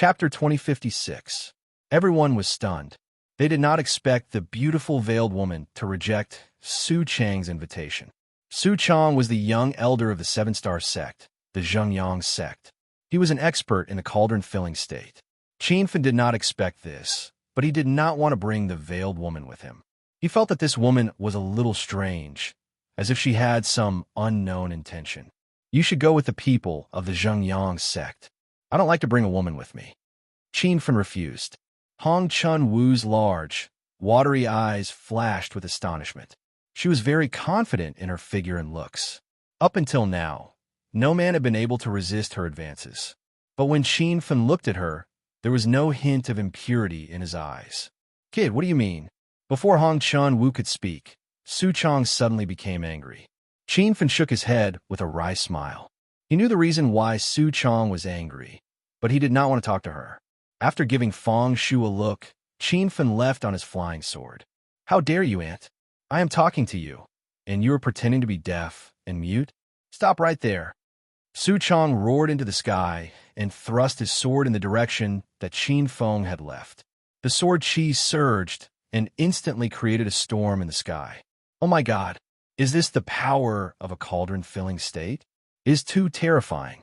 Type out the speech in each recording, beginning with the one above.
Chapter 2056. Everyone was stunned. They did not expect the beautiful veiled woman to reject Su Chang's invitation. Su Chang was the young elder of the seven-star sect, the Zhengyang sect. He was an expert in the cauldron-filling state. Qin Fan did not expect this, but he did not want to bring the veiled woman with him. He felt that this woman was a little strange, as if she had some unknown intention. You should go with the people of the Zhengyang sect. I don't like to bring a woman with me. Qin Fan refused. Hong Chun Wu's large, watery eyes flashed with astonishment. She was very confident in her figure and looks. Up until now, no man had been able to resist her advances. But when Qin Fan looked at her, there was no hint of impurity in his eyes. Kid, what do you mean? Before Hong Chun Wu could speak, Su Chang suddenly became angry. Qin Fan shook his head with a wry smile. He knew the reason why Su Chang was angry, but he did not want to talk to her. After giving Fang Shu a look, Qin Fan left on his flying sword. How dare you, Aunt? I am talking to you, and you are pretending to be deaf and mute? Stop right there. Su Chang roared into the sky and thrust his sword in the direction that Qin Feng had left. The sword chi surged and instantly created a storm in the sky. Oh my God, is this the power of a cauldron-filling state? It is too terrifying.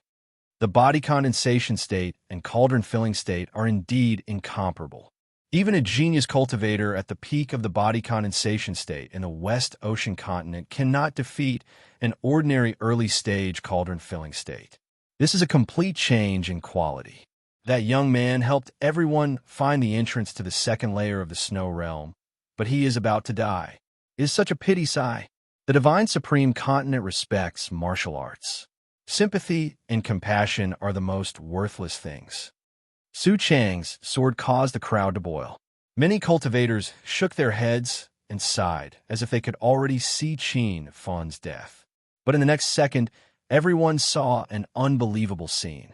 The body condensation state and cauldron-filling state are indeed incomparable. Even a genius cultivator at the peak of the body condensation state in the West Ocean continent cannot defeat an ordinary early-stage cauldron-filling state. This is a complete change in quality. That young man helped everyone find the entrance to the second layer of the snow realm, but he is about to die. It is such a pity sigh. The Divine Supreme Continent respects martial arts. Sympathy and compassion are the most worthless things. Su Chang's sword caused the crowd to boil. Many cultivators shook their heads and sighed, as if they could already see Qin Fan's death. But in the next second, everyone saw an unbelievable scene.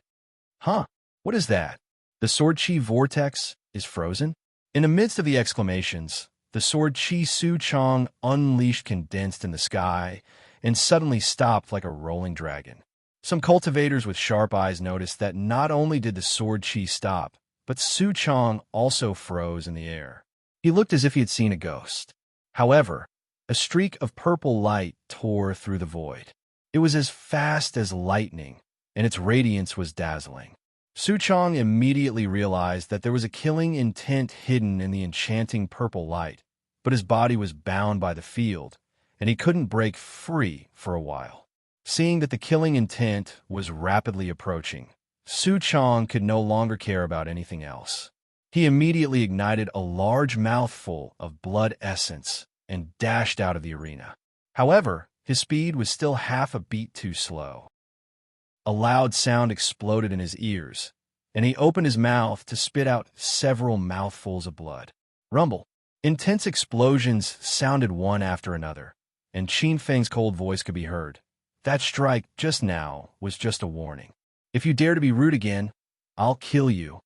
Huh? What is that? The sword chi vortex is frozen? In the midst of the exclamations, the sword chi Su Chang unleashed condensed in the sky and suddenly stopped like a rolling dragon. Some cultivators with sharp eyes noticed that not only did the sword chi stop, but Su Chang also froze in the air. He looked as if he had seen a ghost. However, a streak of purple light tore through the void. It was as fast as lightning, and its radiance was dazzling. Su Chang immediately realized that there was a killing intent hidden in the enchanting purple light, but his body was bound by the field, and he couldn't break free for a while. Seeing that the killing intent was rapidly approaching, Su Chang could no longer care about anything else. He immediately ignited a large mouthful of blood essence and dashed out of the arena. However, his speed was still half a beat too slow. A loud sound exploded in his ears, and he opened his mouth to spit out several mouthfuls of blood. Rumble. Intense explosions sounded one after another, and Qin Feng's cold voice could be heard. That strike just now was just a warning. If you dare to be rude again, I'll kill you.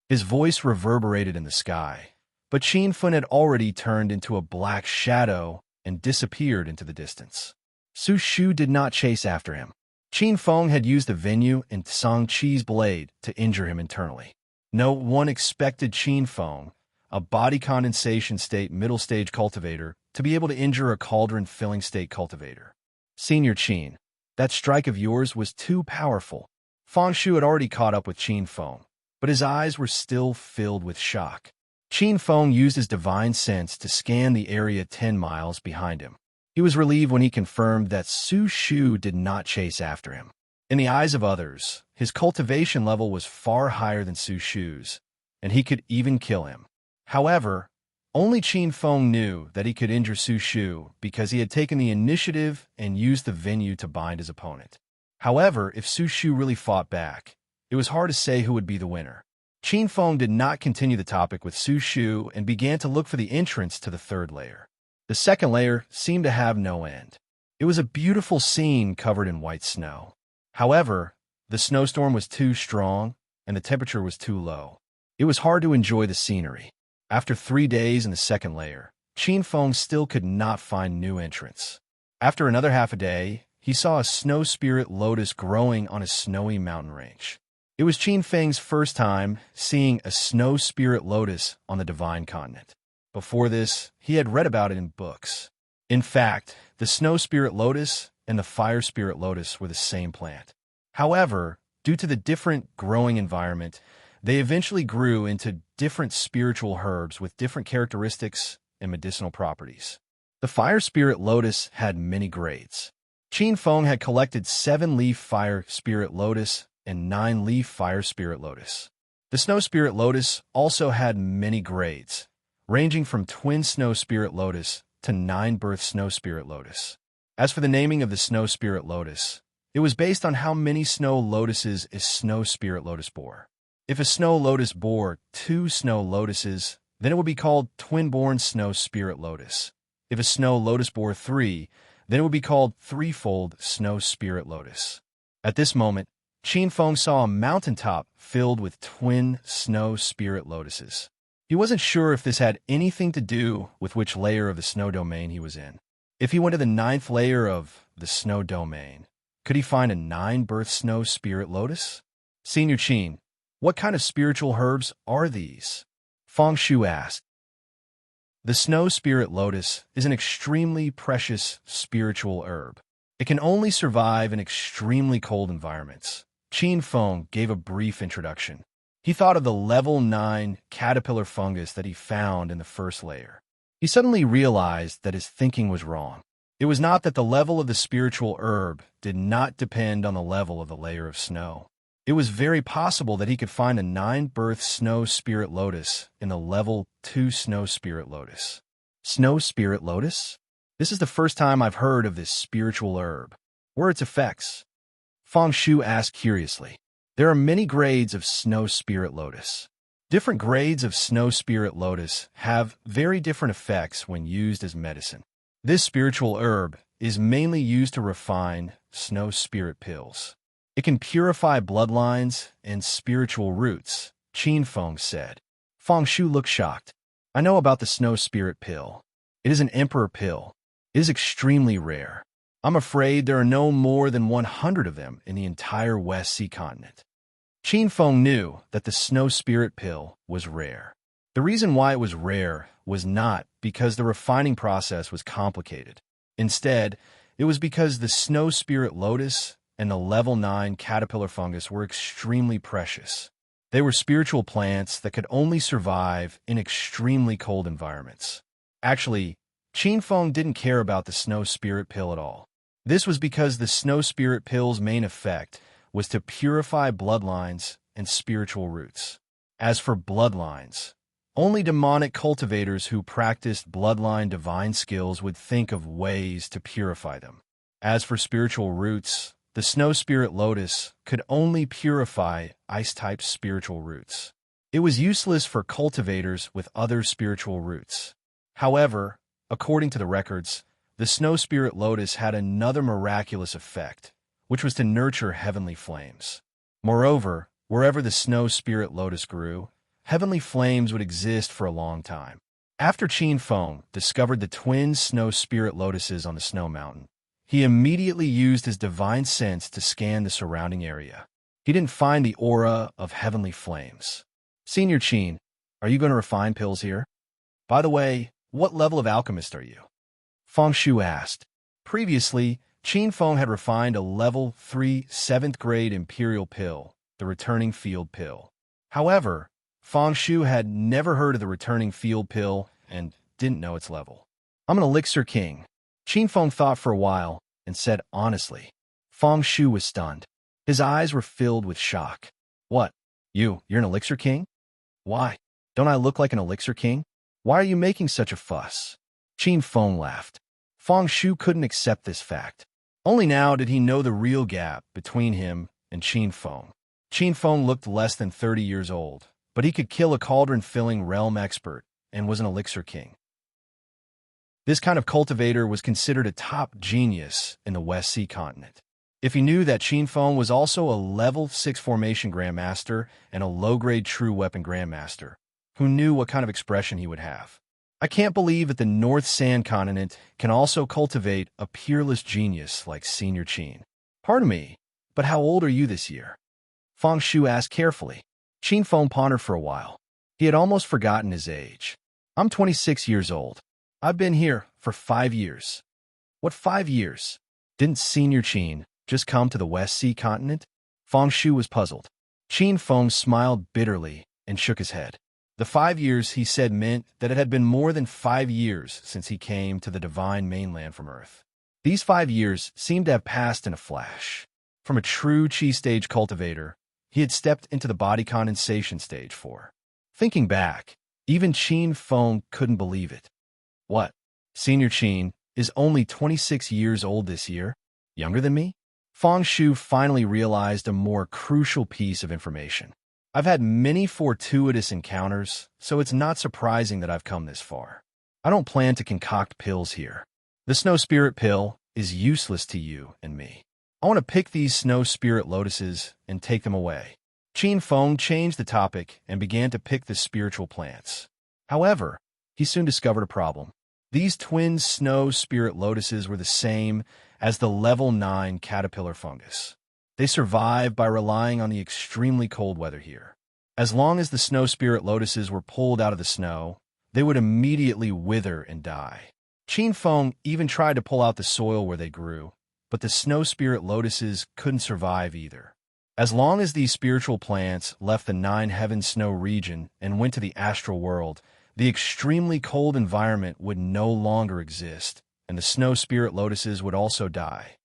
His voice reverberated in the sky, but Qin Fan had already turned into a black shadow and disappeared into the distance. Su Shu did not chase after him. Qin Feng had used the venue and Song Qi's blade to injure him internally. No one expected Qin Feng, a body condensation state middle stage cultivator, to be able to injure a cauldron-filling state cultivator. Senior Qin, that strike of yours was too powerful. Fang Shu had already caught up with Qin Feng, but his eyes were still filled with shock. Qin Feng used his divine sense to scan the area 10 miles behind him. He was relieved when he confirmed that Su Shu did not chase after him. In the eyes of others, his cultivation level was far higher than Su Shu's, and he could even kill him. However, only Qin Feng knew that he could injure Su Shu because he had taken the initiative and used the venue to bind his opponent. However, if Su Shu really fought back, it was hard to say who would be the winner. Qin Feng did not continue the topic with Su Shu and began to look for the entrance to the third layer. The second layer seemed to have no end. It was a beautiful scene covered in white snow. However, the snowstorm was too strong and the temperature was too low. It was hard to enjoy the scenery. After 3 days in the second layer, Qin Feng still could not find new entrance. After another half a day, he saw a snow spirit lotus growing on a snowy mountain range. It was Qin Feng's first time seeing a snow spirit lotus on the divine continent. Before this, he had read about it in books. In fact, the snow spirit lotus and the fire spirit lotus were the same plant. However, due to the different growing environment, they eventually grew into different spiritual herbs with different characteristics and medicinal properties. The fire spirit lotus had many grades. Qin Feng had collected 7-leaf fire spirit lotus and 9-leaf fire spirit lotus. The snow spirit lotus also had many grades, ranging from twin snow spirit lotus to 9-birth snow spirit lotus. As for the naming of the snow spirit lotus, it was based on how many snow lotuses a snow spirit lotus bore. If a snow lotus bore 2 snow lotuses, then it would be called twin-born snow spirit lotus. If a snow lotus bore 3, then it would be called threefold snow spirit lotus. At this moment, Qin Feng saw a mountaintop filled with twin snow spirit lotuses. He wasn't sure if this had anything to do with which layer of the snow domain he was in. If he went to the 9th layer of the snow domain, could he find a 9-birth snow spirit lotus? Senior Qin, what kind of spiritual herbs are these? Feng Shu asked. The snow spirit lotus is an extremely precious spiritual herb. It can only survive in extremely cold environments. Qin Feng gave a brief introduction. He thought of the level 9 caterpillar fungus that he found in the first layer. He suddenly realized that his thinking was wrong. It was not that the level of the spiritual herb did not depend on the level of the layer of snow. It was very possible that he could find a 9-birth snow spirit lotus in the level 2 snow spirit lotus. Snow spirit lotus? This is the first time I've heard of this spiritual herb. What are its effects? Feng Shu asked curiously. There are many grades of snow spirit lotus. Different grades of snow spirit lotus have very different effects when used as medicine. This spiritual herb is mainly used to refine snow spirit pills. It can purify bloodlines and spiritual roots, Qin Feng said. Feng Shu looked shocked. I know about the snow spirit pill. It is an emperor pill. It is extremely rare. I'm afraid there are no more than 100 of them in the entire West Sea continent. Qin Feng knew that the snow spirit pill was rare. The reason why it was rare was not because the refining process was complicated. Instead, it was because the snow spirit lotus and the level 9 caterpillar fungus were extremely precious. They were spiritual plants that could only survive in extremely cold environments. Actually, Qin Feng didn't care about the snow spirit pill at all. This was because the snow spirit pill's main effect was to purify bloodlines and spiritual roots. As for bloodlines, only demonic cultivators who practiced bloodline divine skills would think of ways to purify them. As for spiritual roots, the snow spirit lotus could only purify ice-type spiritual roots. It was useless for cultivators with other spiritual roots. However, according to the records, the snow spirit lotus had another miraculous effect, which was to nurture heavenly flames. Moreover, wherever the snow spirit lotus grew, heavenly flames would exist for a long time. After Qin Feng discovered the twin snow spirit lotuses on the snow mountain, he immediately used his divine sense to scan the surrounding area. He didn't find the aura of heavenly flames. Senior Qin, are you going to refine pills here? By the way, what level of alchemist are you? Feng Shu asked. Previously, Qin Feng had refined a level 3 7th grade imperial pill, the returning field pill. However, Feng Shu had never heard of the returning field pill and didn't know its level. I'm an elixir king. Qin Feng thought for a while and said honestly. Feng Shu was stunned. His eyes were filled with shock. What? You're an elixir king? Why? Don't I look like an elixir king? Why are you making such a fuss? Qin Feng laughed. Feng Shu couldn't accept this fact. Only now did he know the real gap between him and Qin Feng. Qin Feng looked less than 30 years old, but he could kill a cauldron-filling realm expert and was an elixir king. This kind of cultivator was considered a top genius in the West Sea continent. If he knew that Qin Feng was also a level 6 formation grandmaster and a low-grade true weapon grandmaster, who knew what kind of expression he would have? I can't believe that the North Sand continent can also cultivate a peerless genius like Senior Qin. Pardon me, but how old are you this year? Feng Shu asked carefully. Qin Feng pondered for a while. He had almost forgotten his age. I'm 26 years old. I've been here for 5 years. What 5 years? Didn't Senior Qin just come to the West Sea continent? Feng Shu was puzzled. Qin Feng smiled bitterly and shook his head. The 5 years, he said, meant that it had been more than 5 years since he came to the divine mainland from Earth. These 5 years seemed to have passed in a flash. From a true Qi stage cultivator, he had stepped into the body condensation stage 4. Thinking back, even Qin Feng couldn't believe it. What? Senior Qin is only 26 years old this year? Younger than me? Feng Shu finally realized a more crucial piece of information. I've had many fortuitous encounters, so it's not surprising that I've come this far. I don't plan to concoct pills here. The Snow Spirit Pill is useless to you and me. I want to pick these Snow Spirit Lotuses and take them away. Qin Feng changed the topic and began to pick the spiritual plants. However, he soon discovered a problem. These twin Snow Spirit Lotuses were the same as the level 9 caterpillar fungus. They survive by relying on the extremely cold weather here. As long as the Snow Spirit Lotuses were pulled out of the snow, they would immediately wither and die. Qin Feng even tried to pull out the soil where they grew, but the Snow Spirit Lotuses couldn't survive either. As long as these spiritual plants left the 9 heaven snow region and went to the astral world, the extremely cold environment would no longer exist, and the Snow Spirit Lotuses would also die.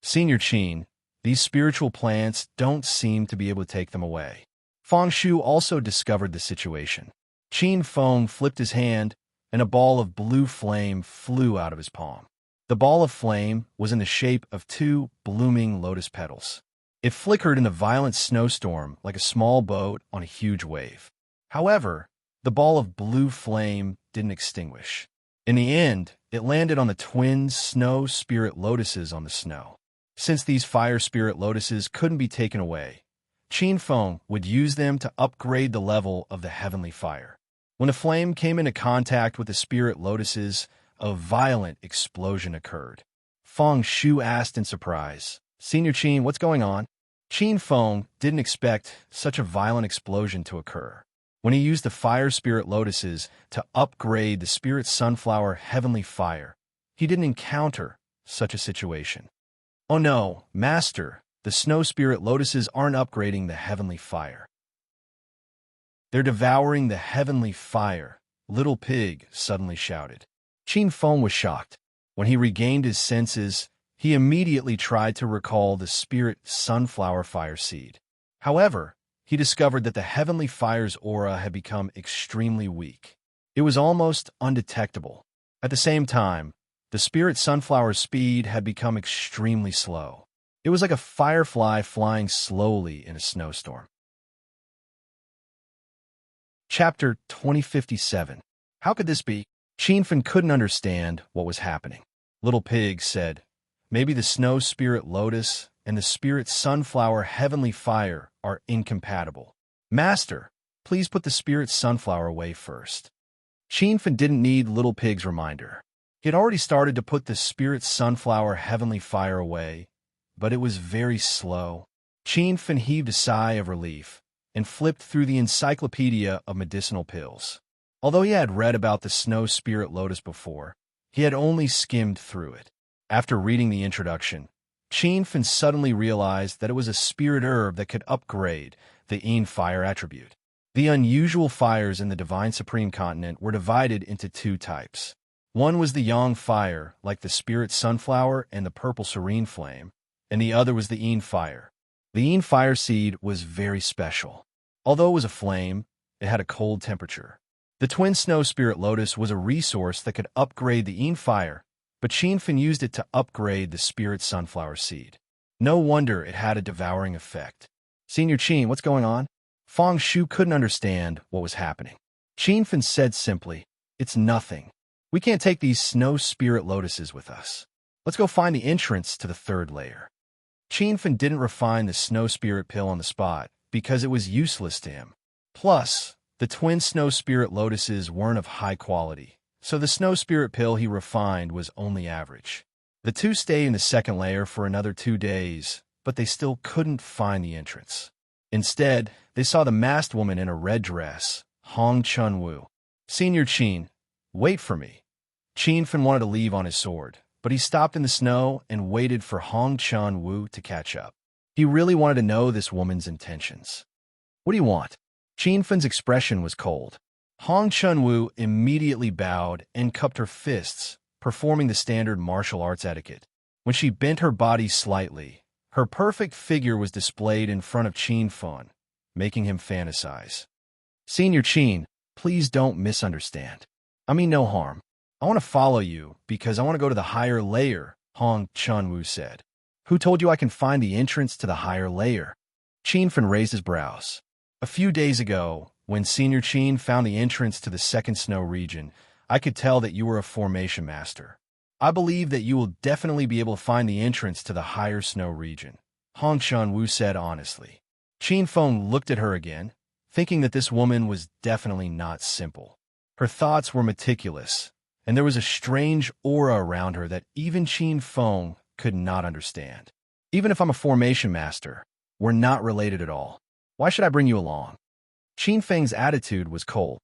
Senior Qin, these spiritual plants don't seem to be able to take them away. Feng Shu also discovered the situation. Qin Feng flipped his hand, and a ball of blue flame flew out of his palm. The ball of flame was in the shape of 2 blooming lotus petals. It flickered in a violent snowstorm like a small boat on a huge wave. However, the ball of blue flame didn't extinguish. In the end, it landed on the twin Snow Spirit Lotuses on the snow. Since these fire spirit lotuses couldn't be taken away, Qin Feng would use them to upgrade the level of the heavenly fire. When the flame came into contact with the spirit lotuses, a violent explosion occurred. Feng Shu asked in surprise, Senior Qin, what's going on? Qin Feng didn't expect such a violent explosion to occur. When he used the fire spirit lotuses to upgrade the spirit sunflower heavenly fire, he didn't encounter such a situation. Oh no, Master, the Snow Spirit Lotuses aren't upgrading the heavenly fire. They're devouring the heavenly fire, Little Pig suddenly shouted. Qin Feng was shocked. When he regained his senses, he immediately tried to recall the spirit sunflower fire seed. However, he discovered that the heavenly fire's aura had become extremely weak. It was almost undetectable. At the same time, the spirit sunflower's speed had become extremely slow. It was like a firefly flying slowly in a snowstorm. Chapter 2057. How could this be? Qin Feng couldn't understand what was happening. Little Pig said, maybe the Snow Spirit Lotus and the Spirit Sunflower Heavenly Fire are incompatible. Master, please put the Spirit Sunflower away first. Qin Feng didn't need Little Pig's reminder. He had already started to put the Spirit Sunflower Heavenly Fire away, but it was very slow. Qin Feng heaved a sigh of relief and flipped through the encyclopedia of medicinal pills. Although he had read about the Snow Spirit Lotus before, he had only skimmed through it. After reading the introduction, Qin Feng suddenly realized that it was a spirit herb that could upgrade the Yin fire attribute. The unusual fires in the Divine Supreme Continent were divided into 2 types. One was the Yang fire, like the Spirit Sunflower and the Purple Serene Flame, and the other was the Yin fire. The Yin fire seed was very special. Although it was a flame, it had a cold temperature. The twin Snow Spirit Lotus was a resource that could upgrade the Yin fire, but Qin Feng used it to upgrade the Spirit Sunflower seed. No wonder it had a devouring effect. Senior Qin, what's going on? Feng Shu couldn't understand what was happening. Qin Feng said simply, it's nothing. We can't take these Snow Spirit Lotuses with us. Let's go find the entrance to the 3rd layer. Qin Feng didn't refine the Snow Spirit Pill on the spot because it was useless to him. Plus, the twin Snow Spirit Lotuses weren't of high quality, so the Snow Spirit Pill he refined was only average. The 2 stayed in the 2nd layer for another 2 days, but they still couldn't find the entrance. Instead, they saw the masked woman in a red dress, Hong Chun-woo. Senior Qin, wait for me. Qin Fen wanted to leave on his sword, but he stopped in the snow and waited for Hong Chun-woo to catch up. He really wanted to know this woman's intentions. What do you want? Qin Fen's expression was cold. Hong Chun-woo immediately bowed and cupped her fists, performing the standard martial arts etiquette. When she bent her body slightly, her perfect figure was displayed in front of Qin Fen, making him fantasize. Senior Qin, please don't misunderstand. I mean no harm. I want to follow you because I want to go to the higher layer, Hong Chun-woo said. Who told you I can find the entrance to the higher layer? Qin Fen raised his brows. A few days ago, when Senior Qin found the entrance to the second snow region, I could tell that you were a formation master. I believe that you will definitely be able to find the entrance to the higher snow region, Hong Chun-woo said honestly. Qin Fen looked at her again, thinking that this woman was definitely not simple. Her thoughts were meticulous, and there was a strange aura around her that even Qin Fen could not understand. Even if I'm a formation master, we're not related at all. Why should I bring you along? Qin Feng's attitude was cold.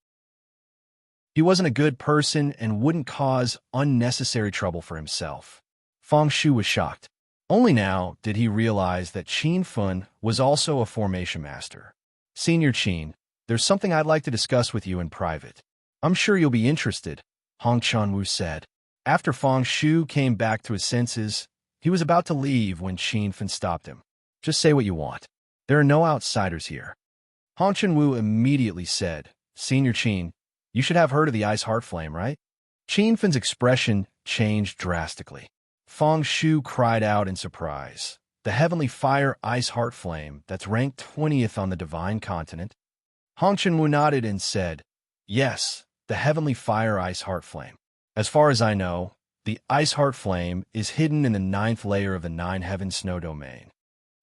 He wasn't a good person and wouldn't cause unnecessary trouble for himself. Feng Shu was shocked. Only now did he realize that Qin Fen was also a formation master. Senior Qin, there's something I'd like to discuss with you in private. I'm sure you'll be interested, Hong Chun-woo said. After Feng Shu came back to his senses, he was about to leave when Qin Fen stopped him. Just say what you want. There are no outsiders here. Hong Chun-woo immediately said, Senior Qin, you should have heard of the Ice Heart Flame, right? Qin Fen's expression changed drastically. Feng Shu cried out in surprise. The Heavenly Fire Ice Heart Flame that's ranked 20th on the Divine Continent? Hong Chun-woo nodded and said, yes, the Heavenly Fire Ice Heart Flame. As far as I know, the Ice Heart Flame is hidden in the 9th layer of the Nine Heaven Snow Domain.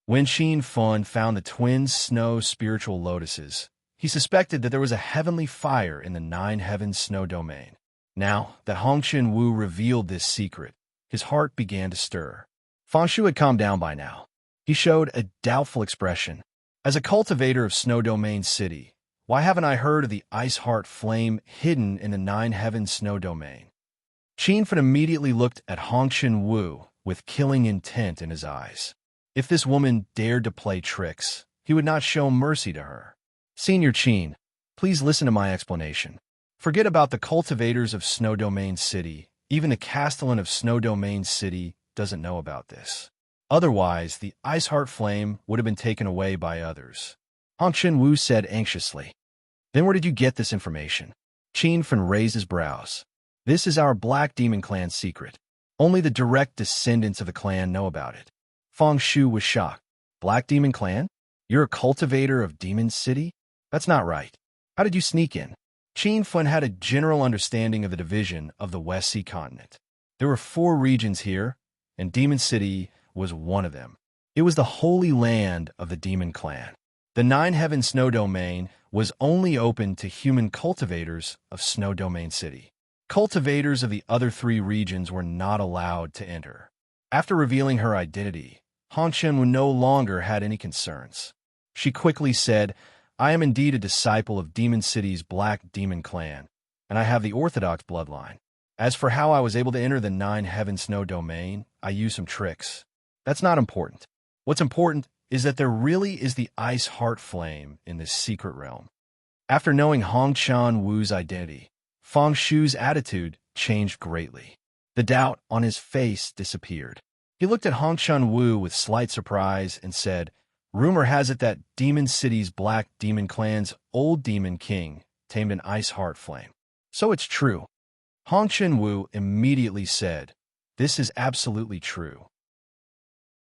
When Qin Fen found the twin snow spiritual lotuses, he suspected that there was a heavenly fire in the Nine Heaven Snow Domain. Now that Hong Chun-woo revealed this secret, his heart began to stir. Feng Shu had calmed down by now. He showed a doubtful expression. As a cultivator of Snow Domain City, why haven't I heard of the Ice Heart Flame hidden in the Nine Heaven Snow Domain? Qin Fen immediately looked at Hong Chun-woo with killing intent in his eyes. If this woman dared to play tricks, he would not show mercy to her. Senior Qin, please listen to my explanation. Forget about the cultivators of Snow Domain City. Even the Castellan of Snow Domain City doesn't know about this. Otherwise, the Ice Heart Flame would have been taken away by others. Hong Chun-woo said anxiously. Then where did you get this information? Qin Fen raised his brows. This is our Black Demon Clan's secret. Only the direct descendants of the clan know about it. Feng Shu was shocked. Black Demon Clan? You're a cultivator of Demon City? That's not right. How did you sneak in? Qin Fen had a general understanding of the division of the West Sea continent. There were 4 regions here, and Demon City was one of them. It was the holy land of the Demon Clan. The Nine Heaven Snow Domain was only open to human cultivators of Snow Domain City. Cultivators of the other 3 regions were not allowed to enter. After revealing her identity, Hong Chun no longer had any concerns. She quickly said, I am indeed a disciple of Demon City's Black Demon Clan, and I have the Orthodox bloodline. As for how I was able to enter the Nine Heaven Snow Domain, I used some tricks. That's not important. What's important is that there really is the Ice Heart Flame in this secret realm. After knowing Hong Chun-woo's identity, Feng Shu's attitude changed greatly. The doubt on his face disappeared. He looked at Hong Chun-woo with slight surprise and said, Rumor has it that Demon City's Black Demon Clan's old Demon King tamed an Ice Heart Flame. So it's true. Hong Chun-woo immediately said, This is absolutely true.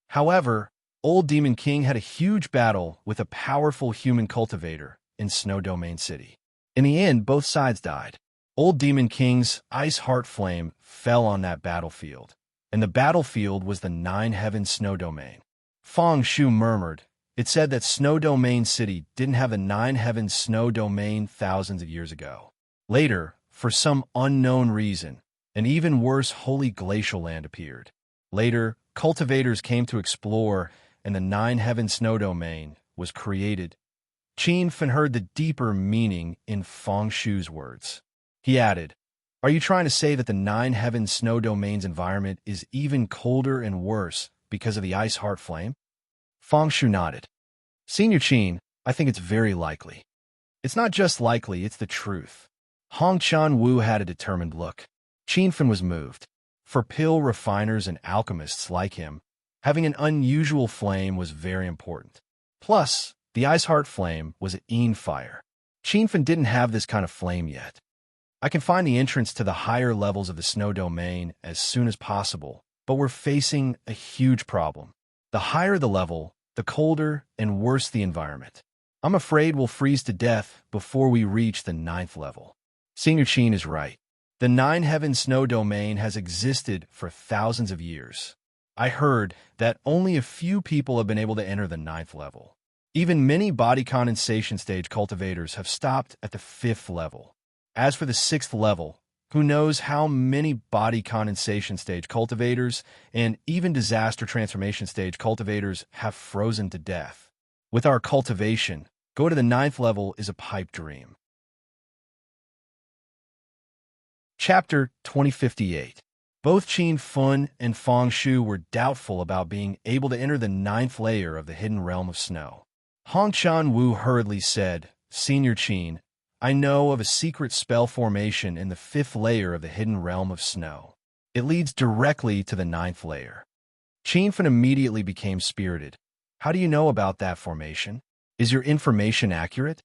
However, Old Demon King had a huge battle with a powerful human cultivator in Snow Domain City. In the end, both sides died. Old Demon King's Ice Heart Flame fell on that battlefield, and the battlefield was the Nine Heaven Snow Domain. Feng Shu murmured. It said that Snow Domain City didn't have the Nine Heaven Snow Domain thousands of years ago. Later, for some unknown reason, an even worse holy glacial land appeared. Later, cultivators came to explore, and the Nine Heaven Snow Domain was created, Qin Fen heard the deeper meaning in Feng Shu's words. He added, "Are you trying to say that the Nine Heavens Snow Domain's environment is even colder and worse because of the Ice Heart Flame?" Feng Shu nodded. "Senior Qin, I think it's very likely. It's not just likely, it's the truth." Hong Chan Wu had a determined look. Qin Fen was moved. For pill refiners and alchemists like him, having an unusual flame was very important. Plus, the Ice Heart Flame was an Yin fire. Qin Fen didn't have this kind of flame yet. "I can find the entrance to the higher levels of the snow domain as soon as possible, but we're facing a huge problem. The higher the level, the colder and worse the environment. I'm afraid we'll freeze to death before we reach the 9th level." Senior Qin is right. The Nine Heavens Snow Domain has existed for thousands of years. I heard that only a few people have been able to enter the 9th level. Even many body condensation stage cultivators have stopped at the 5th level. As for the 6th level, who knows how many body condensation stage cultivators and even disaster transformation stage cultivators have frozen to death. With our cultivation, go to the 9th level is a pipe dream. Chapter 2058. Both Qin Fen and Feng Shu were doubtful about being able to enter the 9th layer of the hidden realm of snow. Hong Chan Wu hurriedly said, "Senior Qin, I know of a secret spell formation in the 5th layer of the hidden realm of snow. It leads directly to the 9th layer." Qin Fen immediately became spirited. "How do you know about that formation? Is your information accurate?"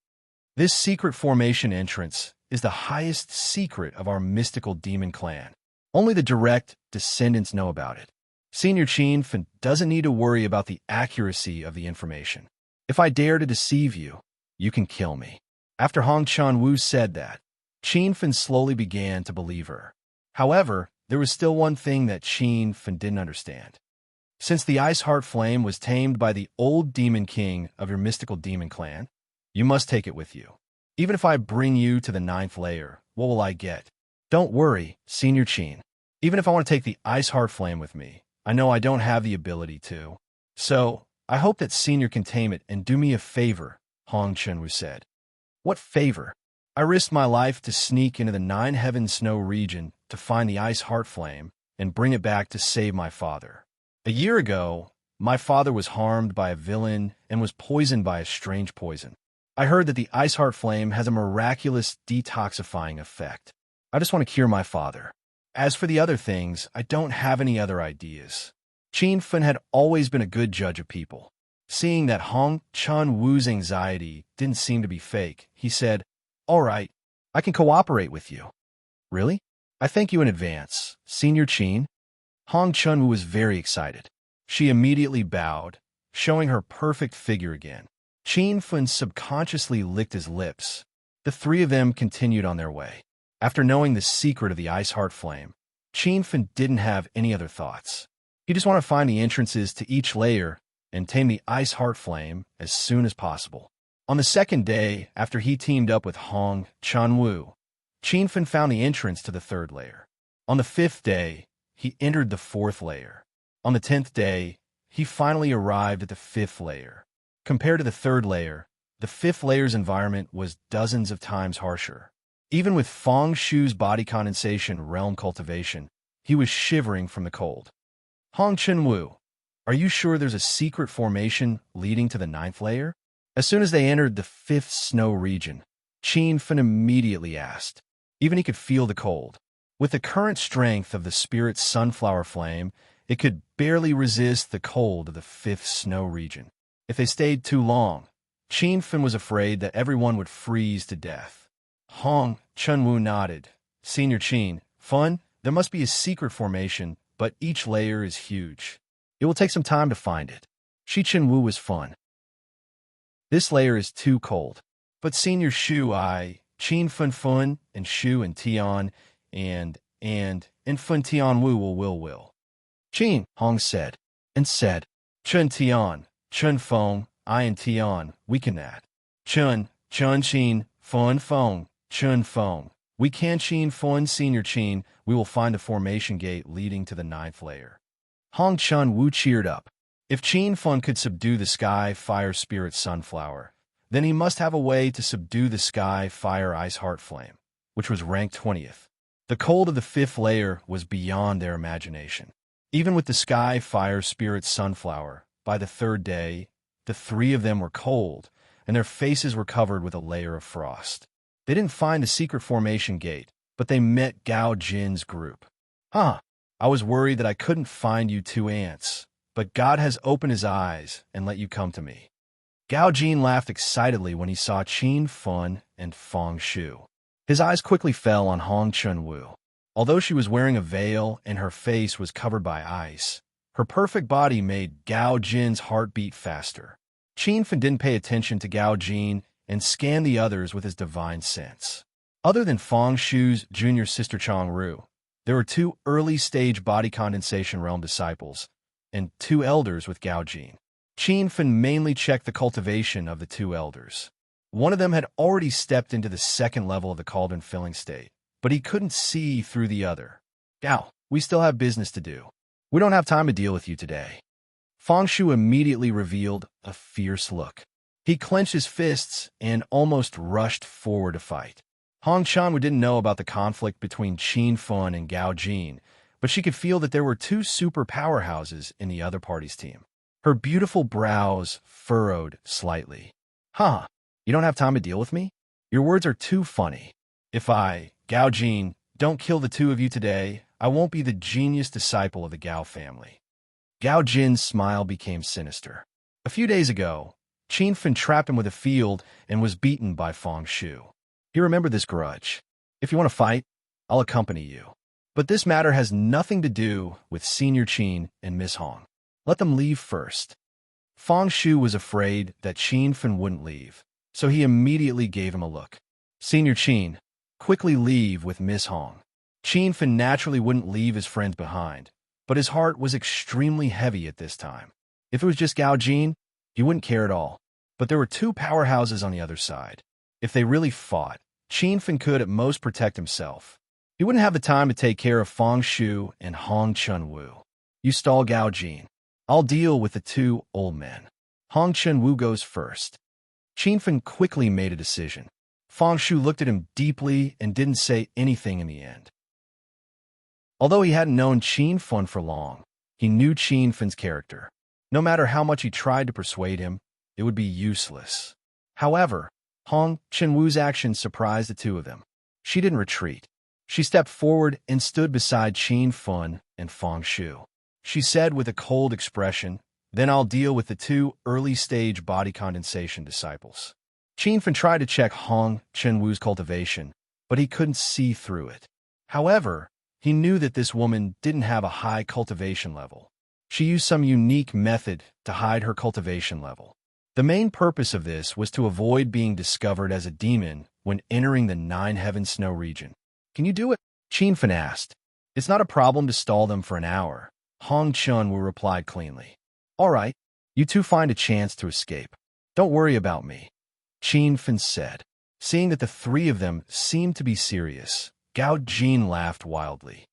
"This secret formation entrance is the highest secret of our mystical demon clan. Only the direct descendants know about it. Senior Qin Fen doesn't need to worry about the accuracy of the information. If I dare to deceive you, you can kill me." After Hong Chan Wu said that, Qin Fen slowly began to believe her. However, there was still one thing that Qin Fen didn't understand. Since the Ice Heart Flame was tamed by the old demon king of your mystical demon clan, you must take it with you. Even if I bring you to the 9th layer, what will I get? Don't worry, Senior Qin. Even if I want to take the Ice Heart Flame with me, I know I don't have the ability to. So, I hope that Senior can tame it and do me a favor, Hong Chan Wu said. "What favor?" "I risked my life to sneak into the Nine Heavens Snow region to find the Ice Heart Flame and bring it back to save my father. A year ago, my father was harmed by a villain and was poisoned by a strange poison. I heard that the Ice Heart Flame has a miraculous detoxifying effect. I just want to cure my father. As for the other things, I don't have any other ideas." Qin Fen had always been a good judge of people. Seeing that Hong Chan Wu's anxiety didn't seem to be fake, he said, "All right, I can cooperate with you." "Really? I thank you in advance, Senior Qin." Hong Chan Wu was very excited. She immediately bowed, showing her perfect figure again. Qin Fen subconsciously licked his lips. The three of them continued on their way. After knowing the secret of the Ice Heart Flame, Qin Fen didn't have any other thoughts. He just wanted to find the entrances to each layer and tame the Ice Heart Flame as soon as possible. On the 2nd day, after he teamed up with Hong Chan Wu, Qin Fen found the entrance to the 3rd layer. On the 5th day, he entered the 4th layer. On the 10th day, he finally arrived at the 5th layer. Compared to the 3rd layer, the 5th layer's environment was dozens of times harsher. Even with Feng Shu's body condensation realm cultivation, he was shivering from the cold. "Hong Chan Wu, are you sure there's a secret formation leading to the 9th layer?" As soon as they entered the 5th snow region, Qin Fen immediately asked. Even he could feel the cold. With the current strength of the spirit's sunflower flame, it could barely resist the cold of the 5th snow region. If they stayed too long, Qin Fen was afraid that everyone would freeze to death. Hong Chan Wu nodded. "Senior Qin Fen, there must be a secret formation, but each layer is huge. It will take some time to find it." Shi Chen Wu was fun. "This layer is too cold. But Senior Shu, Qin Fen and Shu and Tian, and Fen Tian Wu will. Qin, Hong said, Chen Tian, Chen Feng, I and Tian, we can that. Chen Qin, Fen Feng, Chen Feng. We can Qin Fen, Senior Qin, we will find the formation gate leading to the 9th layer." Hong Chan Wu cheered up. If Qin Fun could subdue the sky, fire, spirit, sunflower, then he must have a way to subdue the sky, fire, ice, heart, flame, which was ranked 20th. The cold of the 5th layer was beyond their imagination. Even with the sky, fire, spirit, sunflower, by the 3rd day, the 3 of them were cold, and their faces were covered with a layer of frost. They didn't find the secret formation gate, but they met Gao Jin's group. I was worried that I couldn't find you 2 ants, but God has opened his eyes and let you come to me. Gao Jin laughed excitedly when he saw Qin Fun and Feng Shu. His eyes quickly fell on Hong Chunwu. Although she was wearing a veil and her face was covered by ice, her perfect body made Gao Jin's heart beat faster. Qin Fun didn't pay attention to Gao Jin and scanned the others with his divine sense. Other than Feng Shu's junior sister Chang Ru, there were 2 early-stage body condensation realm disciples and 2 elders with Gao Jin. Qin Fun mainly checked the cultivation of the 2 elders. One of them had already stepped into the 2nd level of the cauldron filling state, but he couldn't see through the other. Gao, we still have business to do. We don't have time to deal with you today. Feng Shu immediately revealed a fierce look. He clenched his fists and almost rushed forward to fight. Hong Chanwu didn't know about the conflict between Qin Fun and Gao Jin, but she could feel that there were 2 super powerhouses in the other party's team. Her beautiful brows furrowed slightly. You don't have time to deal with me? Your words are too funny. If I, Gao Jin, don't kill the 2 of you today, I won't be the genius disciple of the Gao family. Gao Jin's smile became sinister. A few days ago, Qin Fun trapped him with a field and was beaten by Feng Shu. He remembered this grudge. If you want to fight, I'll accompany you. But this matter has nothing to do with Senior Qin and Miss Hong. Let them leave first. Feng Shu was afraid that Qin Fun wouldn't leave, so he immediately gave him a look. Senior Qin, quickly leave with Miss Hong. Qin Fun naturally wouldn't leave his friends behind, but his heart was extremely heavy at this time. If it was just Gao Jin, he wouldn't care at all. But there were 2 powerhouses on the other side. If they really fought, Qin Fun could at most protect himself. He wouldn't have the time to take care of Feng Shu and Hong Chunwu. You stall Gao Jin. I'll deal with the 2 old men. Hong Chunwu goes first. Qin Fun quickly made a decision. Feng Shu looked at him deeply and didn't say anything in the end. Although he hadn't known Qin Fun for long, he knew Qin Fun's character. No matter how much he tried to persuade him, it would be useless. However, Hong Chunwu's actions surprised the 2 of them. She didn't retreat. She stepped forward and stood beside Qin Fun and Feng Shu. She said with a cold expression, "Then I'll deal with the 2 early-stage body condensation disciples." Qin Fun tried to check Hong Chunwu's cultivation, but he couldn't see through it. However, he knew that this woman didn't have a high cultivation level. She used some unique method to hide her cultivation level. The main purpose of this was to avoid being discovered as a demon when entering the 9 Heaven Snow region. Can you do it? Qin Fun asked. It's not a problem to stall them for an hour. Hong Chunwu replied cleanly. All right, you 2 find a chance to escape. Don't worry about me, Qin Fun said. Seeing that the 3 of them seemed to be serious, Gao Jin laughed wildly.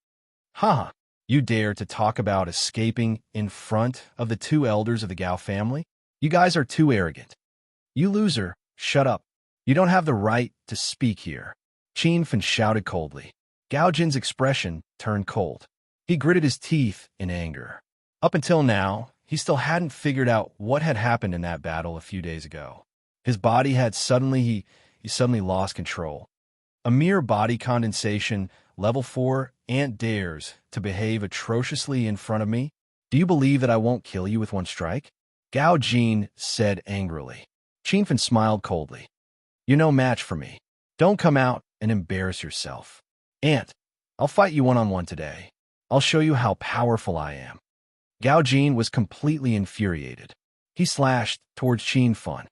You dare to talk about escaping in front of the 2 elders of the Gao family? You guys are too arrogant. You loser, shut up. You don't have the right to speak here, Qin Fun shouted coldly. Gao Jin's expression turned cold. He gritted his teeth in anger. Up until now, he still hadn't figured out what had happened in that battle a few days ago. His body had suddenly lost control. A mere body condensation, level 4 ant dares to behave atrociously in front of me? Do you believe that I won't kill you with 1 strike? Gao Jin said angrily. Qin Fun smiled coldly. You're no match for me. Don't come out and embarrass yourself. Ant, I'll fight you one-on-one today. I'll show you how powerful I am. Gao Jin was completely infuriated. He slashed towards Qin Fun.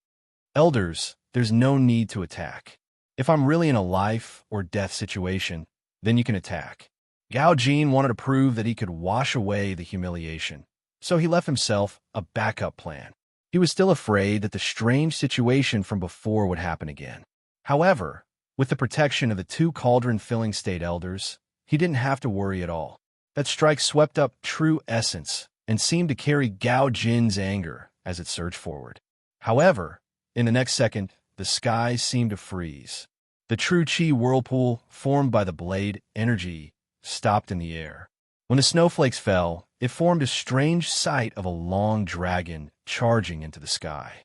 Elders, there's no need to attack. If I'm really in a life or death situation, then you can attack. Gao Jin wanted to prove that he could wash away the humiliation, so he left himself a backup plan. He was still afraid that the strange situation from before would happen again. However, with the protection of the 2 cauldron-filling state elders, he didn't have to worry at all. That strike swept up true essence and seemed to carry Gao Jin's anger as it surged forward. However, in the next second, the sky seemed to freeze. The true chi whirlpool, formed by the blade energy, stopped in the air. When the snowflakes fell, it formed a strange sight of a long dragon charging into the sky.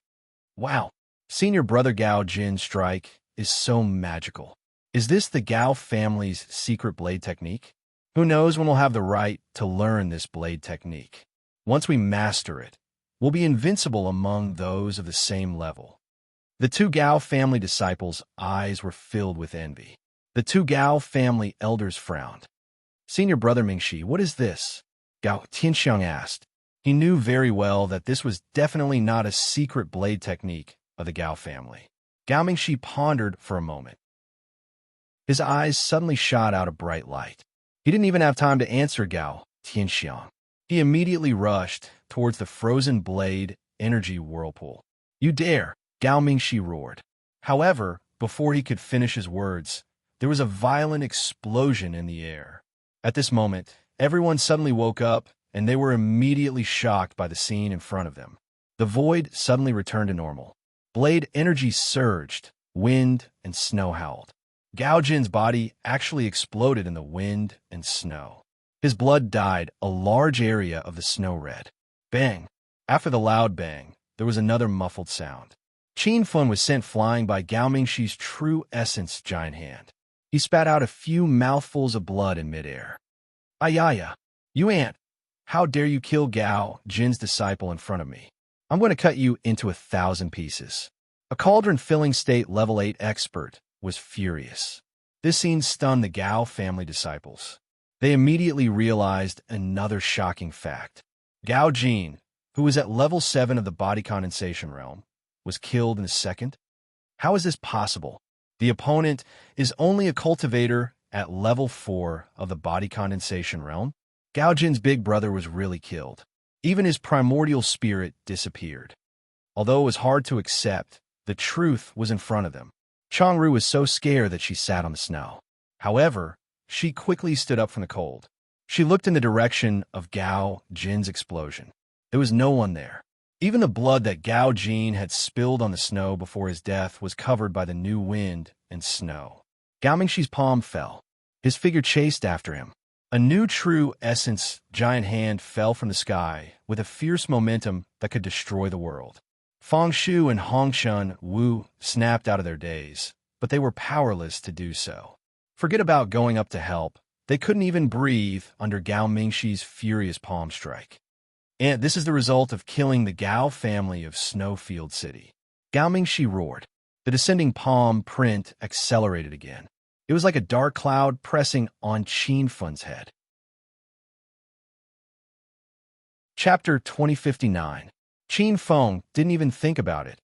Wow! Senior brother Gao Jin's strike is so magical. Is this the Gao family's secret blade technique? Who knows when we'll have the right to learn this blade technique? Once we master it, we'll be invincible among those of the same level. The two Gao family disciples' eyes were filled with envy. The two Gao family elders frowned. Senior brother Mingxi, what is this? Gao Tianxiang asked. He knew very well that this was definitely not a secret blade technique of the Gao family. Gao Mingxi pondered for a moment. His eyes suddenly shot out a bright light. He didn't even have time to answer Gao Tianxiang. He immediately rushed towards the frozen blade energy whirlpool. You dare! Gao Mingxi roared. However, before he could finish his words, there was a violent explosion in the air. At this moment, everyone suddenly woke up, and they were immediately shocked by the scene in front of them. The void suddenly returned to normal. Blade energy surged, wind and snow howled. Gao Jin's body actually exploded in the wind and snow. His blood dyed a large area of the snow red. Bang! After the loud bang, there was another muffled sound. Qin Fun was sent flying by Gao Mingxi's true essence giant hand. He spat out a few mouthfuls of blood in midair. Ayaya! You ant! How dare you kill Gao Jin's disciple in front of me? I'm going to cut you into 1,000 pieces. A cauldron-filling state level 8 expert was furious. This scene stunned the Gao family disciples. They immediately realized another shocking fact. Gao Jin, who was at level 7 of the body condensation realm, was killed in a second? How is this possible? The opponent is only a cultivator at level 4 of the body condensation realm. Gao Jin's big brother was really killed. Even his primordial spirit disappeared. Although it was hard to accept, the truth was in front of them. Changru was so scared that she sat on the snow. However, she quickly stood up from the cold. She looked in the direction of Gao Jin's explosion. There was no one there. Even the blood that Gao Jin had spilled on the snow before his death was covered by the new wind and snow. Gao Mingxi's palm fell. His figure chased after him. A new true essence giant hand fell from the sky with a fierce momentum that could destroy the world. Fang Shu and Hongshun Wu snapped out of their daze, but they were powerless to do so. Forget about going up to help. They couldn't even breathe under Gao Mingxi's furious palm strike. And this is the result of killing the Gao family of Snowfield City. Gao Mingxi roared. The descending palm print accelerated again. It was like a dark cloud pressing on Qin Fun's head. Chapter 2059. Qin Feng didn't even think about it,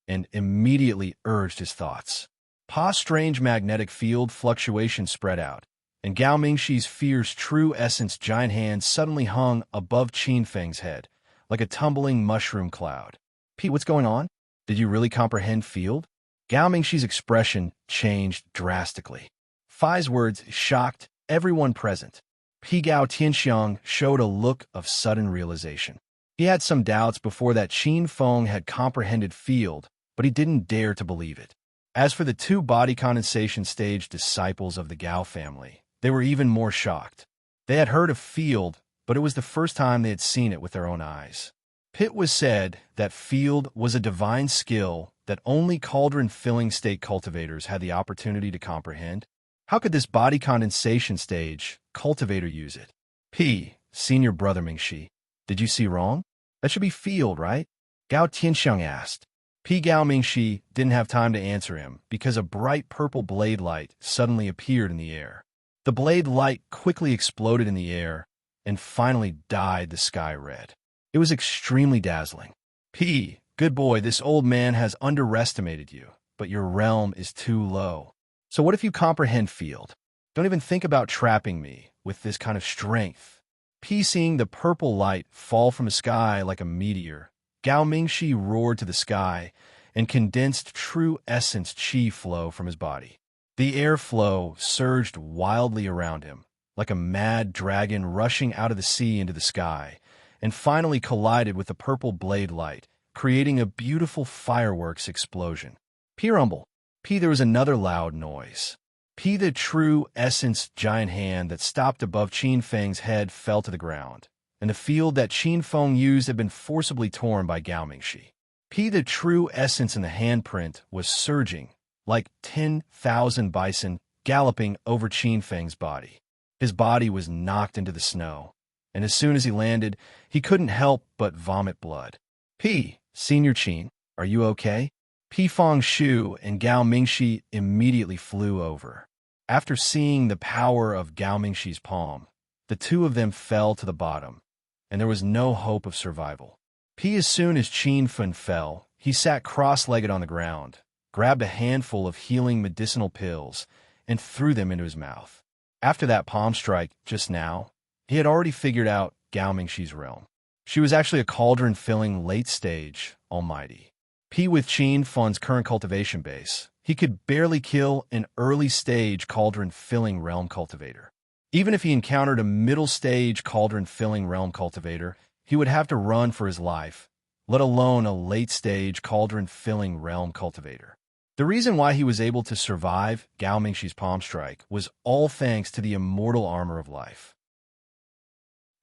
and immediately urged his thoughts. Pa's strange magnetic field fluctuation spread out, and Gao Mingxi's fierce true essence giant hand suddenly hung above Qin Feng's head, like a tumbling mushroom cloud. Pete, what's going on? Did you really comprehend field? Gao Mingxi's expression changed drastically. Fai's words shocked everyone present. Pi Gao Tianxiang showed a look of sudden realization. He had some doubts before that Qin Feng had comprehended field, but he didn't dare to believe it. As for the two body condensation stage disciples of the Gao family, they were even more shocked. They had heard of field, but it was the first time they had seen it with their own eyes. Pitt was said that field was a divine skill that only cauldron-filling state cultivators had the opportunity to comprehend. How could this body condensation stage cultivator use it? P, senior brother Mingxi, did you see wrong? That should be field, right? Gao Tianxiang asked. P. Gao Mingxi didn't have time to answer him because a bright purple blade light suddenly appeared in the air. The blade light quickly exploded in the air and finally dyed the sky red. It was extremely dazzling. P. Good boy, this old man has underestimated you, but your realm is too low. So what if you comprehend field? Don't even think about trapping me with this kind of strength. P. Seeing the purple light fall from the sky like a meteor, Gao Mingxi roared to the sky and condensed true essence qi flow from his body. The airflow surged wildly around him, like a mad dragon rushing out of the sea into the sky, and finally collided with the purple blade light, creating a beautiful fireworks explosion. P rumble. P there was another loud noise. P the true essence giant hand that stopped above Qin Feng's head fell to the ground, and the field that Qin Feng used had been forcibly torn by Gao Mingxi. P the true essence in the handprint was surging, like 10,000 bison galloping over Qin Feng's body. His body was knocked into the snow, and as soon as he landed, he couldn't help but vomit blood. P, Senior Qin, are you okay? P Feng Shu and Gao Mingxi immediately flew over. After seeing the power of Gao Mingxi's palm, the two of them fell to the bottom, and there was no hope of survival. P as soon as Qin Fen fell, he sat cross-legged on the ground, grabbed a handful of healing medicinal pills, and threw them into his mouth. After that palm strike just now, he had already figured out Gao Mingxi's realm. She was actually a cauldron-filling late-stage almighty. P with Qin Fen's current cultivation base, he could barely kill an early-stage cauldron-filling realm cultivator. Even if he encountered a middle-stage cauldron-filling realm cultivator, he would have to run for his life, let alone a late-stage cauldron-filling realm cultivator. The reason why he was able to survive Gao Mingxi's palm strike was all thanks to the immortal armor of life.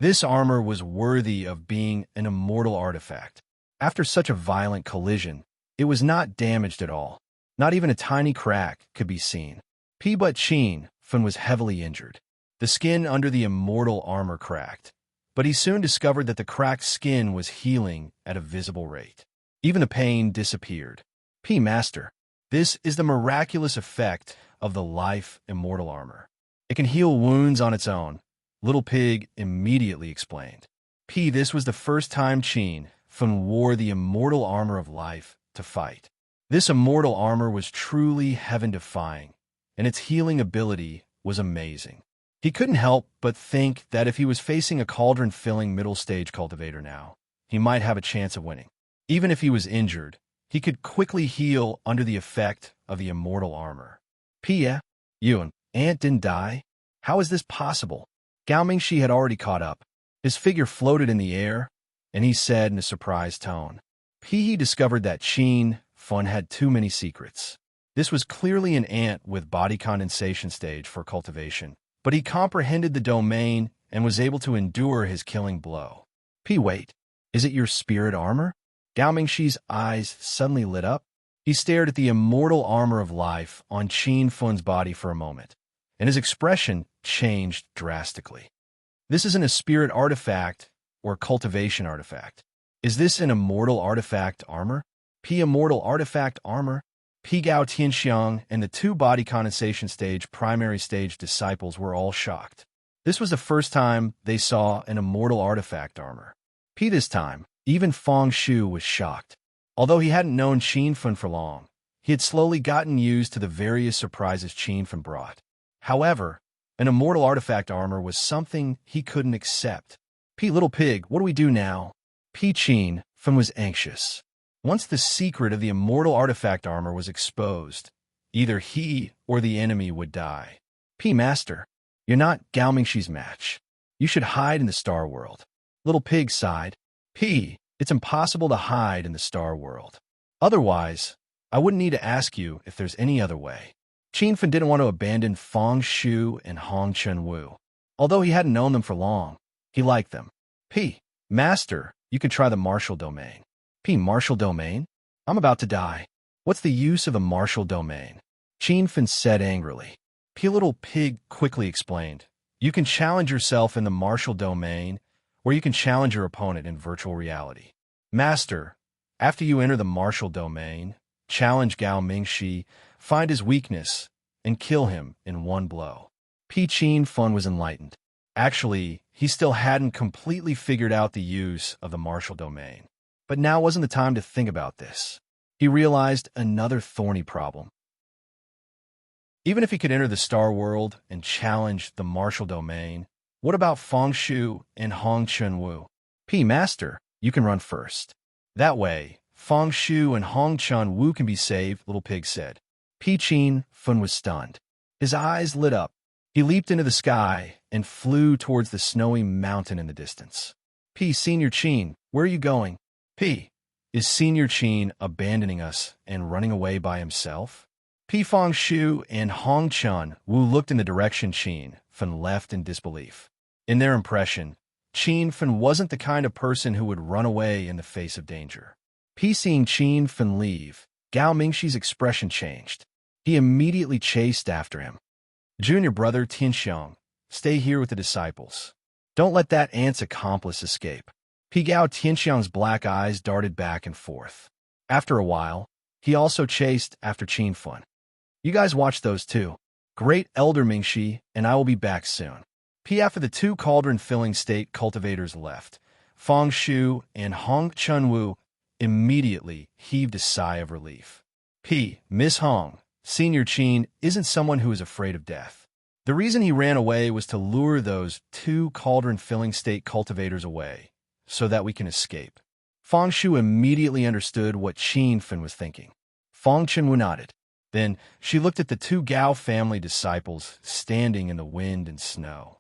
This armor was worthy of being an immortal artifact. After such a violent collision, it was not damaged at all. Not even a tiny crack could be seen. P but Qin Fen was heavily injured. The skin under the immortal armor cracked, but he soon discovered that the cracked skin was healing at a visible rate. Even the pain disappeared. P Master, this is the miraculous effect of the life immortal armor. It can heal wounds on its own, Little Pig immediately explained. P this was the first time Qin Fen wore the immortal armor of life to fight. This immortal armor was truly heaven-defying, and its healing ability was amazing. He couldn't help but think that if he was facing a cauldron-filling middle-stage cultivator now, he might have a chance of winning. Even if he was injured, he could quickly heal under the effect of the immortal armor. Pia, Yuan, Ant didn't die? How is this possible? Gao Mingxi had already caught up. His figure floated in the air, and he said in a surprised tone. He discovered that Qin Fen had too many secrets. This was clearly an ant with body condensation stage for cultivation, but he comprehended the domain and was able to endure his killing blow. P wait, is it your spirit armor? Gao Mingxi's eyes suddenly lit up. He stared at the immortal armor of life on Qin Fen's body for a moment, and his expression changed drastically. This isn't a spirit artifact or cultivation artifact. Is this an immortal artifact armor? P immortal artifact armor? P Gao Tianxiang and the two body condensation stage primary stage disciples were all shocked. This was the first time they saw an immortal artifact armor. P this time, even Feng Shu was shocked. Although he hadn't known Qin Fen for long, he had slowly gotten used to the various surprises Qin Fen brought. However, an immortal artifact armor was something he couldn't accept. P Little Pig, what do we do now? P Qin Fen was anxious. Once the secret of the immortal artifact armor was exposed, either he or the enemy would die. P Master, you're not Gao Mingxi's match. You should hide in the Star World. Little Pig sighed. P, it's impossible to hide in the Star World. Otherwise, I wouldn't need to ask you if there's any other way. Qin Fen didn't want to abandon Feng Shu and Hong Chunwu. Although he hadn't known them for long, he liked them. P, Master, you could try the martial domain. P, martial domain? I'm about to die. What's the use of a martial domain? Qin Fen said angrily. P Little Pig quickly explained. You can challenge yourself in the martial domain, or you can challenge your opponent in virtual reality. Master, after you enter the martial domain, challenge Gao Mingxi, find his weakness, and kill him in one blow. P Qin Fen was enlightened. Actually, he still hadn't completely figured out the use of the martial domain. But now wasn't the time to think about this. He realized another thorny problem. Even if he could enter the Star World and challenge the martial domain, what about Feng Shu and Hong Chunwu? P Master, you can run first. That way, Feng Shu and Hong Chunwu can be saved, Little Pig said. P Qin Fen was stunned. His eyes lit up. He leaped into the sky and flew towards the snowy mountain in the distance. P. Senior Qin, where are you going? P. Is Senior Qin abandoning us and running away by himself? P. Fong Shu and Hong Chun Wu looked in the direction Qin Fen left in disbelief. In their impression, Qin Fen wasn't the kind of person who would run away in the face of danger. P. Seeing Qin Fen leave, Gao Mingxi's expression changed. He immediately chased after him. Junior brother Tianxiang, stay here with the disciples. Don't let that aunt's accomplice escape. P. Gao Tianxiang's black eyes darted back and forth. After a while, he also chased after Qin Fen. You guys watch those two. Great Elder Mingxi, and I will be back soon. P. After the two cauldron-filling state cultivators left, Fong Shu and Hong Chunwu immediately heaved a sigh of relief. P. Miss Hong, Senior Qin isn't someone who is afraid of death. The reason he ran away was to lure those two cauldron-filling state cultivators away, so that we can escape. Fong Shu immediately understood what Qin Fen was thinking. Fong Chunwu nodded. Then she looked at the two Gao family disciples standing in the wind and snow.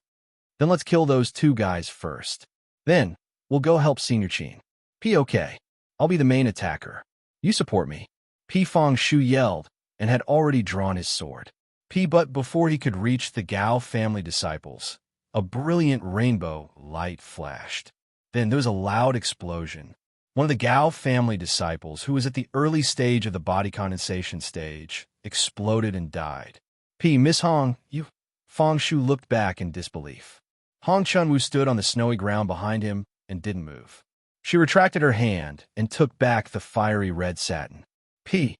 Then let's kill those two guys first. Then we'll go help Senior Qin. P. Okay. I'll be the main attacker. You support me. P. Fong Shu yelled and had already drawn his sword. P. But before he could reach the Gao family disciples, a brilliant rainbow light flashed. Then there was a loud explosion. One of the Gao family disciples, who was at the early stage of the body condensation stage, exploded and died. P. Miss Hong, you... Fong Shu looked back in disbelief. Hong Chunwu stood on the snowy ground behind him and didn't move. She retracted her hand and took back the fiery red satin. P.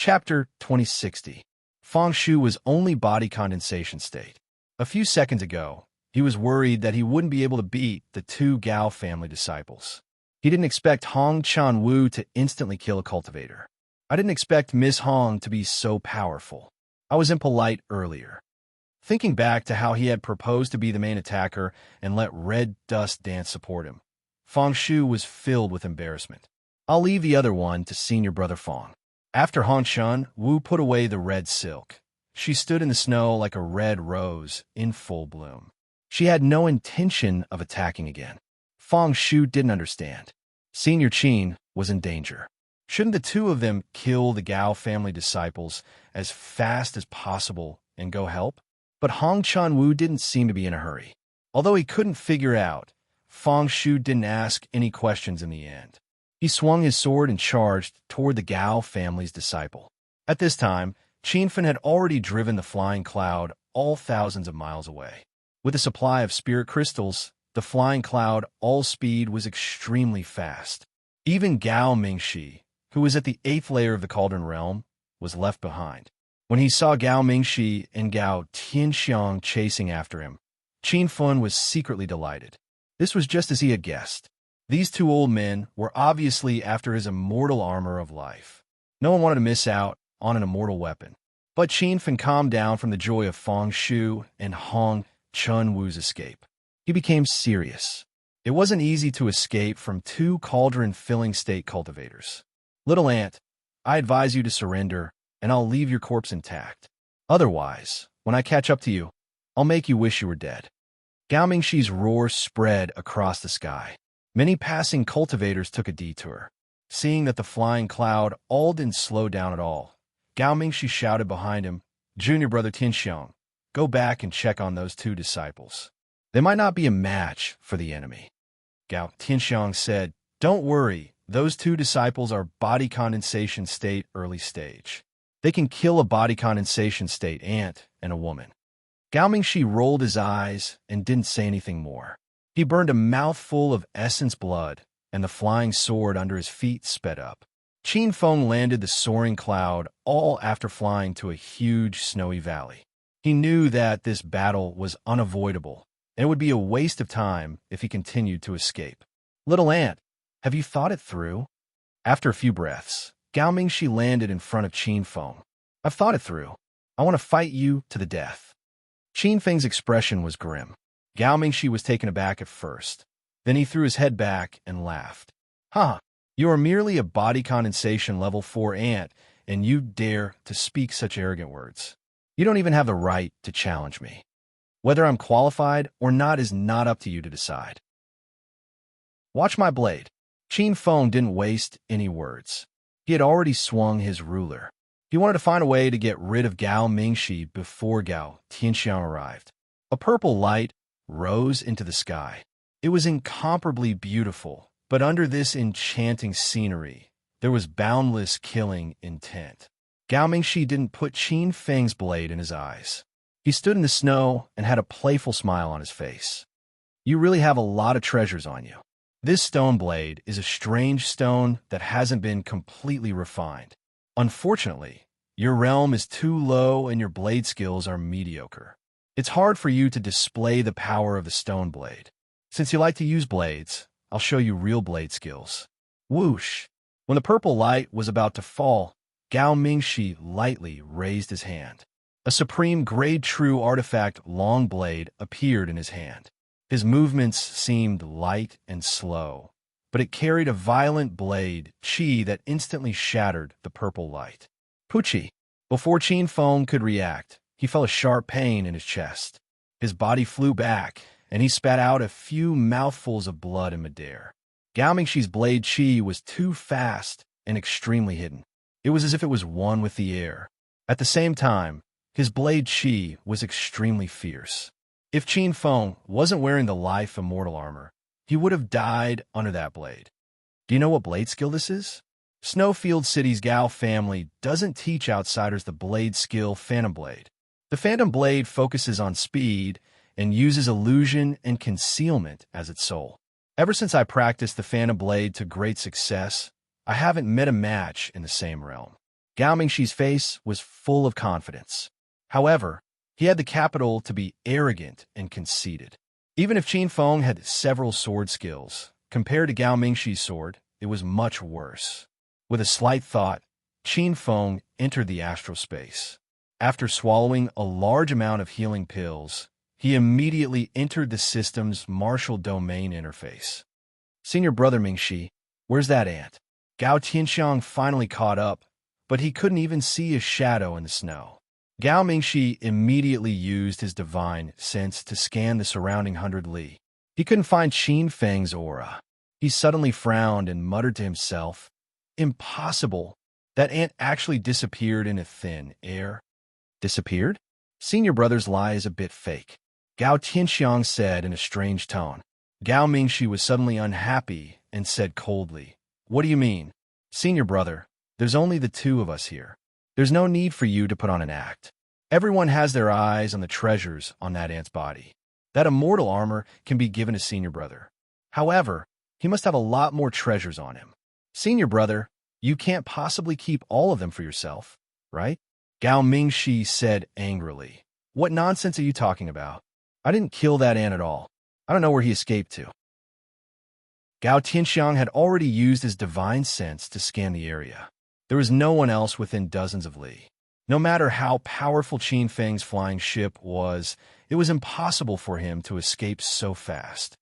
Chapter 2060. Fong Shu was only body condensation state. A few seconds ago, he was worried that he wouldn't be able to beat the two Gao family disciples. He didn't expect Hong Chunwu to instantly kill a cultivator. I didn't expect Miss Hong to be so powerful. I was impolite earlier. Thinking back to how he had proposed to be the main attacker and let Red Dust Dance support him, Fong Shu was filled with embarrassment. I'll leave the other one to Senior Brother Fong. After Hong Chun Wu put away the red silk, she stood in the snow like a red rose in full bloom. She had no intention of attacking again. Fong Shu didn't understand. Senior Qin was in danger. Shouldn't the two of them kill the Gao family disciples as fast as possible and go help? But Hong Chunwu didn't seem to be in a hurry. Although he couldn't figure out, Fong Shu didn't ask any questions in the end. He swung his sword and charged toward the Gao family's disciple. At this time, Qin Fen had already driven the flying cloud all thousands of miles away. With a supply of spirit crystals, the flying cloud all speed was extremely fast. Even Gao Mingxi, who was at the 8th layer of the Cauldron Realm, was left behind. When he saw Gao Mingxi and Gao Tianxiang chasing after him, Qin Fen was secretly delighted. This was just as he had guessed. These two old men were obviously after his immortal armor of life. No one wanted to miss out on an immortal weapon. But Qin Fen calmed down from the joy of Fong Shu and Hong Chunwu's escape. He became serious. It wasn't easy to escape from two cauldron-filling state cultivators. Little Ant, I advise you to surrender, and I'll leave your corpse intact. Otherwise, when I catch up to you, I'll make you wish you were dead. Gao Mingxi's roar spread across the sky. Many passing cultivators took a detour. Seeing that the flying cloud all didn't slow down at all, Gao Mingxi shouted behind him, Junior Brother Tianxiang, go back and check on those two disciples. They might not be a match for the enemy. Gao Tianxiang said, don't worry, those two disciples are body condensation state early stage. They can kill a body condensation state ant and a woman. Gao Mingxi rolled his eyes and didn't say anything more. He burned a mouthful of essence blood, and the flying sword under his feet sped up. Qin Feng landed the soaring cloud all after flying to a huge snowy valley. He knew that this battle was unavoidable, and it would be a waste of time if he continued to escape. Little Ant, have you thought it through? After a few breaths, Gao Mingxi landed in front of Qin Feng. I've thought it through. I want to fight you to the death. Qin Feng's expression was grim. Gao Mingxi was taken aback at first. Then he threw his head back and laughed. Ha! You are merely a body condensation level 4 ant, and you dare to speak such arrogant words. You don't even have the right to challenge me. Whether I'm qualified or not is not up to you to decide. Watch my blade. Qin Feng didn't waste any words. He had already swung his ruler. He wanted to find a way to get rid of Gao Mingxi before Gao Tianxiang arrived. A purple light rose into the sky. It was incomparably beautiful, but under this enchanting scenery, there was boundless killing intent. Gao Mingxi didn't put Qin Feng's blade in his eyes. He stood in the snow and had a playful smile on his face. You really have a lot of treasures on you. This stone blade is a strange stone that hasn't been completely refined. Unfortunately, your realm is too low and your blade skills are mediocre. It's hard for you to display the power of the stone blade. Since you like to use blades, I'll show you real blade skills. Whoosh! When the purple light was about to fall, Gao Mingxi lightly raised his hand. A supreme grade true artifact long blade appeared in his hand. His movements seemed light and slow, but it carried a violent blade qi that instantly shattered the purple light. Puchi! Before Qin Feng could react, he felt a sharp pain in his chest. His body flew back, and he spat out a few mouthfuls of blood in midair. Gao Mingxi's blade qi was too fast and extremely hidden. It was as if it was one with the air. At the same time, his blade qi was extremely fierce. If Qin Feng wasn't wearing the life immortal armor, he would have died under that blade. Do you know what blade skill this is? Snowfield City's Gao family doesn't teach outsiders the blade skill Phantom Blade. The Phantom Blade focuses on speed and uses illusion and concealment as its soul. Ever since I practiced the Phantom Blade to great success, I haven't met a match in the same realm. Gao Mingxi's face was full of confidence. However, he had the capital to be arrogant and conceited. Even if Qin Feng had several sword skills, compared to Gao Mingxi's sword, it was much worse. With a slight thought, Qin Feng entered the astral space. After swallowing a large amount of healing pills, he immediately entered the system's martial domain interface. Senior brother Mingxi, where's that ant? Gao Tianxiang finally caught up, but he couldn't even see a shadow in the snow. Gao Mingxi immediately used his divine sense to scan the surrounding 100 li. He couldn't find Qin Feng's aura. He suddenly frowned and muttered to himself, "Impossible! That ant actually disappeared in a thin air." Disappeared? Senior brother's lie is a bit fake. Gao Tianxiang said in a strange tone. Gao Mingxi was suddenly unhappy and said coldly, "What do you mean? Senior brother, there's only the two of us here. There's no need for you to put on an act. Everyone has their eyes on the treasures on that ant's body. That immortal armor can be given to senior brother. However, he must have a lot more treasures on him. Senior brother, you can't possibly keep all of them for yourself, right?" Gao Mingxi said angrily. "What nonsense are you talking about? I didn't kill that ant at all. I don't know where he escaped to." Gao Tianxiang had already used his divine sense to scan the area. There was no one else within dozens of li. No matter how powerful Qin Feng's flying ship was, it was impossible for him to escape so fast.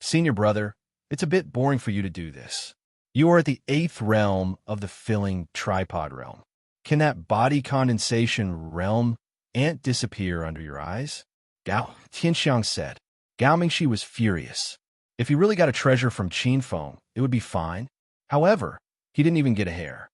Senior brother, it's a bit boring for you to do this. You are at the 8th realm of the filling tripod realm. Can that body condensation realm ant disappear under your eyes? Gao Tianxiang said. Gao Mingxi was furious. If he really got a treasure from Qin Feng, it would be fine. However, he didn't even get a hair.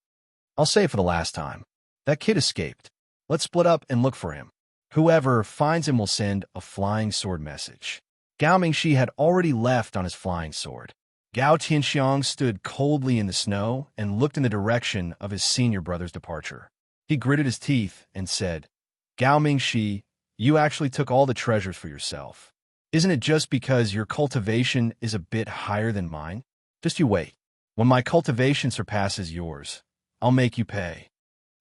I'll say it for the last time. That kid escaped. Let's split up and look for him. Whoever finds him will send a flying sword message. Gao Mingxi had already left on his flying sword. Gao Tianxiang stood coldly in the snow and looked in the direction of his senior brother's departure. He gritted his teeth and said, "Gao Mingxi, you actually took all the treasures for yourself. Isn't it just because your cultivation is a bit higher than mine? Just you wait. When my cultivation surpasses yours, I'll make you pay."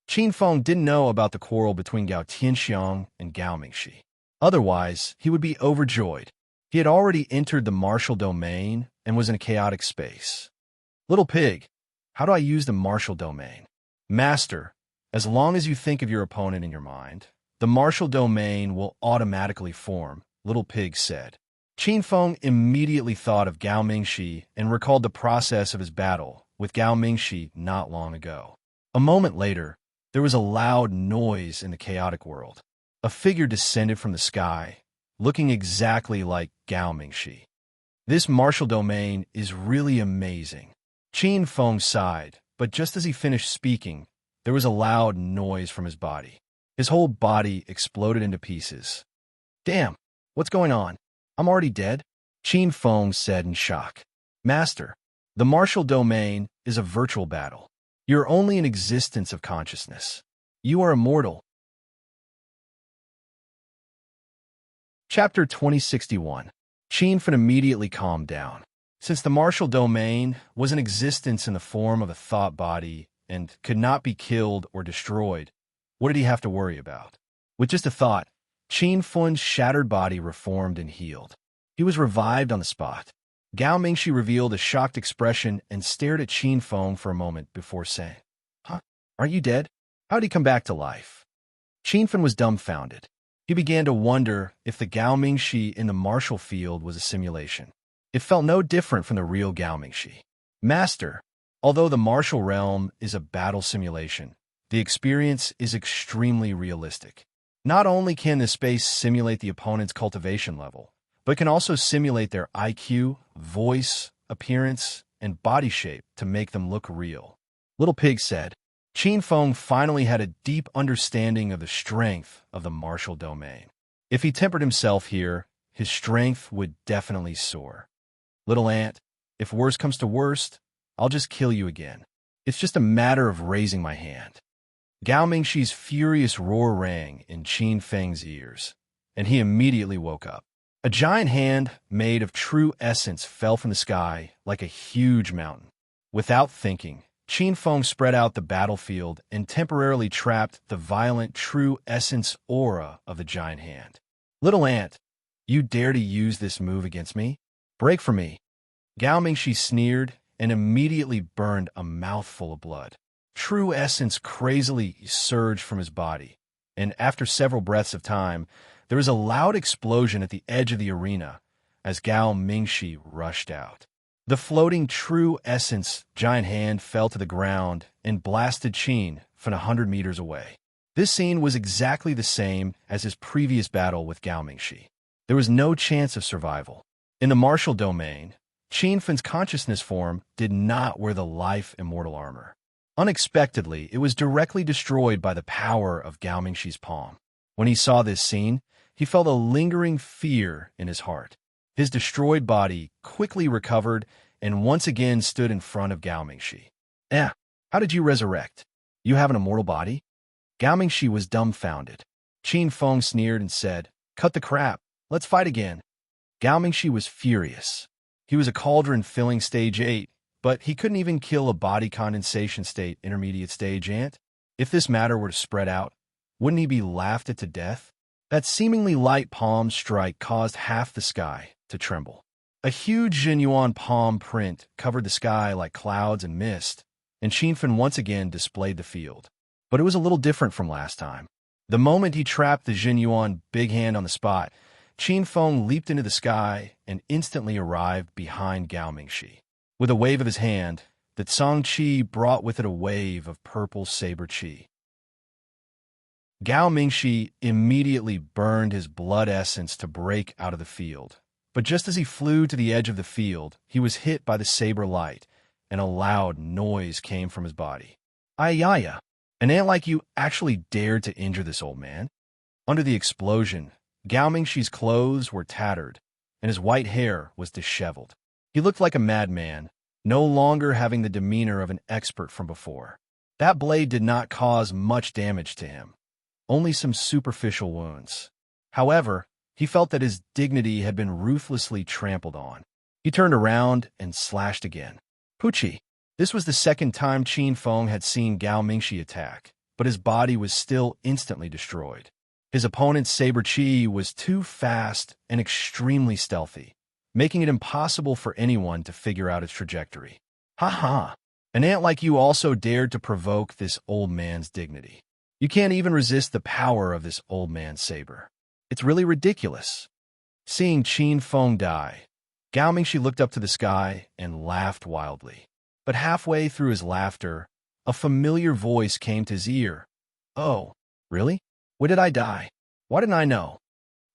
Qin Feng didn't know about the quarrel between Gao Tianxiang and Gao Mingxi. Otherwise, he would be overjoyed. He had already entered the martial domain and was in a chaotic space. "Little pig, how do I use the martial domain?" "Master, as long as you think of your opponent in your mind, the martial domain will automatically form," Little Pig said. Qin Feng immediately thought of Gao Mingxi and recalled the process of his battle with Gao Mingxi not long ago. A moment later, there was a loud noise in the chaotic world. A figure descended from the sky, looking exactly like Gao Mingxi. This martial domain is really amazing. Qin Feng sighed, but just as he finished speaking, there was a loud noise from his body. His whole body exploded into pieces. Damn, what's going on? I'm already dead? Qin Feng said in shock. Master, the martial domain is a virtual battle. You're only an existence of consciousness. You are immortal. Chapter 2061. Qin Feng immediately calmed down. Since the martial domain was an existence in the form of a thought body and could not be killed or destroyed, what did he have to worry about? With just a thought, Qin Feng's shattered body reformed and healed. He was revived on the spot. Gao Mingxi revealed a shocked expression and stared at Qin Feng for a moment before saying, Huh? Are you dead? How'd he come back to life? Qin Feng was dumbfounded. He began to wonder if the Gao Mingxi in the martial field was a simulation. It felt no different from the real Gao Mingxi. Master, although the martial realm is a battle simulation, the experience is extremely realistic. Not only can this space simulate the opponent's cultivation level, but can also simulate their IQ, voice, appearance, and body shape to make them look real. Little Pig said. Qin Feng finally had a deep understanding of the strength of the martial domain. If he tempered himself here, his strength would definitely soar. Little Ant, if worst comes to worst, I'll just kill you again. It's just a matter of raising my hand. Gao Mingxi's furious roar rang in Qin Feng's ears, and he immediately woke up. A giant hand made of true essence fell from the sky like a huge mountain. Without thinking, Qin Feng spread out the battlefield and temporarily trapped the violent true essence aura of the giant hand. Little Ant, you dare to use this move against me? Break for me. Gao Mingxi sneered and immediately burned a mouthful of blood. True essence crazily surged from his body, and after several breaths of time, there was a loud explosion at the edge of the arena as Gao Mingxi rushed out. The floating true essence giant hand fell to the ground and blasted Qin from 100 meters away. This scene was exactly the same as his previous battle with Gao Mingxi. There was no chance of survival. In the martial domain, Qin Feng's consciousness form did not wear the life immortal armor. Unexpectedly, it was directly destroyed by the power of Gao Mingxi's palm. When he saw this scene, he felt a lingering fear in his heart. His destroyed body quickly recovered and once again stood in front of Gao Mingxi. How did you resurrect? You have an immortal body? Gao Mingxi was dumbfounded. Qin Feng sneered and said, Cut the crap, let's fight again. Gao Mingxi was furious. He was a cauldron-filling stage 8, but he couldn't even kill a body condensation state intermediate stage ant. If this matter were to spread out, wouldn't he be laughed at to death? That seemingly light palm strike caused half the sky to tremble. A huge Jinyuan palm print covered the sky like clouds and mist, and Qin Feng once again displayed the field. But it was a little different from last time. The moment he trapped the Jinyuan big hand on the spot, Qin Feng leaped into the sky and instantly arrived behind Gao Mingxi. With a wave of his hand, the Tsang Qi brought with it a wave of purple saber qi. Gao Mingxi immediately burned his blood essence to break out of the field. But just as he flew to the edge of the field, he was hit by the saber light, and a loud noise came from his body. Ayaya, an ant like you actually dared to injure this old man? Under the explosion, Gao Mingxi's clothes were tattered, and his white hair was disheveled. He looked like a madman, no longer having the demeanor of an expert from before. That blade did not cause much damage to him, only some superficial wounds. However, he felt that his dignity had been ruthlessly trampled on. He turned around and slashed again. Pucci. This was the second time Qin Feng had seen Gao Mingxi attack, but his body was still instantly destroyed. His opponent's saber qi was too fast and extremely stealthy, making it impossible for anyone to figure out its trajectory. Ha ha! An ant like you also dared to provoke this old man's dignity. You can't even resist the power of this old man's saber. It's really ridiculous. Seeing Qin Feng die, Gao Mingxi looked up to the sky and laughed wildly. But halfway through his laughter, a familiar voice came to his ear. Oh, really? When did I die? Why didn't I know?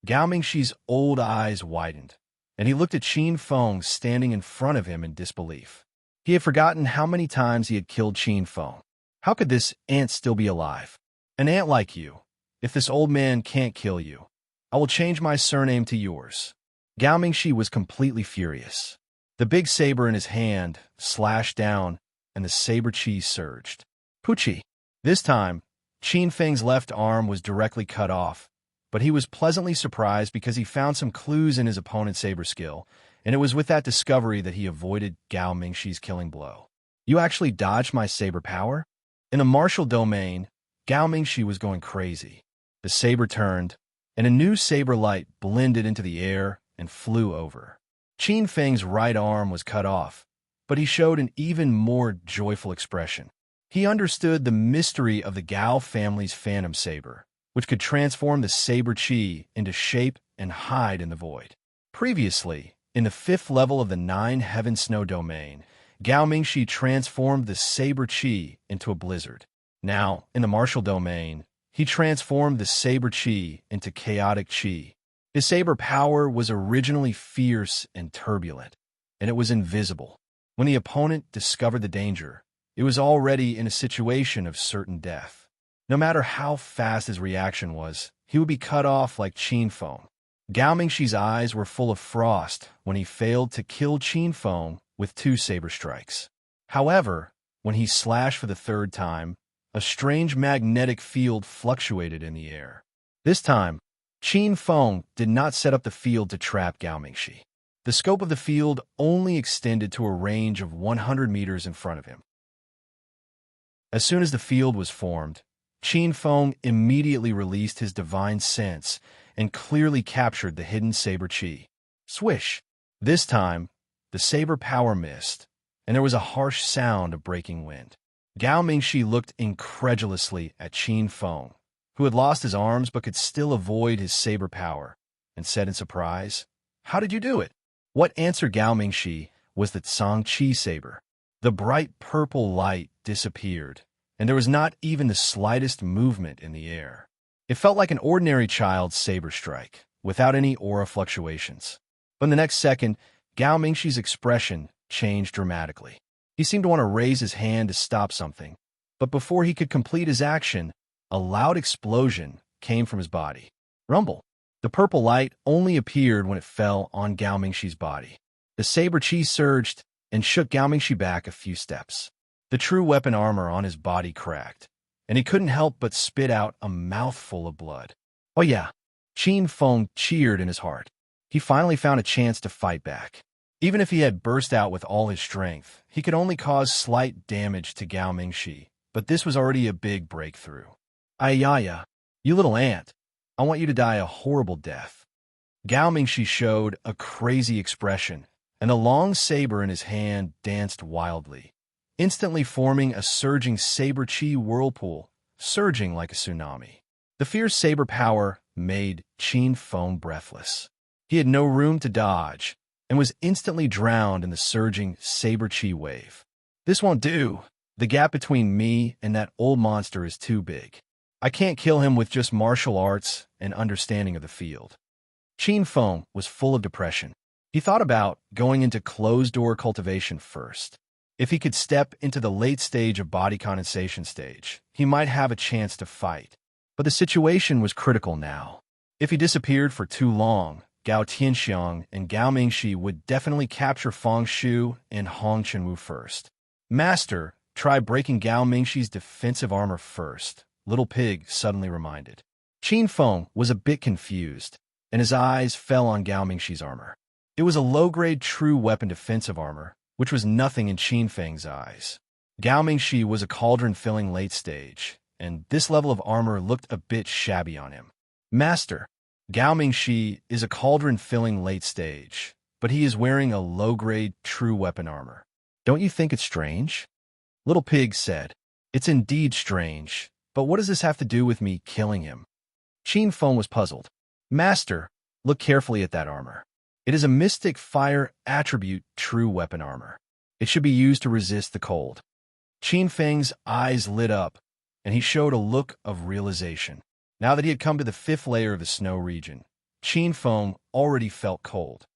Gao Mingxi's old eyes widened, and he looked at Qin Feng standing in front of him in disbelief. He had forgotten how many times he had killed Qin Feng. How could this ant still be alive? An ant like you. If this old man can't kill you, I will change my surname to yours. Gao Mingxi was completely furious. The big saber in his hand slashed down, and the saber chi surged. Puchi. This time, Qin Feng's left arm was directly cut off, but he was pleasantly surprised because he found some clues in his opponent's saber skill, and it was with that discovery that he avoided Gao Mingxi's killing blow. You actually dodged my saber power? In the martial domain, Gao Mingxi was going crazy. The saber turned, and a new saber light blended into the air and flew over. Qin Feng's right arm was cut off, but he showed an even more joyful expression. He understood the mystery of the Gao family's phantom saber, which could transform the saber chi into shape and hide in the void. Previously, in the 5th level of the 9 Heaven Snow domain, Gao Mingxi transformed the saber chi into a blizzard. Now, in the martial domain, he transformed the saber chi into chaotic chi. His saber power was originally fierce and turbulent, and it was invisible. When the opponent discovered the danger, it was already in a situation of certain death. No matter how fast his reaction was, he would be cut off like Qin Feng. Gao Mingxi's eyes were full of frost when he failed to kill Qin Feng with 2 saber strikes. However, when he slashed for the 3rd time, a strange magnetic field fluctuated in the air. This time, Qin Feng did not set up the field to trap Gao Mingxi. The scope of the field only extended to a range of 100 meters in front of him. As soon as the field was formed, Qin Feng immediately released his divine sense and clearly captured the hidden saber chi. Swish! This time, the saber power missed, and there was a harsh sound of breaking wind. Gao Mingxi looked incredulously at Qin Feng, who had lost his arms but could still avoid his saber power, and said in surprise, "How did you do it?" What answered Gao Mingxi was the Tsang Chi saber. The bright purple light disappeared, and there was not even the slightest movement in the air. It felt like an ordinary child's saber strike, without any aura fluctuations. But in the next second, Gao Mingxi's expression changed dramatically. He seemed to want to raise his hand to stop something, but before he could complete his action, a loud explosion came from his body. Rumble! The purple light only appeared when it fell on Gao Mingxi's body. The saber chi surged and shook Gao Mingxi back a few steps. The true weapon armor on his body cracked, and he couldn't help but spit out a mouthful of blood. Oh yeah, Qin Feng cheered in his heart. He finally found a chance to fight back. Even if he had burst out with all his strength, he could only cause slight damage to Gao Mingxi, but this was already a big breakthrough. Ayaya, you little ant, I want you to die a horrible death. Gao Mingxi showed a crazy expression, and the long saber in his hand danced wildly, instantly forming a surging saber chi whirlpool, surging like a tsunami. The fierce saber power made Qin Feng breathless. He had no room to dodge, and was instantly drowned in the surging saber chi wave. This won't do. The gap between me and that old monster is too big. I can't kill him with just martial arts and understanding of the field. Qin Feng was full of depression. He thought about going into closed-door cultivation first. If he could step into the late stage of body condensation stage, he might have a chance to fight. But the situation was critical now. If he disappeared for too long, Gao Tianxiang and Gao Mingxi would definitely capture Feng Shu and Hong Chenwu first. Master, try breaking Gao Mingxi's defensive armor first, Little Pig suddenly reminded. Qin Feng was a bit confused, and his eyes fell on Gao Mingxi's armor. It was a low-grade true weapon defensive armor, which was nothing in Qin Feng's eyes. Gao Mingxi was a cauldron-filling late stage, and this level of armor looked a bit shabby on him. Master, Gao Mingxi is a cauldron-filling late stage, but he is wearing a low-grade true weapon armor. Don't you think it's strange? Little Pig said, It's indeed strange, but what does this have to do with me killing him? Qin Feng was puzzled. Master, look carefully at that armor. It is a mystic fire attribute true weapon armor. It should be used to resist the cold. Qin Feng's eyes lit up, and he showed a look of realization. Now that he had come to the 5th layer of the snow region, Qin Feng already felt cold.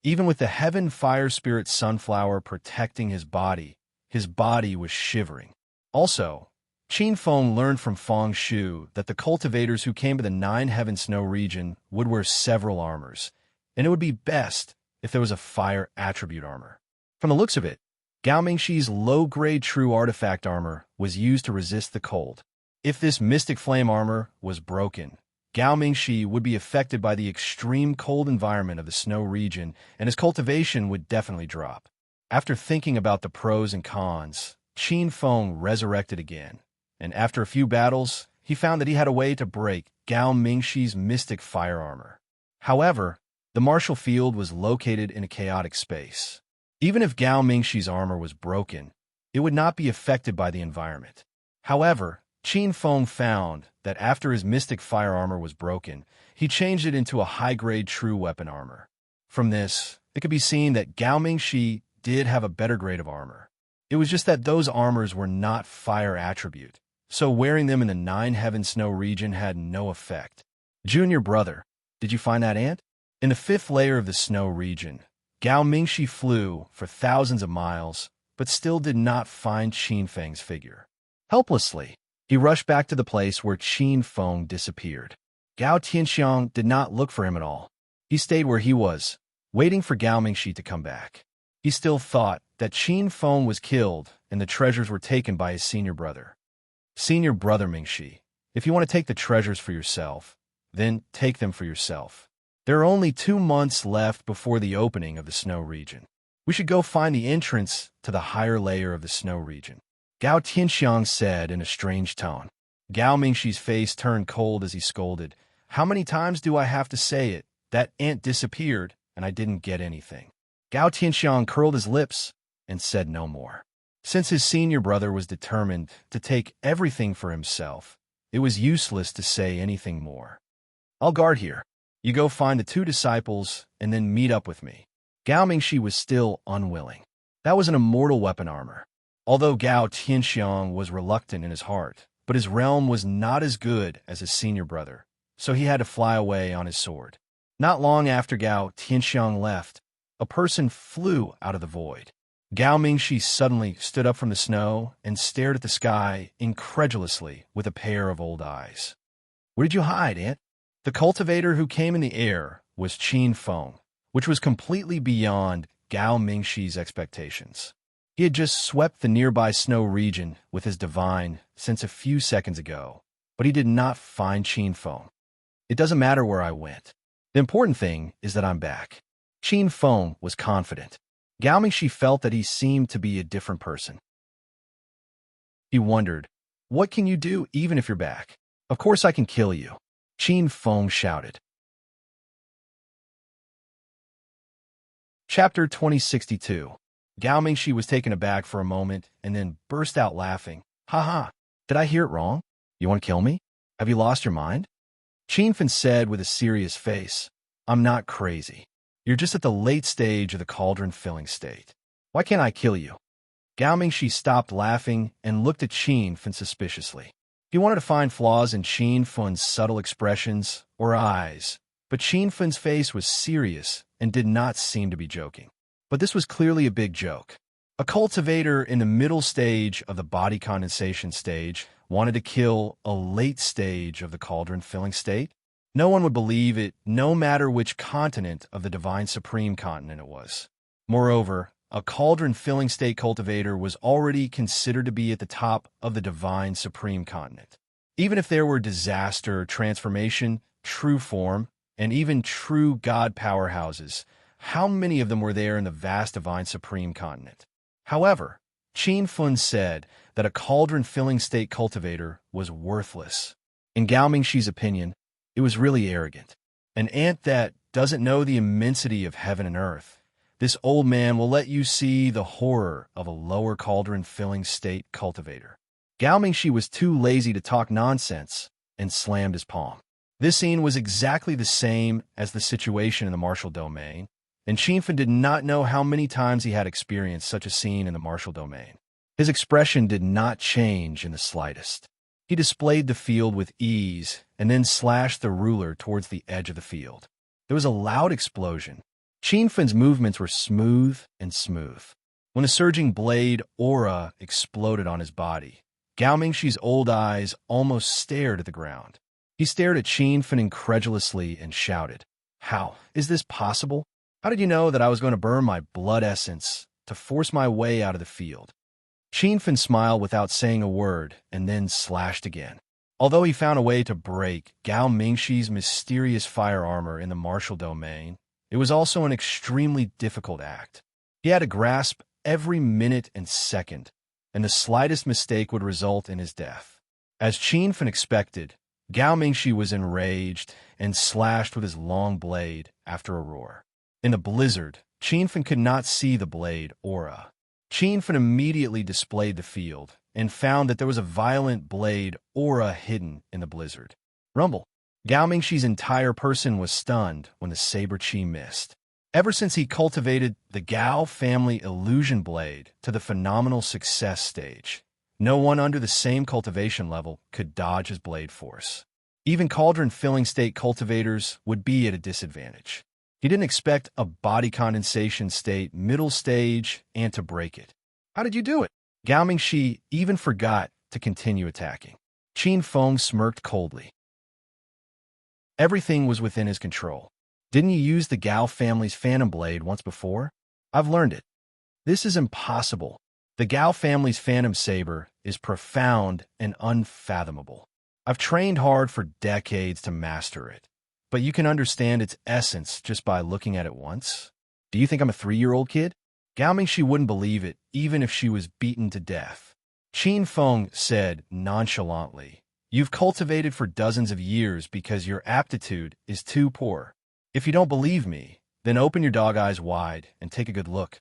Even with the heaven fire spirit sunflower protecting his body was shivering. Also, Qin Feng learned from Feng Shu that the cultivators who came to the Nine Heaven Snow region would wear several armors, and it would be best if there was a fire attribute armor. From the looks of it, Gao Mingxi's low-grade true artifact armor was used to resist the cold. If this mystic flame armor was broken, Gao Mingxi would be affected by the extreme cold environment of the snow region, and his cultivation would definitely drop. After thinking about the pros and cons, Qin Feng resurrected again, and after a few battles, he found that he had a way to break Gao Mingxi's mystic fire armor. However, the martial field was located in a chaotic space. Even if Gao Mingxi's armor was broken, it would not be affected by the environment. However, Qin Feng found that after his mystic fire armor was broken, he changed it into a high-grade true weapon armor. From this, it could be seen that Gao Mingxi did have a better grade of armor. It was just that those armors were not fire attribute, so wearing them in the Nine Heaven Snow region had no effect. Junior brother, did you find that ant? In the 5th layer of the snow region, Gao Mingxi flew for thousands of miles, but still did not find Qin Feng's figure. Helplessly, he rushed back to the place where Qin Feng disappeared. Gao Tianxiang did not look for him at all. He stayed where he was, waiting for Gao Mingxi to come back. He still thought that Qin Feng was killed and the treasures were taken by his senior brother. Senior brother Mingxi, if you want to take the treasures for yourself, then take them for yourself. There are only 2 months left before the opening of the snow region. We should go find the entrance to the higher layer of the snow region. Gao Tianxiang said in a strange tone. Gao Mingxi's face turned cold as he scolded. How many times do I have to say it? That ant disappeared, and I didn't get anything. Gao Tianxiang curled his lips and said no more. Since his senior brother was determined to take everything for himself, it was useless to say anything more. I'll guard here. You go find the 2 disciples and then meet up with me. Gao Mingxi was still unwilling. That was an immortal weapon armor. Although Gao Tianxiang was reluctant in his heart, but his realm was not as good as his senior brother, so he had to fly away on his sword. Not long after Gao Tianxiang left, a person flew out of the void. Gao Mingxi suddenly stood up from the snow and stared at the sky incredulously with a pair of old eyes. Where did you hide, Aunt? The cultivator who came in the air was Qin Feng, which was completely beyond Gao Mingxi's expectations. He had just swept the nearby snow region with his divine since a few seconds ago, but he did not find Qin Feng. It doesn't matter where I went. The important thing is that I'm back. Qin Feng was confident. Gao Mingxi felt that he seemed to be a different person. He wondered, what can you do even if you're back? Of course I can kill you. Qin Feng shouted. Chapter 2062. Gao Mingxi was taken aback for a moment and then burst out laughing. Ha ha, did I hear it wrong? You want to kill me? Have you lost your mind? Qin Feng said with a serious face. I'm not crazy. You're just at the late stage of the cauldron filling state. Why can't I kill you? Gao Mingxi stopped laughing and looked at Qin Feng suspiciously. He wanted to find flaws in Qin Feng's subtle expressions or eyes, but Qin Feng's face was serious and did not seem to be joking. But this was clearly a big joke. A cultivator in the middle stage of the body condensation stage wanted to kill a late stage of the cauldron filling state? No one would believe it, no matter which continent of the Divine Supreme continent it was. Moreover, a cauldron filling state cultivator was already considered to be at the top of the Divine Supreme continent. Even if there were disaster, transformation, true form, and even true God powerhouses, how many of them were there in the vast Divine Supreme continent? However, Qin Feng said that a cauldron filling state cultivator was worthless. In Gao Mingxi's opinion, it was really arrogant. An ant that doesn't know the immensity of heaven and earth. This old man will let you see the horror of a lower cauldron filling state cultivator. Gao Mingxi was too lazy to talk nonsense and slammed his palm. This scene was exactly the same as the situation in the martial domain, and Qin Feng did not know how many times he had experienced such a scene in the martial domain. His expression did not change in the slightest. He displayed the field with ease and then slashed the ruler towards the edge of the field. There was a loud explosion. Qianfen's movements were smooth and smooth. When the surging blade aura exploded on his body, Gao Mingxi's old eyes almost stared at the ground. He stared at Qianfen incredulously and shouted, "How is this possible? How did you know that I was going to burn my blood essence to force my way out of the field?" Qianfen smiled without saying a word and then slashed again. Although he found a way to break Gao Mingxi's mysterious fire armor in the martial domain, it was also an extremely difficult act. He had to grasp every minute and second, and the slightest mistake would result in his death. As Qianfen expected, Gao Mingxi was enraged and slashed with his long blade after a roar. In the blizzard, Qianfen could not see the blade aura. Qianfen immediately displayed the field and found that there was a violent blade aura hidden in the blizzard. Rumble. Gao Mingxi's entire person was stunned when the saber chi missed. Ever since he cultivated the Gao family illusion blade to the phenomenal success stage, no one under the same cultivation level could dodge his blade force. Even cauldron filling state cultivators would be at a disadvantage. He didn't expect a body condensation state middle stage and to break it. How did you do it? Gao Mingxi even forgot to continue attacking. Qin Feng smirked coldly. Everything was within his control. Didn't you use the Gao family's phantom blade once before? I've learned it. This is impossible. The Gao family's phantom saber is profound and unfathomable. I've trained hard for decades to master it, but you can understand its essence just by looking at it once. Do you think I'm a 3-year-old kid? Gao Mingxi wouldn't believe it, even if she was beaten to death. Qin Feng said nonchalantly, "You've cultivated for dozens of years because your aptitude is too poor. If you don't believe me, then open your dog eyes wide and take a good look."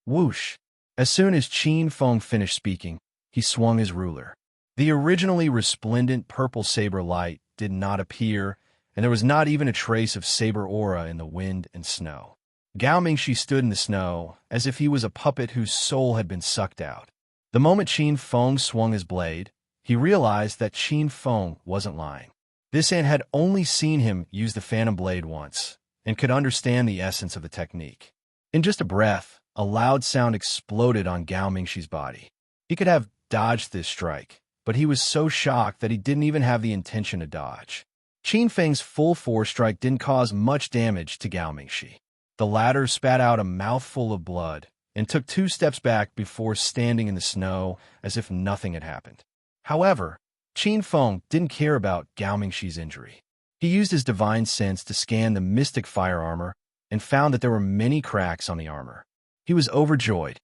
Whoosh! As soon as Qin Feng finished speaking, he swung his ruler. The originally resplendent purple saber light did not appear, and there was not even a trace of saber aura in the wind and snow. Gao Mingxi stood in the snow as if he was a puppet whose soul had been sucked out. The moment Qin Feng swung his blade, he realized that Qin Feng wasn't lying. This ant had only seen him use the phantom blade once and could understand the essence of the technique. In just a breath, a loud sound exploded on Gao Mingxi's body. He could have dodged this strike, but he was so shocked that he didn't even have the intention to dodge. Qin Feng's full force strike didn't cause much damage to Gao Mingxi. The latter spat out a mouthful of blood and took 2 steps back before standing in the snow as if nothing had happened. However, Qin Feng didn't care about Gao Mingxi's injury. He used his divine sense to scan the mystic fire armor and found that there were many cracks on the armor. He was overjoyed.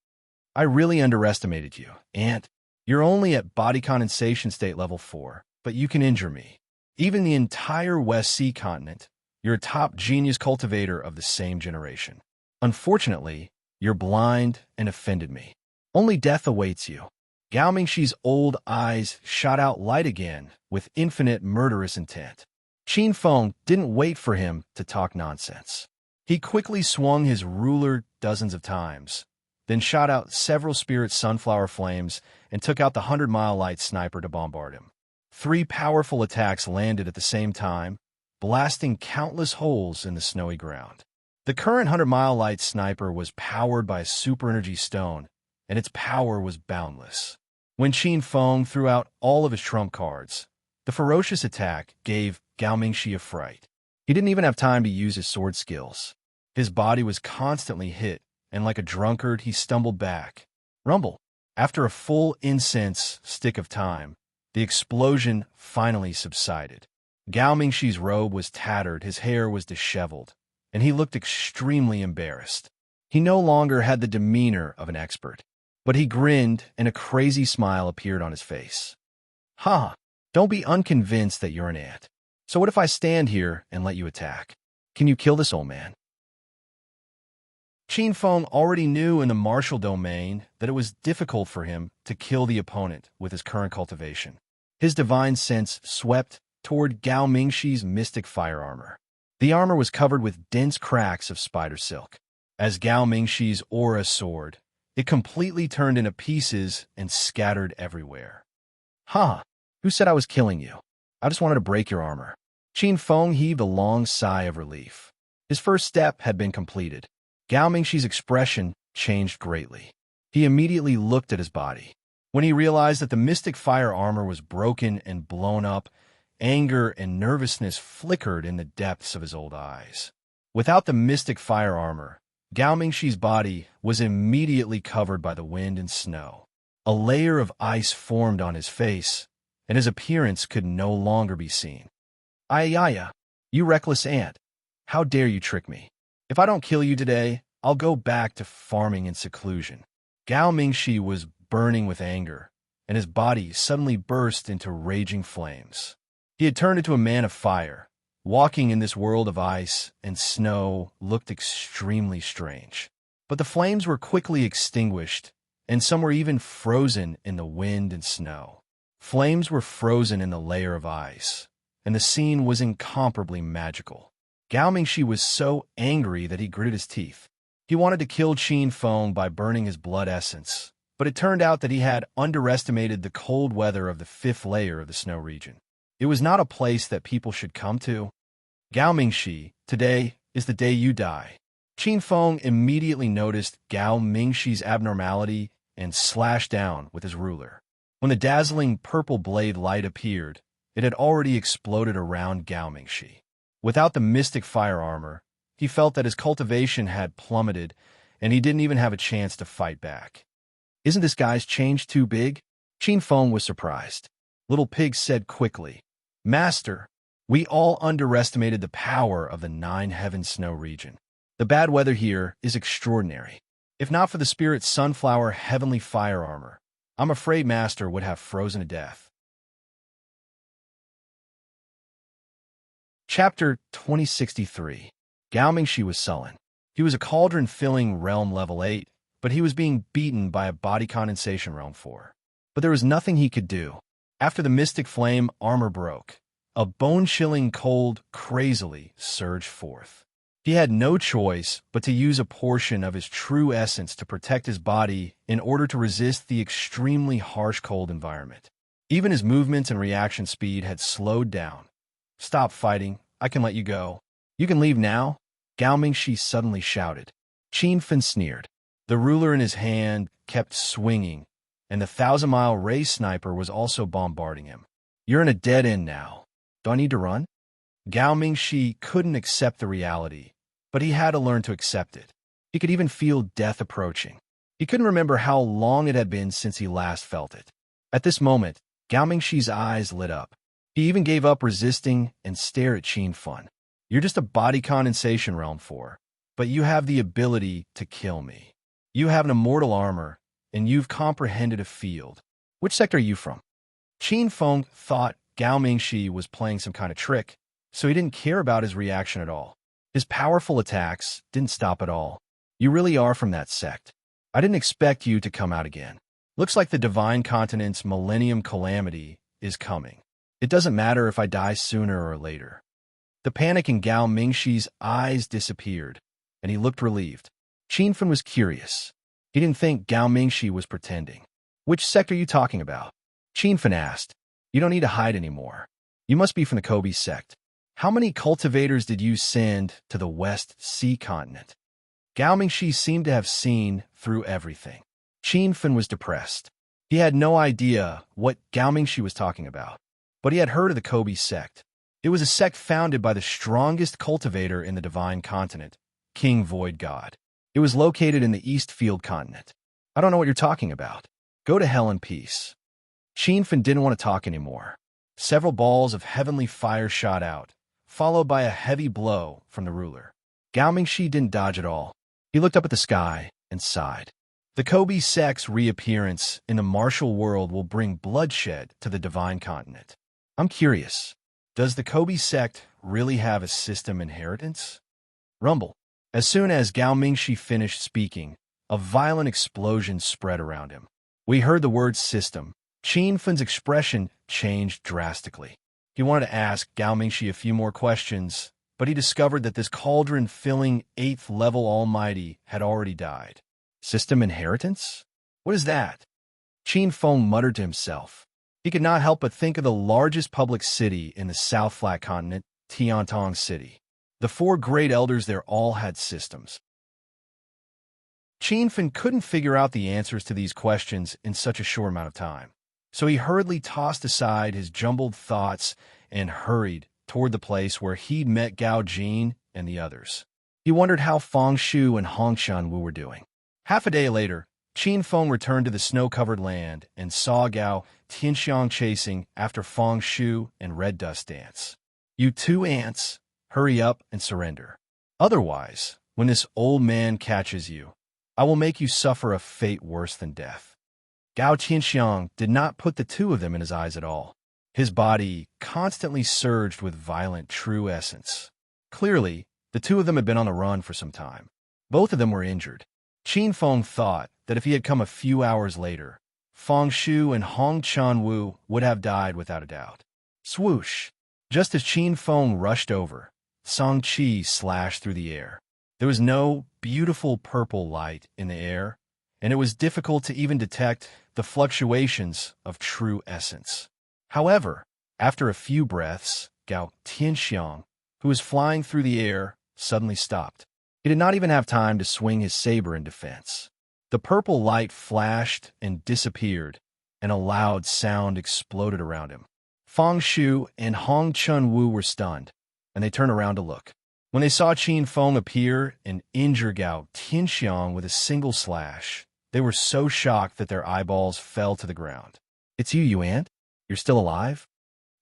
"I really underestimated you, Ant. You're only at body condensation state level 4, but you can injure me. Even the entire West Sea continent, you're a top genius cultivator of the same generation. Unfortunately, you're blind and offended me. Only death awaits you." Gao Mingxi's old eyes shot out light again with infinite murderous intent. Qin Feng didn't wait for him to talk nonsense. He quickly swung his ruler dozens of times, then shot out several spirit sunflower flames and took out the 100-mile light sniper to bombard him. 3 powerful attacks landed at the same time, blasting countless holes in the snowy ground. The current 100-mile light sniper was powered by a super energy stone, and its power was boundless. When Qin Feng threw out all of his trump cards, the ferocious attack gave Gao Mingxi a fright. He didn't even have time to use his sword skills. His body was constantly hit, and like a drunkard, he stumbled back. Rumble. After a full incense stick of time, the explosion finally subsided. Gao Mingxi's robe was tattered, his hair was disheveled, and he looked extremely embarrassed. He no longer had the demeanor of an expert, but he grinned and a crazy smile appeared on his face. "Ha! Don't be unconvinced that you're an ant. So what if I stand here and let you attack? Can you kill this old man?" Qin Feng already knew in the martial domain that it was difficult for him to kill the opponent with his current cultivation. His divine sense swept toward Gao Mingxi's mystic fire armor. The armor was covered with dense cracks of spider silk. As Gao Mingxi's aura soared, it completely turned into pieces and scattered everywhere. "Ha! Who said I was killing you? I just wanted to break your armor. Qin Feng heaved a long sigh of relief. His first step had been completed. Gao Mingxi's expression changed greatly. He immediately looked at his body. When he realized that the mystic fire armor was broken and blown up, anger and nervousness flickered in the depths of his old eyes. Without the mystic fire armor, Gao Mingxi's body was immediately covered by the wind and snow. A layer of ice formed on his face, and his appearance could no longer be seen. Ayaya, you reckless ant. How dare you trick me? If I don't kill you today, I'll go back to farming in seclusion. Gao Mingxi was burning with anger, and his body suddenly burst into raging flames. He had turned into a man of fire. Walking in this world of ice and snow looked extremely strange. But the flames were quickly extinguished, and some were even frozen in the wind and snow. Flames were frozen in the layer of ice, and the scene was incomparably magical. Gao Mingxi was so angry that he gritted his teeth. He wanted to kill Qin Feng by burning his blood essence, but it turned out that he had underestimated the cold weather of the fifth layer of the snow region. It was not a place that people should come to. Gao Mingxi, today is the day you die. Qin Feng immediately noticed Gao Mingxi's abnormality and slashed down with his ruler. When the dazzling purple blade light appeared, it had already exploded around Gao Mingxi. Without the mystic fire armor, he felt that his cultivation had plummeted, and he didn't even have a chance to fight back. Isn't this guy's change too big? Qin Feng was surprised. Little Pig said quickly, Master, we all underestimated the power of the Nine Heaven Snow region. The bad weather here is extraordinary. If not for the Spirit Sunflower Heavenly Fire Armor, I'm afraid Master would have frozen to death. Chapter 2063. Gao Mingxi was sullen. He was a cauldron-filling realm level 8, but he was being beaten by a body condensation realm 4. But there was nothing he could do. After the mystic flame armor broke, a bone-chilling cold crazily surged forth. He had no choice but to use a portion of his true essence to protect his body in order to resist the extremely harsh cold environment. Even his movements and reaction speed had slowed down. Stop fighting. I can let you go. You can leave now? Gao Mingxi suddenly shouted. Qin Fen sneered. The ruler in his hand kept swinging, and the 1,000-mile ray sniper was also bombarding him. You're in a dead end now. Do I need to run? Gao Mingxi couldn't accept the reality, but he had to learn to accept it. He could even feel death approaching. He couldn't remember how long it had been since he last felt it. At this moment, Gao Mingxi's eyes lit up. He even gave up resisting and stared at Qin Fen. You're just a body condensation realm 4, but you have the ability to kill me. You have an immortal armor, and you've comprehended a field. Which sector are you from? Qin Feng thought Gao Mingxi was playing some kind of trick, so he didn't care about his reaction at all. His powerful attacks didn't stop at all. You really are from that sect. I didn't expect you to come out again. Looks like the Divine Continent's Millennium Calamity is coming. It doesn't matter if I die sooner or later. The panic in Gao Mingxi's eyes disappeared, and he looked relieved. Qin Fen was curious. He didn't think Gao Mingxi was pretending. Which sector are you talking about? Qin Fen asked. You don't need to hide anymore. You must be from the Kobe sect. How many cultivators did you send to the West Sea continent? Gao Mingxi seemed to have seen through everything. Qin Fen was depressed. He had no idea what Gao Mingxi was talking about, but he had heard of the Kobe sect. It was a sect founded by the strongest cultivator in the Divine Continent, King Void God. It was located in the East Field continent. I don't know what you're talking about. Go to hell in peace. Qin Fen didn't want to talk anymore. Several balls of heavenly fire shot out, followed by a heavy blow from the ruler. Gao Mingxi didn't dodge at all. He looked up at the sky and sighed. The Kobe sect's reappearance in the martial world will bring bloodshed to the Divine Continent. I'm curious. Does the Kobe sect really have a system inheritance? Rumble. As soon as Gao Mingxi finished speaking, a violent explosion spread around him. We heard the word system. Qin Fen's expression changed drastically. He wanted to ask Gao Mingxi a few more questions, but he discovered that this cauldron-filling 8th level almighty had already died. System inheritance? What is that? Qin Feng muttered to himself. He could not help but think of the largest public city in the South Flat Continent, Tiantong City. The four great elders there all had systems. Qin Fan couldn't figure out the answers to these questions in such a short amount of time, so he hurriedly tossed aside his jumbled thoughts and hurried toward the place where he'd met Gao Jin and the others. He wondered how Fang Shu and Hong Shanwu were doing. Half a day later, Qin Feng returned to the snow-covered land and saw Gao Tianxiang chasing after Fang Shu and Red Dust Dance. "You two ants, hurry up and surrender. Otherwise, when this old man catches you, I will make you suffer a fate worse than death." Gao Tianxiang did not put the two of them in his eyes at all. His body constantly surged with violent true essence. Clearly, the two of them had been on the run for some time. Both of them were injured. Qin Feng thought that if he had come a few hours later, Fang Shu and Hong Chanwu would have died without a doubt. Swoosh! Just as Qin Feng rushed over, Song Qi slashed through the air. There was no beautiful purple light in the air, and it was difficult to even detect the fluctuations of true essence. However, after a few breaths, Gao Tianxiang, who was flying through the air, suddenly stopped. He did not even have time to swing his saber in defense. The purple light flashed and disappeared, and a loud sound exploded around him. Fang Shu and Hong Chunwu were stunned, and they turned around to look. When they saw Qin Feng appear and injure Gao Tianxiang with a single slash, they were so shocked that their eyeballs fell to the ground. "It's you, you ant? You're still alive?"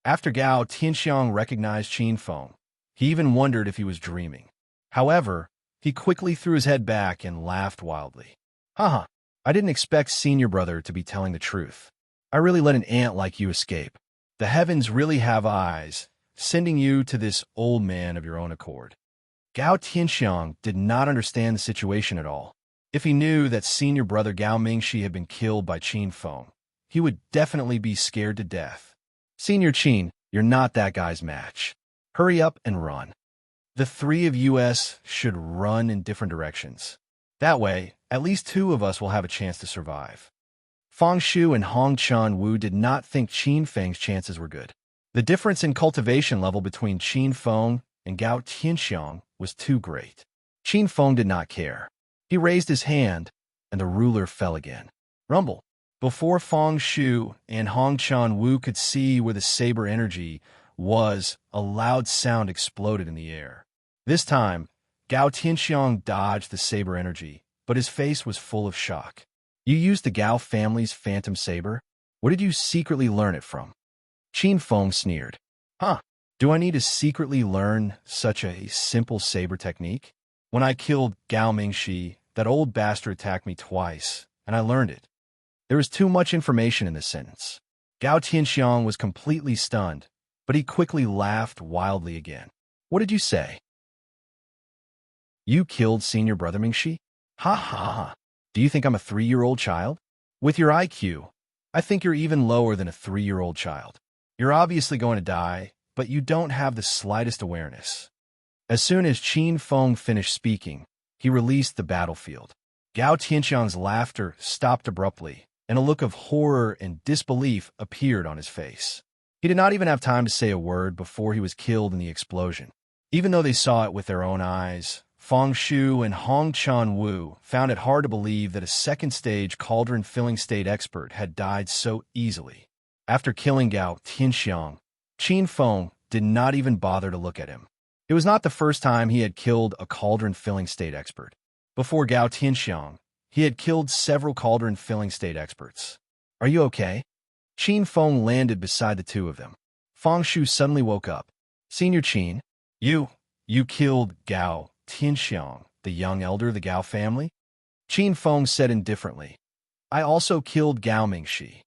After Gao Tianxiang recognized Qin Feng, he even wondered if he was dreaming. However, he quickly threw his head back and laughed wildly. "Haha, I didn't expect senior brother to be telling the truth. I really let an ant like you escape. The heavens really have eyes, sending you to this old man of your own accord." Gao Tianxiang did not understand the situation at all. If he knew that senior brother Gao Mingxi had been killed by Qin Feng, he would definitely be scared to death. "Senior Qin, you're not that guy's match. Hurry up and run. The three of us should run in different directions. That way, at least two of us will have a chance to survive." Fang Shu and Hong Chanwu did not think Qin Feng's chances were good. The difference in cultivation level between Qin Feng and Gao Tianxiang was too great. Qin Feng did not care. He raised his hand, and the ruler fell again. Rumble. Before Fang Shu and Hong Chanwu could see where the saber energy was, a loud sound exploded in the air. This time, Gao Tianxiang dodged the saber energy, but his face was full of shock. "You used the Gao family's phantom saber? Where did you secretly learn it from?" Qin Feng sneered. "Huh, do I need to secretly learn such a simple saber technique? When I killed Gao Mingxi, that old bastard attacked me twice, and I learned it." There was too much information in this sentence. Gao Tianxiang was completely stunned, but he quickly laughed wildly again. "What did you say? You killed senior brother Mingxi? Ha ha ha. Do you think I'm a 3-year-old child? With your IQ, I think you're even lower than a 3-year-old child. You're obviously going to die, but you don't have the slightest awareness." As soon as Qin Feng finished speaking, he released the battlefield. Gao Tianxiang's laughter stopped abruptly, and a look of horror and disbelief appeared on his face. He did not even have time to say a word before he was killed in the explosion. Even though they saw it with their own eyes, Fang Shu and Hong Chanwu found it hard to believe that a second-stage cauldron-filling state expert had died so easily. After killing Gao Tianxiang, Qin Feng did not even bother to look at him. It was not the first time he had killed a cauldron-filling state expert. Before Gao Tianxiang, he had killed several cauldron-filling state experts. "Are you okay?" Qin Feng landed beside the two of them. Fang Shu suddenly woke up. "Senior Qin, you killed Gao Tianxiang, the young elder of the Gao family?" Qin Feng said indifferently. "I also killed Gao Mingxi."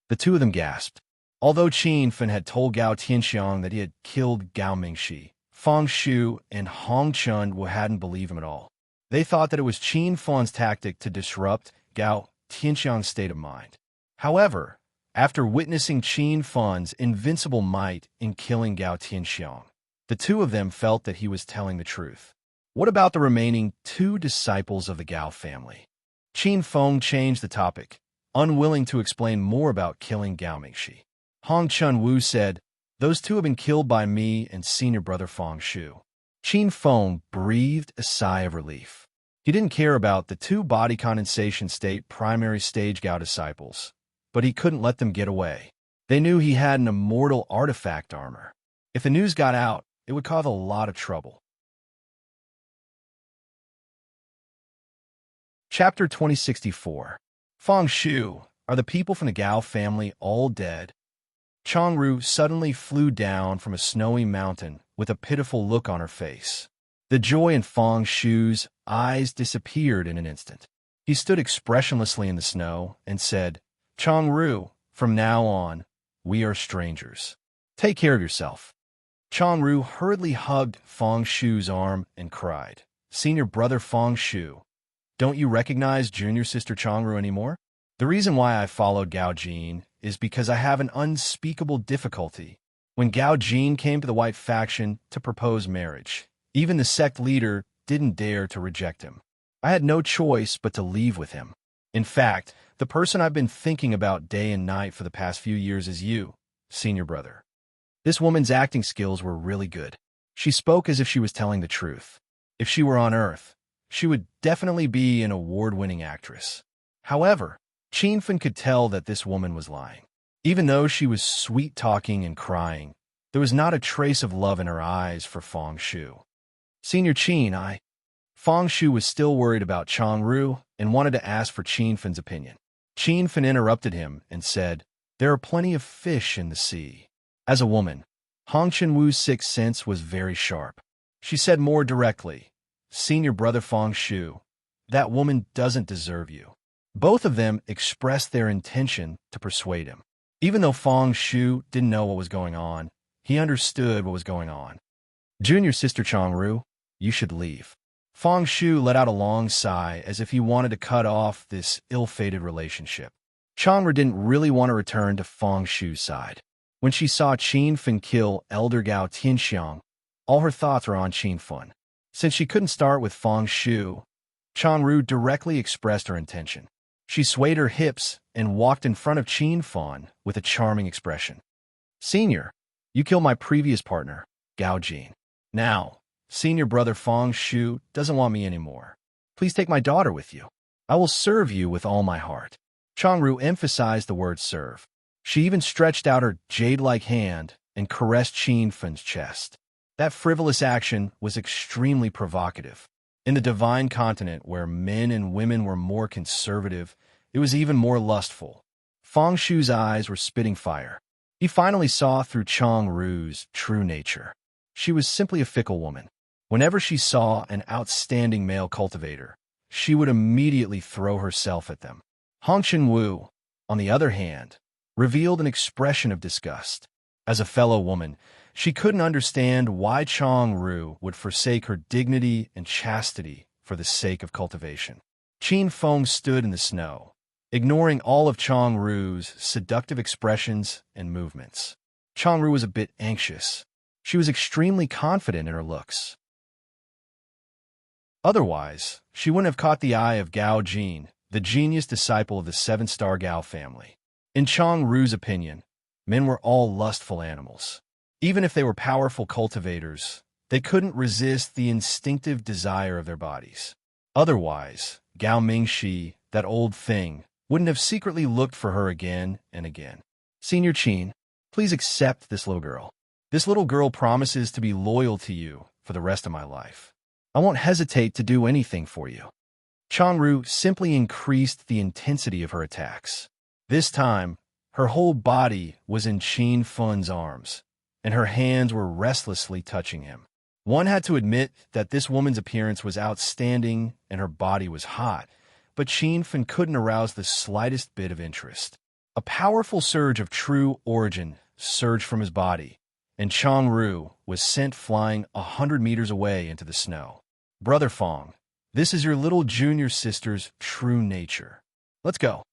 The two of them gasped. Although Qin Feng had told Gao Tianxiang that he had killed Gao Mingxi, Fang Shu and Hong Chun hadn't believed him at all. They thought that it was Qin Feng's tactic to disrupt Gao Tianxiang's state of mind. However, after witnessing Qin Feng's invincible might in killing Gao Tianxiang, the two of them felt that he was telling the truth. What about the remaining 2 disciples of the Gao family? Qin Feng changed the topic, unwilling to explain more about killing Gao Mingxi. Hong Chun-woo said, "Those two have been killed by me and senior brother Fong Shu." Qin Feng breathed a sigh of relief. He didn't care about the two body condensation state primary stage Gao disciples, but he couldn't let them get away. They knew he had an immortal artifact armor. If the news got out, it would cause a lot of trouble. Chapter 2064. Fong Shu, are the people from the Gao family all dead? Changru suddenly flew down from a snowy mountain with a pitiful look on her face. The joy in Fong Shu's eyes disappeared in an instant. He stood expressionlessly in the snow and said, "Changru, from now on, we are strangers. Take care of yourself." Changru hurriedly hugged Fong Shu's arm and cried, "Senior brother Fong Shu, don't you recognize junior sister Changru anymore? The reason why I followed Gao Jin is because I have an unspeakable difficulty. When Gao Jin came to the White faction to propose marriage, even the sect leader didn't dare to reject him. I had no choice but to leave with him. In fact, the person I've been thinking about day and night for the past few years is you, senior brother." This woman's acting skills were really good. She spoke as if she was telling the truth. If she were on Earth, she would definitely be an award-winning actress. However, Qin Fen could tell that this woman was lying. Even though she was sweet-talking and crying, there was not a trace of love in her eyes for Fong Shu. "Senior Qin, Fong Shu was still worried about Changru and wanted to ask for Qin Fen's opinion. Qin Fen interrupted him and said, "There are plenty of fish in the sea." As a woman, Hong Chun-woo's sixth sense was very sharp. She said more directly, "Senior brother Fong Shu, that woman doesn't deserve you." Both of them expressed their intention to persuade him. Even though Fong Shu didn't know what was going on, he understood what was going on. "Junior sister Changru, you should leave." Fong Shu let out a long sigh as if he wanted to cut off this ill-fated relationship. Changru didn't really want to return to Fong Shu's side. When she saw Qin Fen kill Elder Gao Tianxiang, all her thoughts were on Qin Fen. Since she couldn't start with Fong Shu, Changru directly expressed her intention. She swayed her hips and walked in front of Qin Fen with a charming expression. "Senior, you killed my previous partner, Gao Jin. Now, senior brother Fong Shu doesn't want me anymore. Please take my daughter with you. I will serve you with all my heart." Changru emphasized the word serve. She even stretched out her jade-like hand and caressed Qin Fen's chest. That frivolous action was extremely provocative. In the divine continent where men and women were more conservative, it was even more lustful. Fong Shu's eyes were spitting fire. He finally saw through Changru's true nature. She was simply a fickle woman. Whenever she saw an outstanding male cultivator, she would immediately throw herself at them. Hong Chun-woo, on the other hand, revealed an expression of disgust. As a fellow woman, she couldn't understand why Changru would forsake her dignity and chastity for the sake of cultivation. Qin Feng stood in the snow, ignoring all of Changru's seductive expressions and movements. Changru was a bit anxious. She was extremely confident in her looks. Otherwise, she wouldn't have caught the eye of Gao Jin, the genius disciple of the seven-star Gao family. In Changru's opinion, men were all lustful animals. Even if they were powerful cultivators, they couldn't resist the instinctive desire of their bodies. Otherwise, Gao Mingxi, that old thing, wouldn't have secretly looked for her again and again. "Senior Qin, please accept this little girl. This little girl promises to be loyal to you for the rest of my life. I won't hesitate to do anything for you." Changru simply increased the intensity of her attacks. This time, her whole body was in Qin Fen's arms, and her hands were restlessly touching him. One had to admit that this woman's appearance was outstanding and her body was hot, but Qin Fen couldn't arouse the slightest bit of interest. A powerful surge of true origin surged from his body, and Changru was sent flying 100 meters away into the snow. "Brother Fong, this is your little junior sister's true nature. Let's go."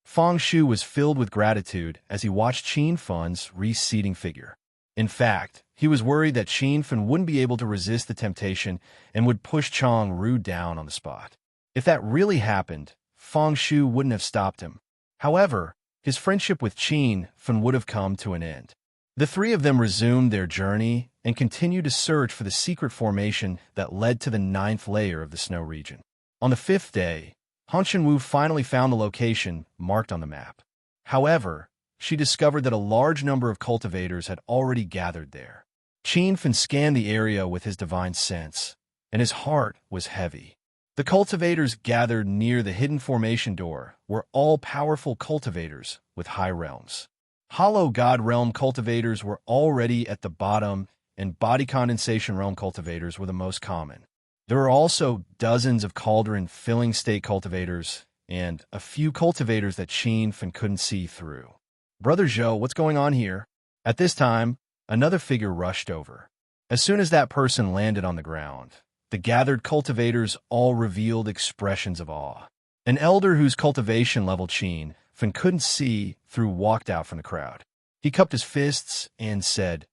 Fong Shu was filled with gratitude as he watched Qin Fen's receding figure. In fact, he was worried that Qin Fen wouldn't be able to resist the temptation and would push Changru down on the spot. If that really happened, Fong Shu wouldn't have stopped him. However, his friendship with Qin Fen would have come to an end. The three of them resumed their journey and continued to search for the secret formation that led to the 9th layer of the snow region. On the 5th day, Han Chenwu finally found the location marked on the map. However, she discovered that a large number of cultivators had already gathered there. Qin Fen scanned the area with his divine sense, and his heart was heavy. The cultivators gathered near the hidden formation door were all-powerful cultivators with high realms. Hollow God Realm cultivators were already at the bottom, and Body Condensation Realm cultivators were the most common. There were also dozens of Cauldron Filling State cultivators, and a few cultivators that Qin Fen couldn't see through. "Brother Zhou, what's going on here?" At this time, another figure rushed over. As soon as that person landed on the ground, the gathered cultivators all revealed expressions of awe. An elder whose cultivation level Qin Fen couldn't see through walked out from the crowd. He cupped his fists and said,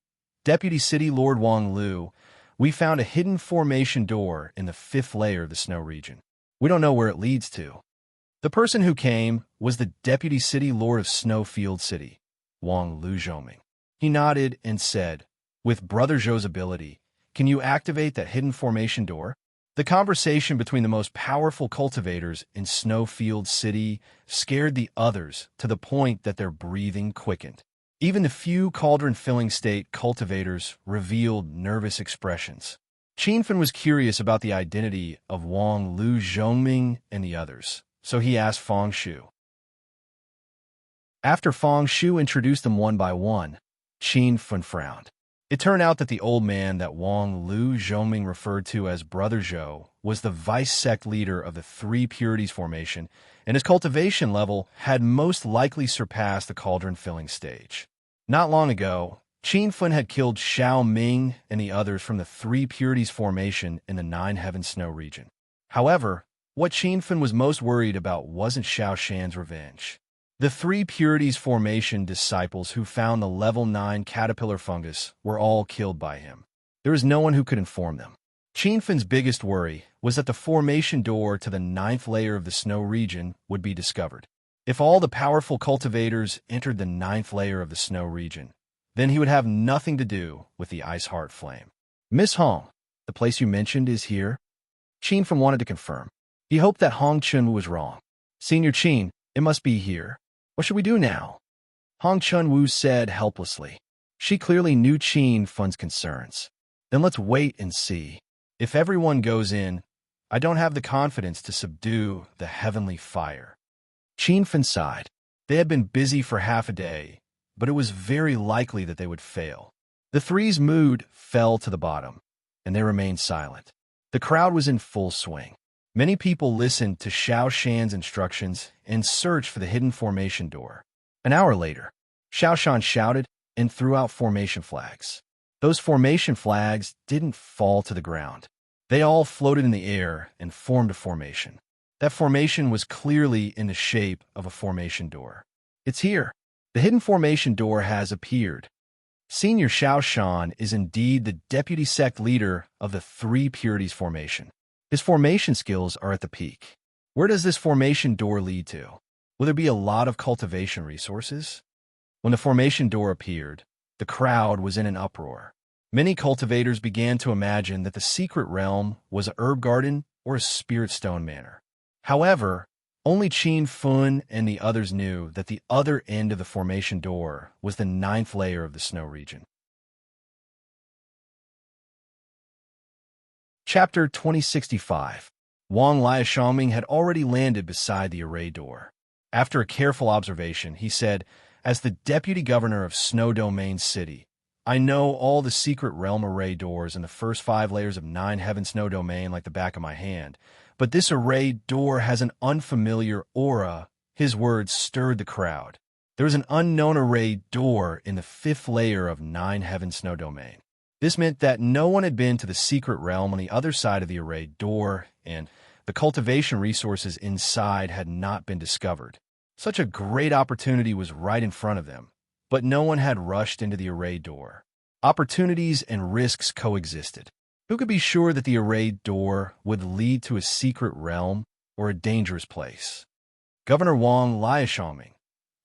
"Deputy City Lord Wang Lu, we found a hidden formation door in the 5th layer of the snow region. We don't know where it leads to." The person who came was the Deputy City Lord of Snowfield City, Wang Lu Zhoming. He nodded and said, "With Brother Zhou's ability, can you activate that hidden formation door?" The conversation between the most powerful cultivators in Snowfield City scared the others to the point that their breathing quickened. Even the few Cauldron Filling State cultivators revealed nervous expressions. Qin Fen was curious about the identity of Wang Lu Zhongming and the others, so he asked Feng Shu. After Feng Shu introduced them one by one, Qin Fen frowned. It turned out that the old man that Wang Lu Zhongming referred to as Brother Zhou was the vice-sect leader of the Three Purities formation, and his cultivation level had most likely surpassed the Cauldron Filling stage. Not long ago, Qin Fen had killed Xiao Ming and the others from the Three Purities formation in the Nine Heaven Snow region. However, what Qin Fen was most worried about wasn't Xiao Shan's revenge. The Three Purities formation disciples who found the level 9 caterpillar fungus were all killed by him. There was no one who could inform them. Qin Fen's biggest worry was that the formation door to the 9th layer of the snow region would be discovered. If all the powerful cultivators entered the 9th layer of the snow region, then he would have nothing to do with the Ice Heart Flame. "Miss Hong, the place you mentioned is here?" Qin Fen wanted to confirm. He hoped that Hong Chun was wrong. "Senior Qin, it must be here. What should we do now?" Hong Chun-Wu said helplessly. She clearly knew Qin Fen's concerns. "Then let's wait and see. If everyone goes in, I don't have the confidence to subdue the heavenly fire." Qin Fen sighed. They had been busy for half a day, but it was very likely that they would fail. The three's mood fell to the bottom, and they remained silent. The crowd was in full swing. Many people listened to Xiao Shan's instructions and searched for the hidden formation door. An hour later, Xiao Shan shouted and threw out formation flags. Those formation flags didn't fall to the ground. They all floated in the air and formed a formation. That formation was clearly in the shape of a formation door. "It's here. The hidden formation door has appeared." Senior Xiao Shan is indeed the deputy sect leader of the Three Purities formation. His formation skills are at the peak. Where does this formation door lead to? Will there be a lot of cultivation resources? When the formation door appeared, the crowd was in an uproar. Many cultivators began to imagine that the secret realm was a herb garden or a spirit stone manor. However, only Qin Fen and the others knew that the other end of the formation door was the 9th layer of the snow region. Chapter 2065. Wang Liashangming had already landed beside the array door. After a careful observation, he said, "As the deputy governor of Snow Domain City, I know all the secret realm array doors in the first 5 layers of 9 Heaven Snow Domain like the back of my hand, but this array door has an unfamiliar aura." His words stirred the crowd. There was an unknown array door in the 5th layer of 9 Heaven Snow Domain. This meant that no one had been to the secret realm on the other side of the array door, and the cultivation resources inside had not been discovered. Such a great opportunity was right in front of them, but no one had rushed into the array door. Opportunities and risks coexisted. Who could be sure that the array door would lead to a secret realm or a dangerous place? Governor Wang Liashangming,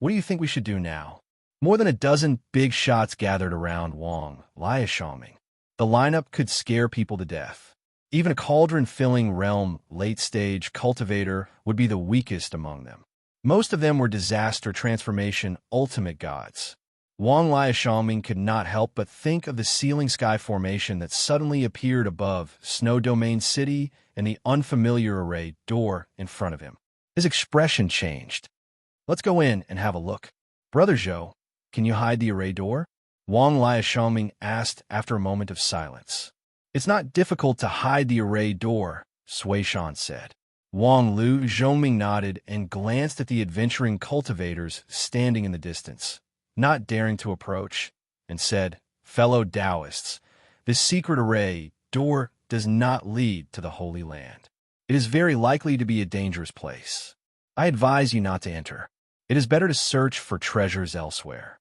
What do you think we should do now? More than a dozen big shots gathered around Wang Liaoxiangming. The lineup could scare people to death. Even a cauldron-filling realm late-stage cultivator would be the weakest among them. Most of them were disaster transformation ultimate gods. Wang Liaoxiangming could not help but think of the ceiling sky formation that suddenly appeared above Snow Domain City and the unfamiliar array door in front of him. His expression changed. Let's go in and have a look. Brother Zhou, can you hide the array door? Wang Liaoxiangming asked after a moment of silence. It's not difficult to hide the array door, Sui Shan said. Wang Liaoxiangming nodded and glanced at the adventuring cultivators standing in the distance, not daring to approach, and said, Fellow Taoists, this secret array door does not lead to the Holy Land. It is very likely to be a dangerous place. I advise you not to enter. It is better to search for treasures elsewhere.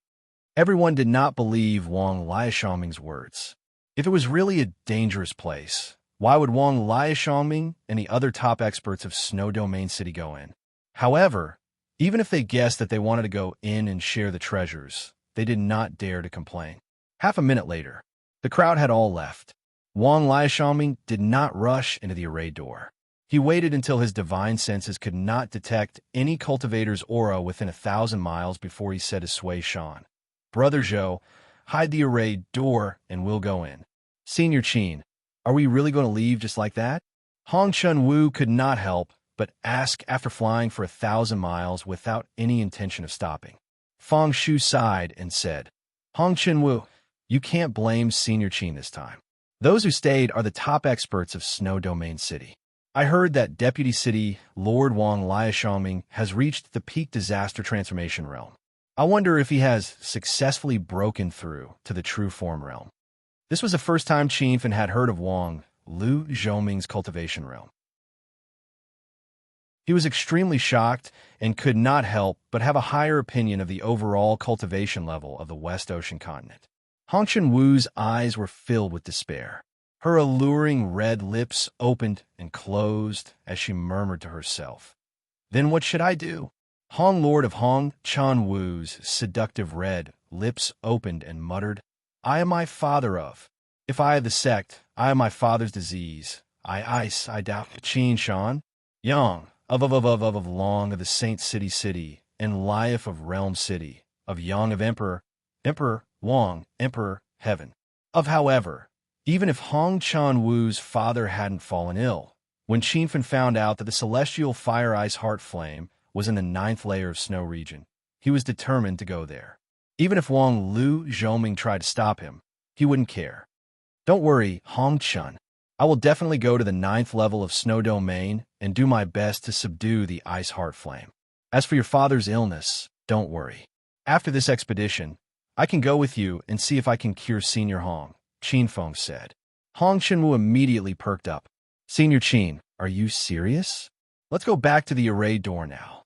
Everyone did not believe Wang Liaoxiangming's words. If it was really a dangerous place, why would Wang Liaoxiangming and the other top experts of Snow Domain City go in? However, even if they guessed that they wanted to go in and share the treasures, they did not dare to complain. Half a minute later, the crowd had all left. Wang Liaoxiangming did not rush into the array door. He waited until his divine senses could not detect any cultivator's aura within 1,000 miles before he said to Sui Shan, Brother Zhou, hide the array door and we'll go in. Senior Qin, are we really going to leave just like that? Hong Chun-Wu could not help but ask after flying for 1,000 miles without any intention of stopping. Fang Shu sighed and said, Hong Chun-Wu, you can't blame Senior Qin this time. Those who stayed are the top experts of Snow Domain City. I heard that Deputy City Lord Wang Liaoxiangming has reached the peak disaster transformation realm. I wonder if he has successfully broken through to the true form realm. This was the first time Qin had heard of Wang Liaoxiangming's cultivation realm. He was extremely shocked and could not help but have a higher opinion of the overall cultivation level of the West Ocean continent. Hong Chun-Wu's eyes were filled with despair. Her alluring red lips opened and closed as she murmured to herself, Then what should I do? Hong Lord of Hong Chun-Wu's seductive red lips opened and muttered, I am my father of. If I have the sect, I am my father's disease. I doubt. Qin Shan, Yang, of Long of the Saint City, and Life of Realm City, of Yang of Emperor, Wang, Emperor, Heaven. Of however, even if Hong Chun-Wu's father hadn't fallen ill, when Qin found out that the celestial fire-ice heart flame was in the 9th layer of Snow region, he was determined to go there. Even if Wang Liaoxiangming tried to stop him, he wouldn't care. Don't worry, Hong Chun. I will definitely go to the 9th level of Snow Domain and do my best to subdue the ice heart flame. As for your father's illness, don't worry. After this expedition, I can go with you and see if I can cure Senior Hong, Qin Feng said. Hong Chun-Wu immediately perked up. Senior Qin, are you serious? Let's go back to the array door now.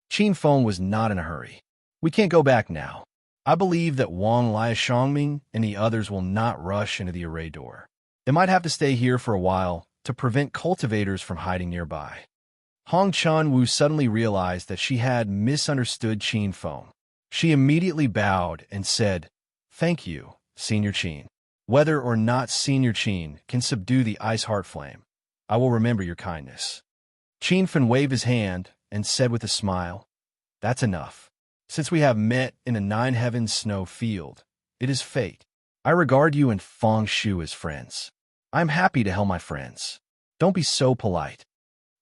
Qin Feng was not in a hurry. We can't go back now. I believe that Wang Liaoxiangming and the others will not rush into the array door. They might have to stay here for a while to prevent cultivators from hiding nearby. Hong Chun-Wu suddenly realized that she had misunderstood Qin Feng. She immediately bowed and said, Thank you, Senior Qin. Whether or not Senior Qin can subdue the ice heart flame, I will remember your kindness. Qin Fen waved his hand and said with a smile, That's enough. Since we have met in the 9 heavens snow field, it is fate. I regard you and Fang Shu as friends. I am happy to help my friends. Don't be so polite.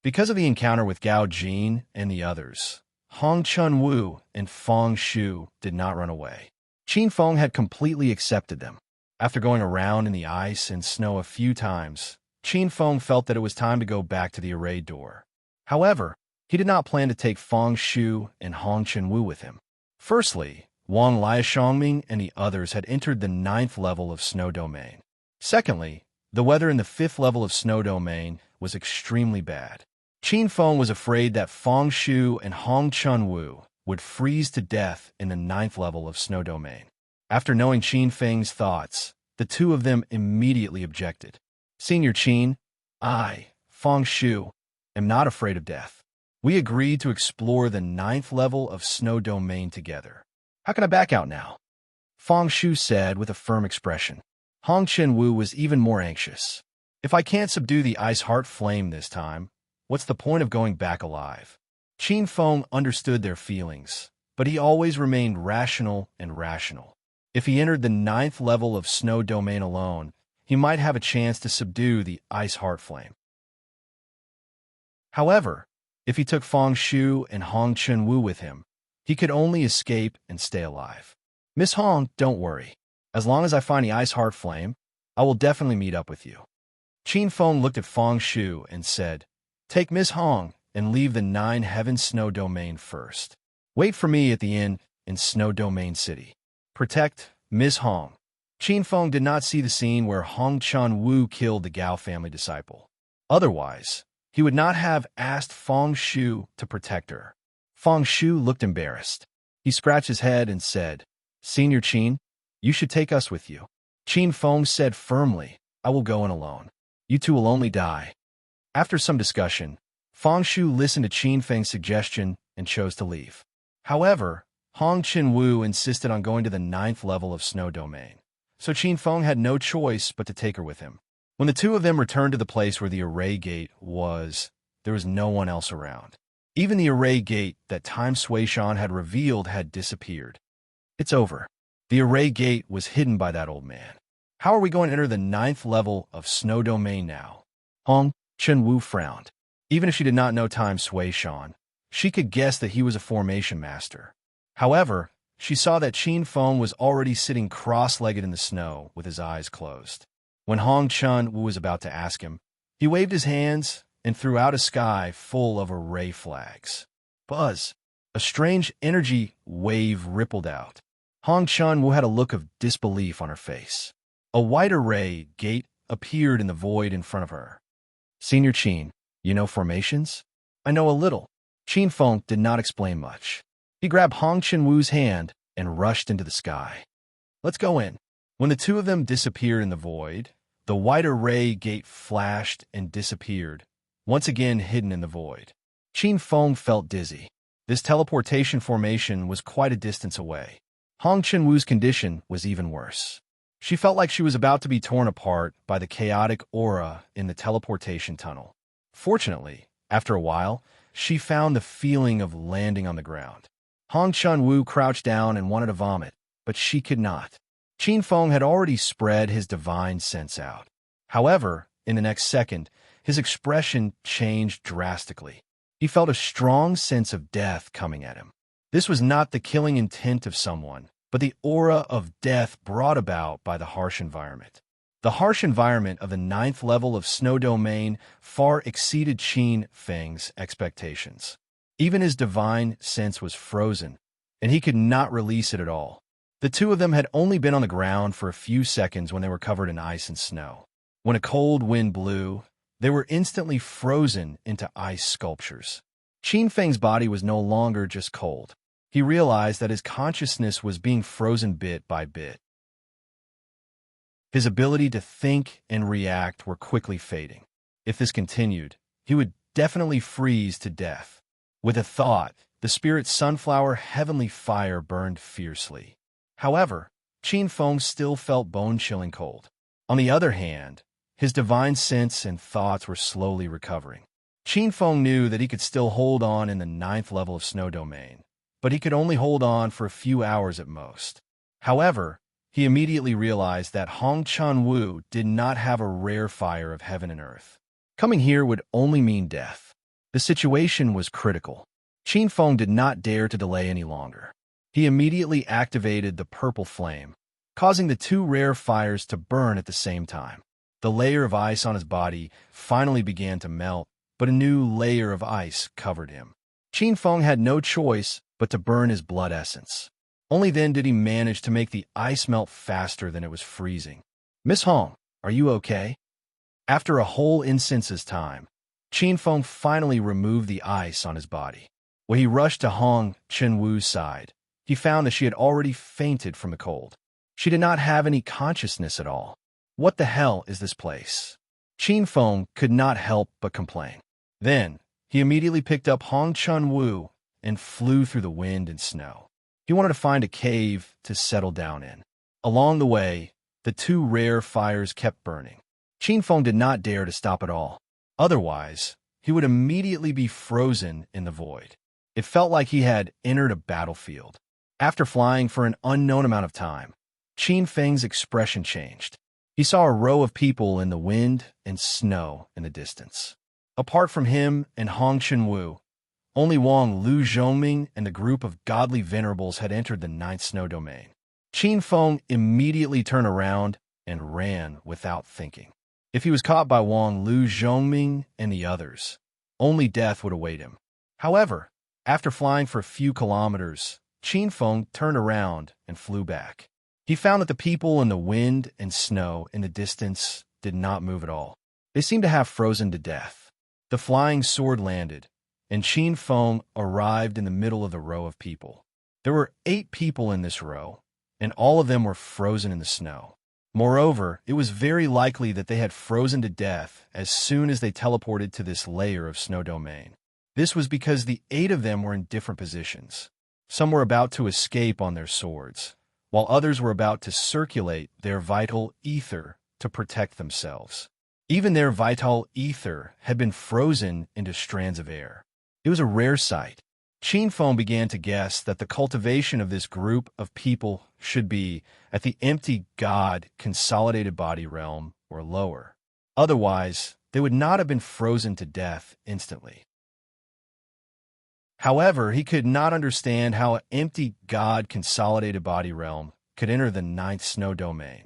Because of the encounter with Gao Jin and the others, Hong Chun-Wu and Fang Shu did not run away. Qin Feng had completely accepted them. After going around in the ice and snow a few times, Qin Feng felt that it was time to go back to the array door. However, he did not plan to take Fang Shu and Hong Chun-Wu with him. Firstly, Wang Liaoxiangming and the others had entered the 9th level of Snow Domain. Secondly, the weather in the 5th level of Snow Domain was extremely bad. Qin Feng was afraid that Fang Shu and Hong Chun-Wu would freeze to death in the 9th level of Snow Domain. After knowing Qin Feng's thoughts, the two of them immediately objected. Senior Qin, I, Fang Shu, am not afraid of death. We agreed to explore the 9th level of Snow Domain together. How can I back out now? Feng Shu said with a firm expression. Hong Chen-Wu was even more anxious. If I can't subdue the ice heart flame this time, what's the point of going back alive? Qin Feng understood their feelings, but he always remained rational and rational. If he entered the 9th level of Snow Domain alone, he might have a chance to subdue the ice heart flame. However, if he took Feng Shu and Hong Chen-Wu with him, he could only escape and stay alive. Miss Hong, don't worry. As long as I find the ice heart flame, I will definitely meet up with you. Qin Feng looked at Feng Shu and said, Take Miss Hong and leave the 9 Heaven Snow Domain first. Wait for me at the inn in Snow Domain City. Protect Miss Hong. Qin Feng did not see the scene where Hong Chen-Wu killed the Gao family disciple. Otherwise, he would not have asked Feng Shu to protect her. Feng Shu looked embarrassed. He scratched his head and said, Senior Qin, you should take us with you. Qin Feng said firmly, I will go in alone. You two will only die. After some discussion, Feng Shu listened to Qin Feng's suggestion and chose to leave. However, Hong Chen-Wu insisted on going to the 9th level of Snow Domain, so Qin Feng had no choice but to take her with him. When the two of them returned to the place where the array gate was, there was no one else around. Even the array gate that Time Sui-Shan had revealed had disappeared. It's over. The array gate was hidden by that old man. How are we going to enter the 9th level of Snow Domain now? Hong Chen-Wu frowned. Even if she did not know Time Sui-Shan, she could guess that he was a formation master. However, she saw that Qin Feng was already sitting cross-legged in the snow with his eyes closed. When Hong Chen-Wu was about to ask him, he waved his hands and threw out a sky full of array flags. Buzz! A strange energy wave rippled out. Hong Chen-Wu had a look of disbelief on her face. A white array gate appeared in the void in front of her. Senior Qin, you know formations? I know a little. Qin Feng did not explain much. He grabbed Hong Chen-Wu's hand and rushed into the sky. Let's go in. When the two of them disappeared in the void, the white array gate flashed and disappeared, once again hidden in the void. Qin Feng felt dizzy. This teleportation formation was quite a distance away. Hong Chen-Wu's condition was even worse. She felt like she was about to be torn apart by the chaotic aura in the teleportation tunnel. Fortunately, after a while, she found the feeling of landing on the ground. Hong Chen-Wu crouched down and wanted to vomit, but she could not. Qin Feng had already spread his divine sense out. However, in the next second, his expression changed drastically. He felt a strong sense of death coming at him. This was not the killing intent of someone, but the aura of death brought about by the harsh environment. The harsh environment of the 9th level of Snow Domain far exceeded Qin Feng's expectations. Even his divine sense was frozen, and he could not release it at all. The two of them had only been on the ground for a few seconds when they were covered in ice and snow. When a cold wind blew, they were instantly frozen into ice sculptures. Qin Feng's body was no longer just cold. He realized that his consciousness was being frozen bit by bit. His ability to think and react were quickly fading. If this continued, he would definitely freeze to death. With a thought, the spirit's sunflower heavenly fire burned fiercely. However, Qin Feng still felt bone-chilling cold. On the other hand, his divine sense and thoughts were slowly recovering. Qin Feng knew that he could still hold on in the 9th level of Snow Domain, but he could only hold on for a few hours at most. However, he immediately realized that Hong Chen-Wu did not have a rare fire of heaven and earth. Coming here would only mean death. The situation was critical. Qin Feng did not dare to delay any longer. He immediately activated the purple flame, causing the two rare fires to burn at the same time. The layer of ice on his body finally began to melt, but a new layer of ice covered him. Qin Feng had no choice but to burn his blood essence. Only then did he manage to make the ice melt faster than it was freezing. Miss Hong, are you okay? After a whole instance's time, Qin Feng finally removed the ice on his body. When he rushed to Hong Chen-Wu's side, he found that she had already fainted from the cold. She did not have any consciousness at all. What the hell is this place? Qin Feng could not help but complain. Then, he immediately picked up Hong Chun-woo and flew through the wind and snow. He wanted to find a cave to settle down in. Along the way, the two rare fires kept burning. Qin Feng did not dare to stop at all. Otherwise, he would immediately be frozen in the void. It felt like he had entered a battlefield. After flying for an unknown amount of time, Qin Feng's expression changed. He saw a row of people in the wind and snow in the distance. Apart from him and Hong Chun-woo, only Wang Lu Zhongming and the group of godly venerables had entered the ninth snow domain. Qin Feng immediately turned around and ran without thinking. If he was caught by Wang Lu Zhongming and the others, only death would await him. However, after flying for a few kilometers, Qin Feng turned around and flew back. He found that the people in the wind and snow in the distance did not move at all. They seemed to have frozen to death. The flying sword landed, and Qin Feng arrived in the middle of the row of people. There were 8 people in this row, and all of them were frozen in the snow. Moreover, it was very likely that they had frozen to death as soon as they teleported to this layer of snow domain. This was because the 8 of them were in different positions. Some were about to escape on their swords, while others were about to circulate their vital ether to protect themselves. Even their vital ether had been frozen into strands of air. It was a rare sight. Qin Feng began to guess that the cultivation of this group of people should be at the empty God consolidated body realm or lower. Otherwise, they would not have been frozen to death instantly. However, he could not understand how an empty God consolidated body realm could enter the ninth snow domain.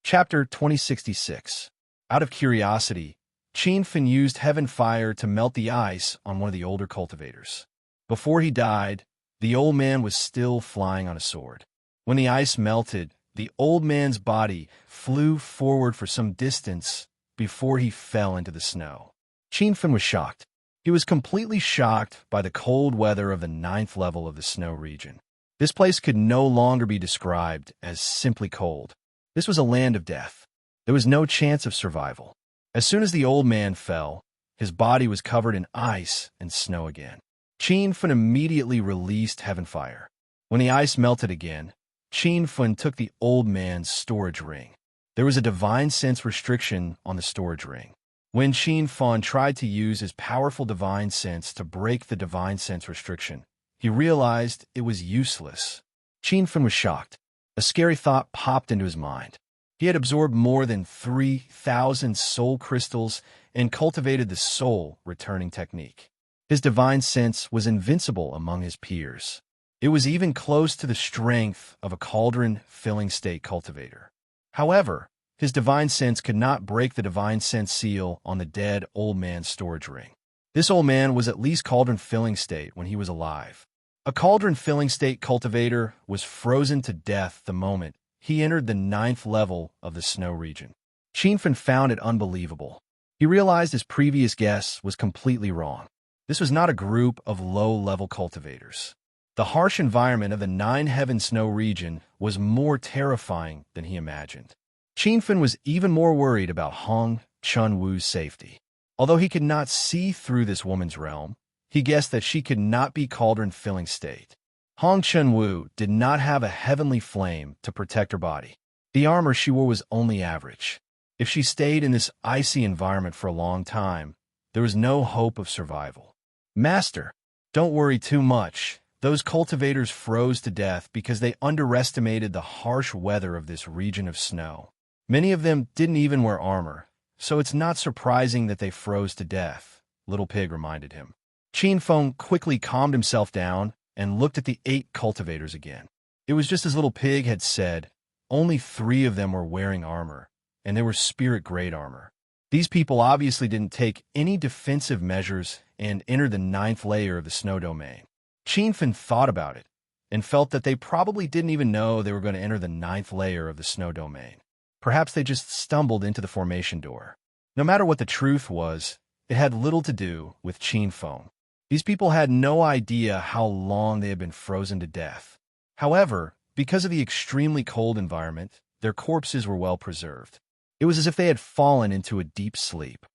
Chapter 2066. Out of curiosity, Qin Feng used heaven fire to melt the ice on one of the older cultivators. Before he died, the old man was still flying on a sword. When the ice melted, the old man's body flew forward for some distance before he fell into the snow. Qin Feng was shocked. He was completely shocked by the cold weather of the 9th level of the snow region. This place could no longer be described as simply cold. This was a land of death. There was no chance of survival. As soon as the old man fell, his body was covered in ice and snow again. Qin Feng immediately released heaven fire. When the ice melted again, Qin Feng took the old man's storage ring. There was a divine sense restriction on the storage ring. When Qin Feng tried to use his powerful divine sense to break the divine sense restriction, he realized it was useless. Qin Feng was shocked. A scary thought popped into his mind. He had absorbed more than 3,000 soul crystals and cultivated the soul returning technique. His divine sense was invincible among his peers. It was even close to the strength of a cauldron filling state cultivator. However, his divine sense could not break the divine sense seal on the dead old man's storage ring. This old man was at least cauldron filling state when he was alive. A cauldron filling state cultivator was frozen to death the moment he entered the 9th level of the snow region. Qin Feng found it unbelievable. He realized his previous guess was completely wrong. This was not a group of low-level cultivators. The harsh environment of the 9-heaven snow region was more terrifying than he imagined. Qin Feng was even more worried about Hong Chun-woo's safety. Although he could not see through this woman's realm, he guessed that she could not be cauldron filling state. Hong Chun-woo did not have a heavenly flame to protect her body. The armor she wore was only average. If she stayed in this icy environment for a long time, there was no hope of survival. Master, don't worry too much. Those cultivators froze to death because they underestimated the harsh weather of this region of snow. Many of them didn't even wear armor, so it's not surprising that they froze to death, Little Pig reminded him. Qin Feng quickly calmed himself down and looked at the 8 cultivators again. It was just as Little Pig had said, only 3 of them were wearing armor, and they were spirit-grade armor. These people obviously didn't take any defensive measures and entered the 9th layer of the snow domain. Qin Feng thought about it and felt that they probably didn't even know they were going to enter the 9th layer of the snow domain. Perhaps they just stumbled into the formation door. No matter what the truth was, it had little to do with Qin Feng. These people had no idea how long they had been frozen to death. However, because of the extremely cold environment, their corpses were well preserved. It was as if they had fallen into a deep sleep.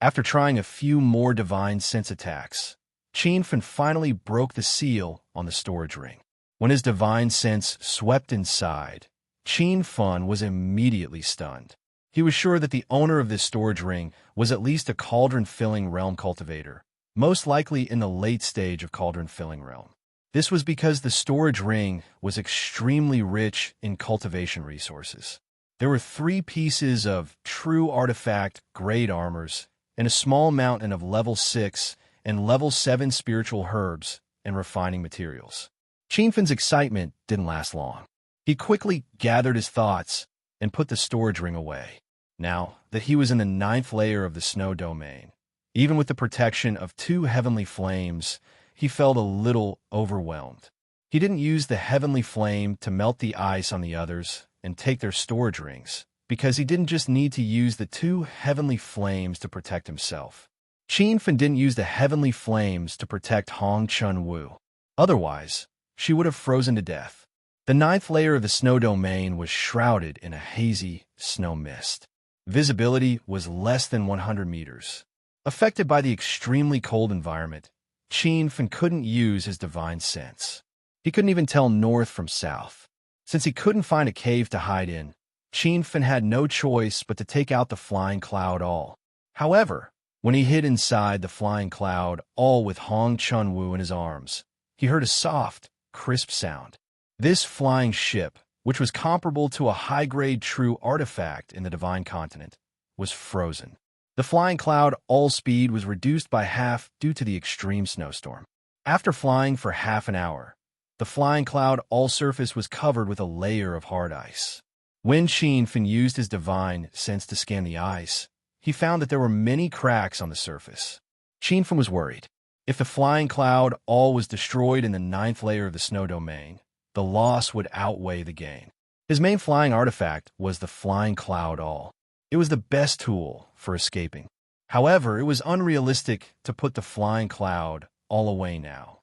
After trying a few more divine sense attacks, Qianfen finally broke the seal on the storage ring. When his divine sense swept inside, Qianfen was immediately stunned. He was sure that the owner of this storage ring was at least a cauldron-filling realm cultivator, most likely in the late stage of cauldron-filling realm. This was because the storage ring was extremely rich in cultivation resources. There were 3 pieces of true artifact grade armors and a small mountain of level 6 and level 7 spiritual herbs and refining materials. Qianfen's excitement didn't last long. He quickly gathered his thoughts and put the storage ring away. Now that he was in the 9th layer of the snow domain, even with the protection of 2 heavenly flames, he felt a little overwhelmed. He didn't use the heavenly flame to melt the ice on the others and take their storage rings, because he didn't just need to use the 2 heavenly flames to protect himself. Qianfen didn't use the heavenly flames to protect Hong Chunwu. Otherwise, she would have frozen to death. The 9th layer of the snow domain was shrouded in a hazy snow mist. Visibility was less than 100 meters. Affected by the extremely cold environment, Qianfen couldn't use his divine sense. He couldn't even tell north from south. Since he couldn't find a cave to hide in, Qianfen had no choice but to take out the flying cloud all. However, when he hid inside the flying cloud all with Hong Chunwu in his arms, he heard a soft, crisp sound. This flying ship, which was comparable to a high-grade true artifact in the Divine Continent, was frozen. The flying cloud all speed was reduced by half due to the extreme snowstorm. After flying for half an hour, the flying cloud all surface was covered with a layer of hard ice. When Qianfen used his divine sense to scan the ice, he found that there were many cracks on the surface. Qianfen was worried. If the flying cloud all was destroyed in the 9th layer of the snow domain, the loss would outweigh the gain. His main flying artifact was the flying cloud all. It was the best tool for escaping. However, it was unrealistic to put the flying cloud all away now.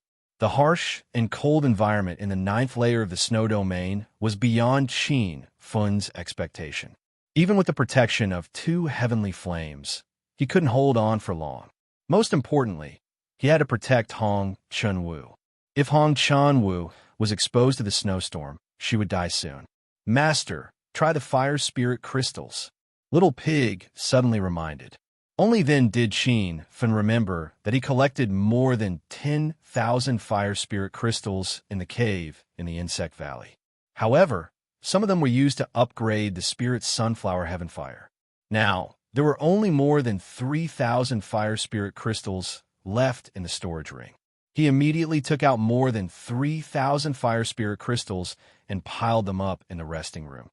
The harsh and cold environment in the 9th layer of the snow domain was beyond Qianfen's expectation. Even with the protection of 2 heavenly flames, he couldn't hold on for long. Most importantly, he had to protect Hong Chunwu. If Hong Chunwu was exposed to the snowstorm, she would die soon. "Master, try the fire spirit crystals," Little Pig suddenly reminded. Only then did Qianfen remember that he collected more than 10,000 fire spirit crystals in the cave in the Insect Valley. However, some of them were used to upgrade the spirit sunflower heaven fire. Now, there were only more than 3,000 fire spirit crystals left in the storage ring. He immediately took out more than 3,000 fire spirit crystals and piled them up in the resting room.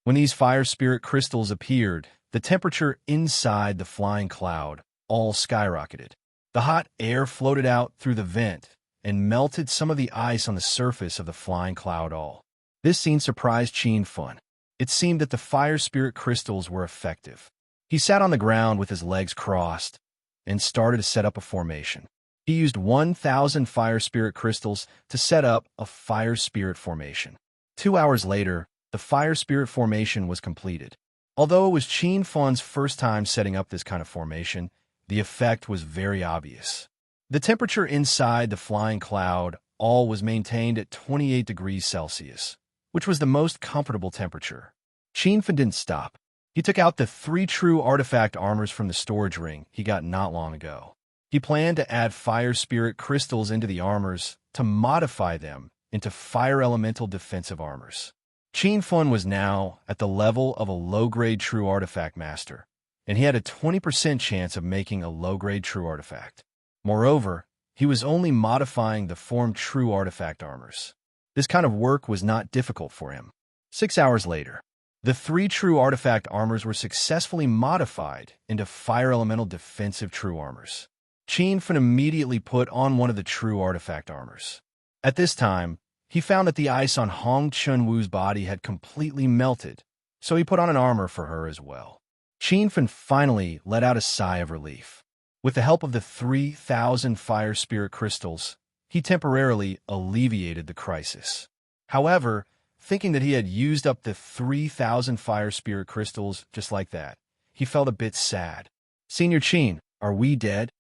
When these fire spirit crystals appeared, the temperature inside the flying cloud all skyrocketed. The hot air floated out through the vent and melted some of the ice on the surface of the flying cloud all. This scene surprised Qianfen. It seemed that the fire spirit crystals were effective. He sat on the ground with his legs crossed and started to set up a formation. He used 1,000 fire spirit crystals to set up a fire spirit formation. 2 hours later, the fire spirit formation was completed. Although it was Qianfen's first time setting up this kind of formation, the effect was very obvious. The temperature inside the flying cloud all was maintained at 28 degrees Celsius, which was the most comfortable temperature. Qianfen didn't stop. He took out the 3 true artifact armors from the storage ring he got not long ago. He planned to add fire spirit crystals into the armors to modify them into fire elemental defensive armors. Qianfen was now at the level of a low-grade true artifact master, and he had a 20% chance of making a low-grade true artifact. Moreover, he was only modifying the formed true artifact armors. This kind of work was not difficult for him. 6 hours later, the 3 true artifact armors were successfully modified into fire elemental defensive true armors. Qianfen immediately put on one of the true artifact armors. At this time, he found that the ice on Hong Chunwu's body had completely melted, so he put on an armor for her as well. Qianfen finally let out a sigh of relief. With the help of the 3,000 fire spirit crystals, he temporarily alleviated the crisis. However, Thinking that he had used up the 3,000 fire spirit crystals just like that, he felt a bit sad. Senior Qin, are we dead?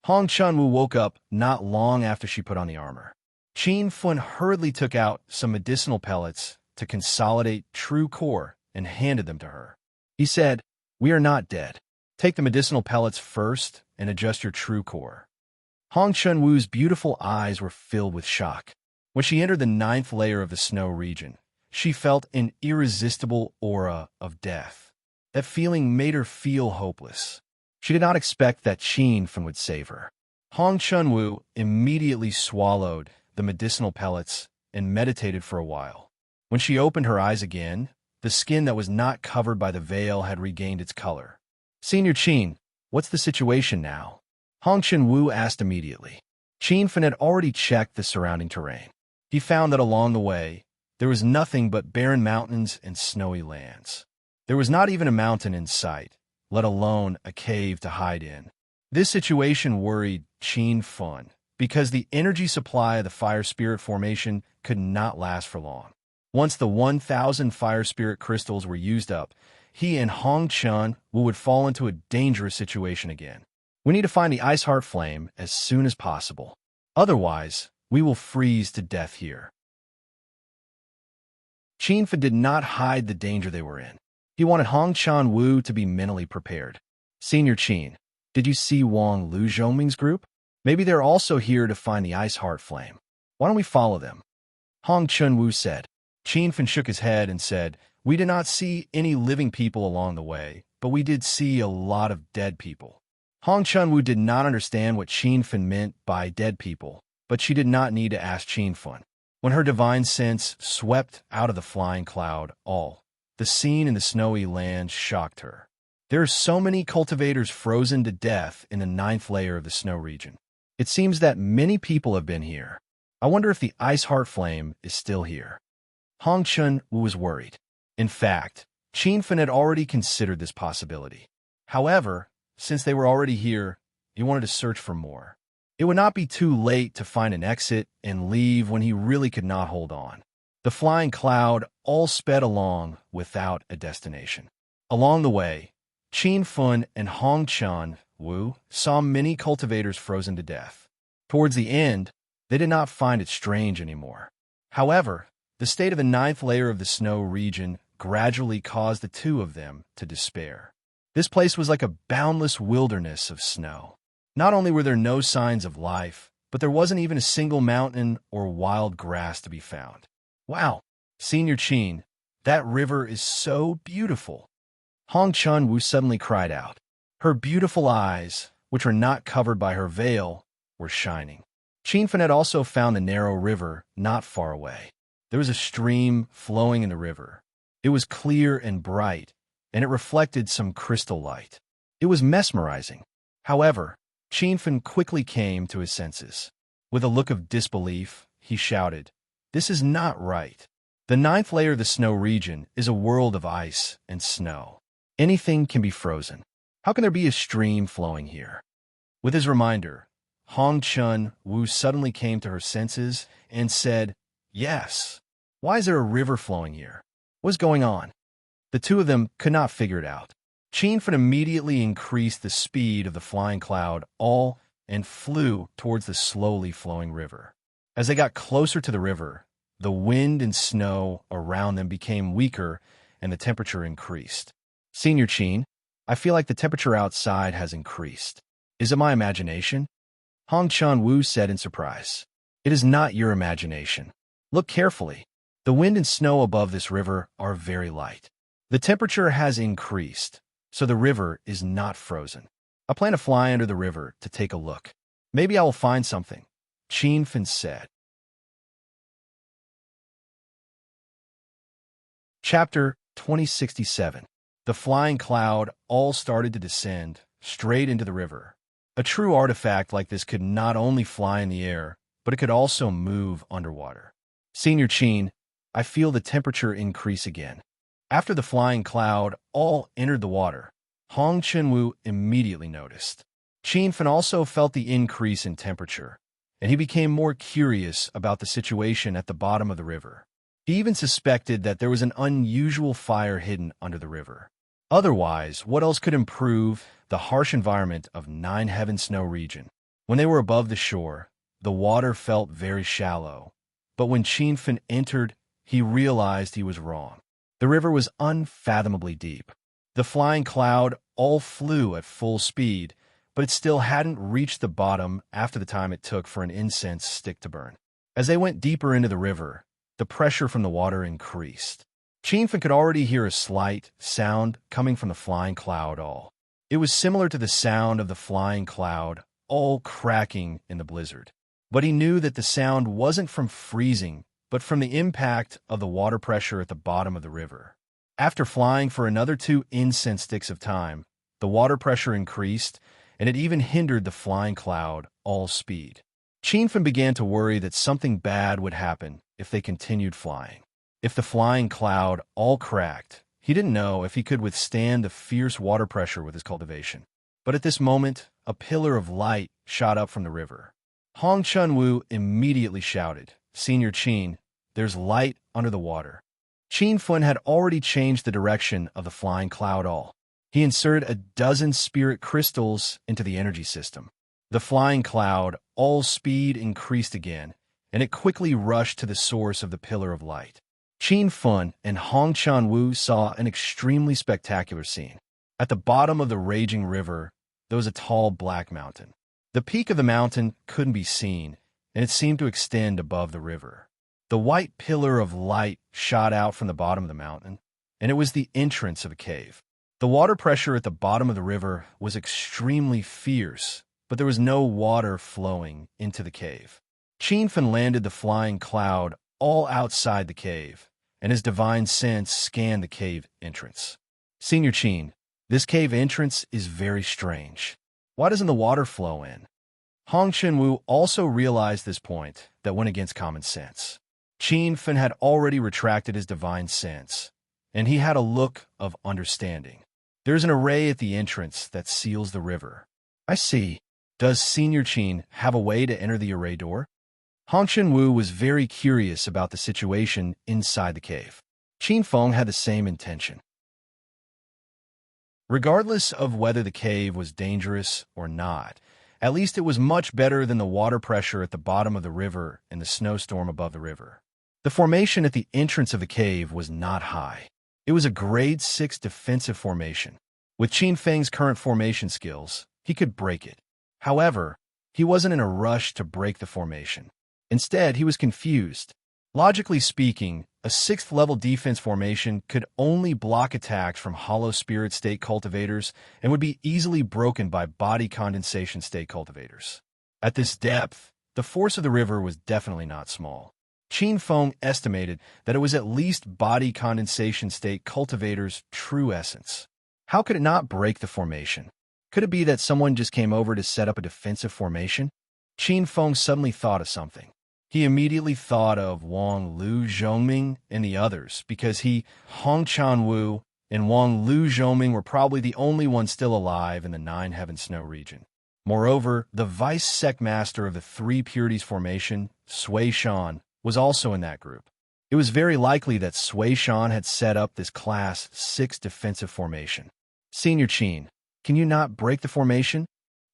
Hong Chunwu woke up not long after she put on the armor. Qin Fun hurriedly took out some medicinal pellets to consolidate true core and handed them to her. He said, "We are not dead. Take the medicinal pellets first and adjust your true core." Hong Chunwu's beautiful eyes were filled with shock. When she entered the 9th layer of the snow region, she felt an irresistible aura of death. That feeling made her feel hopeless. She did not expect that Qin Fun would save her. Hong Chunwu immediately swallowed the medicinal pellets and meditated for a while. When she opened her eyes again, the skin that was not covered by the veil had regained its color. "Senior Qin, what's the situation now?" Hong Chunwu asked immediately. Qin Fun had already checked the surrounding terrain. He found that along the way, there was nothing but barren mountains and snowy lands. There was not even a mountain in sight, let alone a cave to hide in. This situation worried Qin Fun because the energy supply of the fire spirit formation could not last for long. Once the 1,000 fire spirit crystals were used up, he and Hong Chun would fall into a dangerous situation again. "We need to find the ice heart flame as soon as possible. Otherwise, we will freeze to death here." Qin Fun did not hide the danger they were in. He wanted Hong Chunwu to be mentally prepared. "Senior Qin, did you see Wang Lu Zhongming's group? Maybe they're also here to find the ice heart flame. Why don't we follow them?" Hong Chunwu said. Qin Fun shook his head and said, "We did not see any living people along the way, but we did see a lot of dead people." Hong Chunwu did not understand what Qin Fun meant by dead people, but she did not need to ask Qin Fun. When her divine sense swept out of the flying cloud, the scene in the snowy land shocked her. There are so many cultivators frozen to death in the 9th layer of the snow region. It seems that many people have been here. I wonder if the ice heart flame is still here. Hong Chun was worried. In fact, Qin Fun had already considered this possibility. However, since they were already here, he wanted to search for more. It would not be too late to find an exit and leave when he really could not hold on. The flying cloud all sped along without a destination. Along the way, Qin Fun and Hong Chunwu saw many cultivators frozen to death. Towards the end, they did not find it strange anymore. However, the state of the 9th layer of the snow region gradually caused the two of them to despair. This place was like a boundless wilderness of snow. Not only were there no signs of life, but there wasn't even a single mountain or wild grass to be found. "Wow, Senior Qin, that river is so beautiful." Hong Chunwu suddenly cried out. Her beautiful eyes, which were not covered by her veil, were shining. Qin Fun had also found the narrow river not far away. There was a stream flowing in the river. It was clear and bright, and it reflected some crystal light. It was mesmerizing. However, Qin Fun quickly came to his senses. With a look of disbelief, he shouted, "This is not right. The 9th layer of the snow region is a world of ice and snow. Anything can be frozen. How can there be a stream flowing here?" With his reminder, Hong Chunwu suddenly came to her senses and said, "Yes. Why is there a river flowing here? What's going on?" The two of them could not figure it out. Qin Fun immediately increased the speed of the flying cloud and flew towards the slowly flowing river. As they got closer to the river, the wind and snow around them became weaker and the temperature increased. "Senior Qin, I feel like the temperature outside has increased. Is it my imagination?" Hong Chunwu said in surprise. "It is not your imagination. Look carefully. The wind and snow above this river are very light. The temperature has increased, so the river is not frozen. I plan to fly under the river to take a look. Maybe I will find something," Qin Fun said. Chapter 2067. The flying cloud all started to descend straight into the river. A true artifact like this could not only fly in the air, but it could also move underwater. "Senior Qin, I feel the temperature increase again." After the flying cloud all entered the water, Hong Chunwu immediately noticed. Qin Fun also felt the increase in temperature, and he became more curious about the situation at the bottom of the river. He even suspected that there was an unusual fire hidden under the river. Otherwise, what else could improve the harsh environment of Nine Heaven Snow region? When they were above the shore, the water felt very shallow. But when Qinfen entered, he realized he was wrong. The river was unfathomably deep. The flying cloud all flew at full speed, but it still hadn't reached the bottom after the time it took for an incense stick to burn. As they went deeper into the river, the pressure from the water increased. Qinfen could already hear a slight sound coming from the flying cloud all. It was similar to the sound of the flying cloud all cracking in the blizzard. But he knew that the sound wasn't from freezing, but from the impact of the water pressure at the bottom of the river. After flying for another 2 incense sticks of time, the water pressure increased, and it even hindered the flying cloud all speed. Qinfen began to worry that something bad would happen if they continued flying. If the flying cloud all cracked, he didn't know if he could withstand the fierce water pressure with his cultivation. But at this moment, a pillar of light shot up from the river. Hong Chunwu immediately shouted, "Senior Qin, there's light under the water." Qinfen had already changed the direction of the flying cloud all. He inserted a dozen spirit crystals into the energy system. The flying cloud all speed increased again, and it quickly rushed to the source of the pillar of light. Qinfen and Hong Chunwu saw an extremely spectacular scene. At the bottom of the raging river, there was a tall black mountain. The peak of the mountain couldn't be seen, and it seemed to extend above the river. The white pillar of light shot out from the bottom of the mountain, and it was the entrance of a cave. The water pressure at the bottom of the river was extremely fierce, but there was no water flowing into the cave. Qinfen landed the flying cloud all outside the cave, and his divine sense scanned the cave entrance. "Senior Qin, this cave entrance is very strange. Why doesn't the water flow in?" Hong Chunwu also realized this point that went against common sense. Qinfen had already retracted his divine sense, and he had a look of understanding. "There's an array at the entrance that seals the river." "I see. Does Senior Qin have a way to enter the array door?" Hong Chunwu was very curious about the situation inside the cave. Qinfen had the same intention. Regardless of whether the cave was dangerous or not, at least it was much better than the water pressure at the bottom of the river and the snowstorm above the river. The formation at the entrance of the cave was not high. It was a grade 6 defensive formation. With Qinfeng's current formation skills, he could break it. However, he wasn't in a rush to break the formation. Instead, he was confused. Logically speaking, a 6th level defense formation could only block attacks from hollow spirit state cultivators and would be easily broken by body condensation state cultivators. At this depth, the force of the river was definitely not small. Qinfen estimated that it was at least body condensation state cultivators' true essence. How could it not break the formation? Could it be that someone just came over to set up a defensive formation? Qinfen suddenly thought of something. He immediately thought of Wang Lu Zhongming and the others because Hong Chunwu, and Wang Lu Zhongming were probably the only ones still alive in the Nine Heaven Snow region. Moreover, the vice sect master of the Three Purities formation, Sui Shan, was also in that group. It was very likely that Sui Shan had set up this Class 6 defensive formation. "Senior Qin, can you not break the formation?"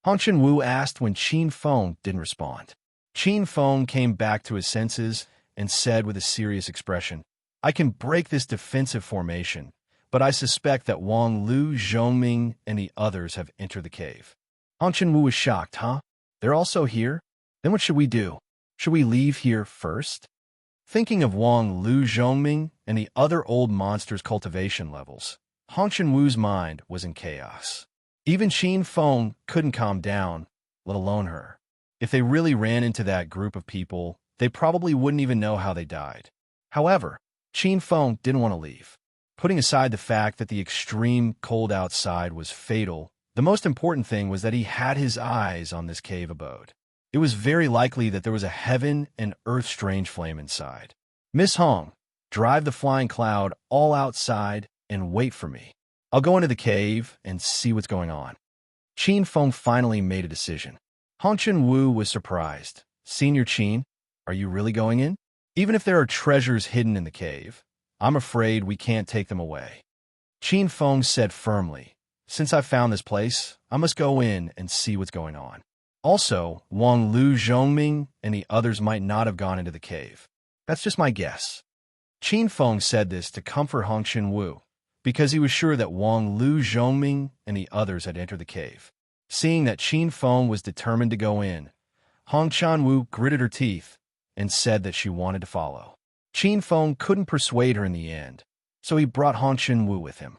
Hong Chunwu asked when Qinfen didn't respond. Qinfen came back to his senses and said with a serious expression, "I can break this defensive formation, but I suspect that Wang Lu Zhongming and the others have entered the cave." Hong Chunwu was shocked. "Huh? They're also here? Then what should we do? Should we leave here first?" Thinking of Wang Lu Zhongming and the other old monsters' cultivation levels, Hong Chunwu's mind was in chaos. Even Qinfen couldn't calm down, let alone her. If they really ran into that group of people, they probably wouldn't even know how they died. However, Qinfen didn't want to leave. Putting aside the fact that the extreme cold outside was fatal, the most important thing was that he had his eyes on this cave abode. It was very likely that there was a heaven and earth strange flame inside. "Miss Hong, drive the flying cloud all outside and wait for me. I'll go into the cave and see what's going on." Qinfen finally made a decision. Hong Chunwu was surprised. "Senior Qin, are you really going in?" Even if there are treasures hidden in the cave, I'm afraid we can't take them away. Qin Feng said firmly, since I found this place, I must go in and see what's going on. Also, Wang Lu Zhongming and the others might not have gone into the cave. That's just my guess. Qin Feng said this to comfort Hong Wu, because he was sure that Wang Lu Zhongming and the others had entered the cave. Seeing that Qin Feng was determined to go in, Hong Wu gritted her teeth and said that she wanted to follow. Qin Feng couldn't persuade her in the end, so he brought Hong Wu with him.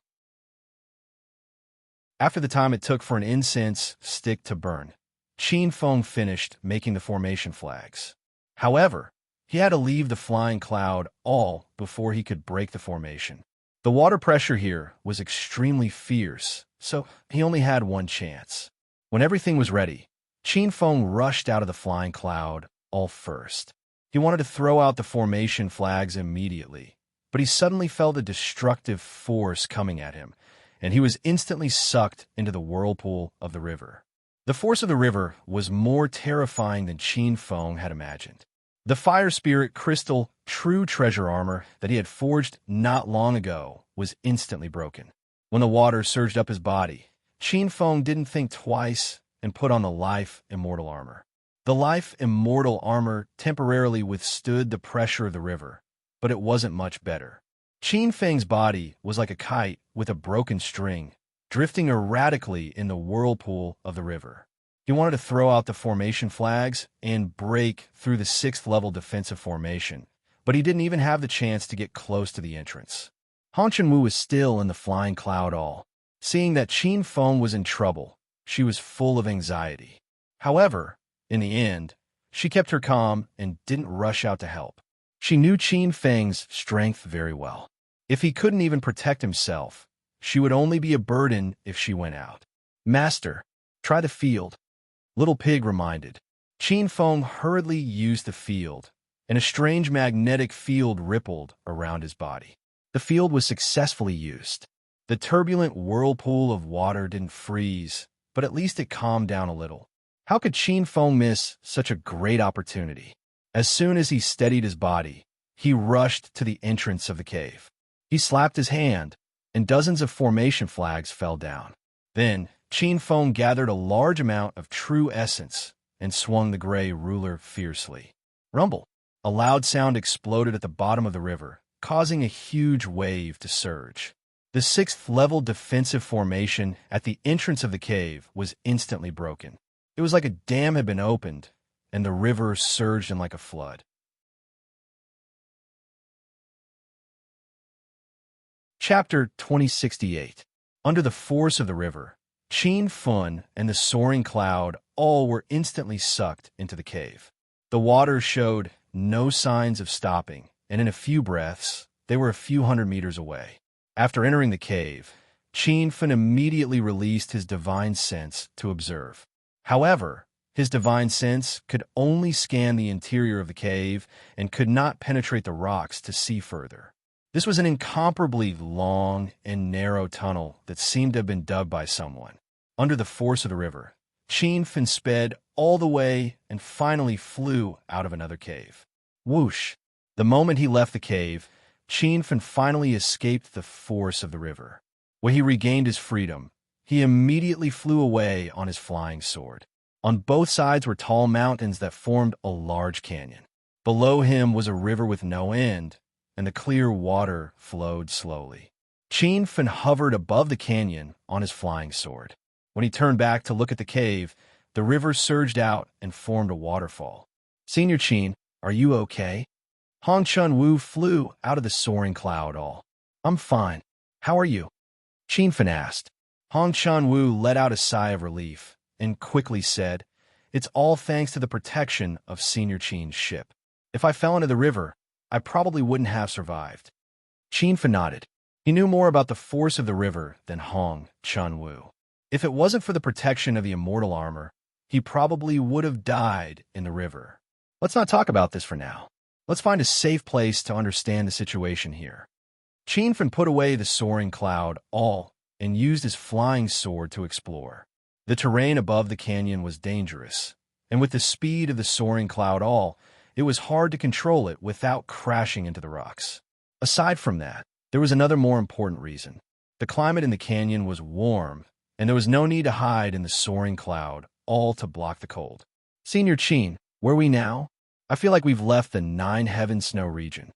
After the time it took for an incense stick to burn, Qin Feng finished making the formation flags. However, he had to leave the flying cloud all before he could break the formation. The water pressure here was extremely fierce, so he only had one chance. When everything was ready, Qin Feng rushed out of the flying cloud all first. He wanted to throw out the formation flags immediately, but he suddenly felt a destructive force coming at him, and he was instantly sucked into the whirlpool of the river. The force of the river was more terrifying than Qin Feng had imagined. The fire spirit crystal true treasure armor that he had forged not long ago was instantly broken. When the water surged up his body, Qin Feng didn't think twice and put on the life immortal armor. The life immortal armor temporarily withstood the pressure of the river, but it wasn't much better. Qin Feng's body was like a kite with a broken string, drifting erratically in the whirlpool of the river. He wanted to throw out the formation flags and break through the 6th level defensive formation, but he didn't even have the chance to get close to the entrance. Hong Wu was still in the flying cloud all. Seeing that Qin Feng was in trouble, she was full of anxiety. However, in the end, she kept her calm and didn't rush out to help. She knew Qin Feng's strength very well. If he couldn't even protect himself, she would only be a burden if she went out. Master, try the field, Little Pig reminded. Qin Feng hurriedly used the field, and a strange magnetic field rippled around his body. The field was successfully used. The turbulent whirlpool of water didn't freeze, but at least it calmed down a little. How could Qin Feng miss such a great opportunity? As soon as he steadied his body, he rushed to the entrance of the cave. He slapped his hand, and dozens of formation flags fell down. Then, Qin Feng gathered a large amount of true essence and swung the gray ruler fiercely. Rumble! A loud sound exploded at the bottom of the river, causing a huge wave to surge. The 6th level defensive formation at the entrance of the cave was instantly broken. It was like a dam had been opened, and the river surged in like a flood. Chapter 2068. Under the force of the river, Qin Feng and the soaring cloud all were instantly sucked into the cave. The water showed no signs of stopping, and in a few breaths, they were a few hundred meters away. After entering the cave, Qin Feng immediately released his divine sense to observe. However, his divine sense could only scan the interior of the cave and could not penetrate the rocks to see further. This was an incomparably long and narrow tunnel that seemed to have been dug by someone. Under the force of the river, Qin Feng sped all the way and finally flew out of another cave. Whoosh! The moment he left the cave, Qin Feng finally escaped the force of the river. When he regained his freedom, he immediately flew away on his flying sword. On both sides were tall mountains that formed a large canyon. Below him was a river with no end, and the clear water flowed slowly. Qin Feng hovered above the canyon on his flying sword. When he turned back to look at the cave, the river surged out and formed a waterfall. Senior Qin, are you okay? Hong Wu flew out of the soaring cloud all. I'm fine. How are you? Qin Feng asked. Hong Wu let out a sigh of relief and quickly said, It's all thanks to the protection of Senior Qin's ship. If I fell into the river, I probably wouldn't have survived. Qin Feng nodded. He knew more about the force of the river than Hong Wu. If it wasn't for the protection of the immortal armor, he probably would have died in the river. Let's not talk about this for now. Let's find a safe place to understand the situation here. Qin Feng put away the soaring cloud all and used his flying sword to explore. The terrain above the canyon was dangerous, and with the speed of the soaring cloud all, it was hard to control it without crashing into the rocks. Aside from that, there was another more important reason. The climate in the canyon was warm, and there was no need to hide in the soaring cloud, all to block the cold. Senior Chin, where are we now? I feel like we've left the nine-heaven snow region.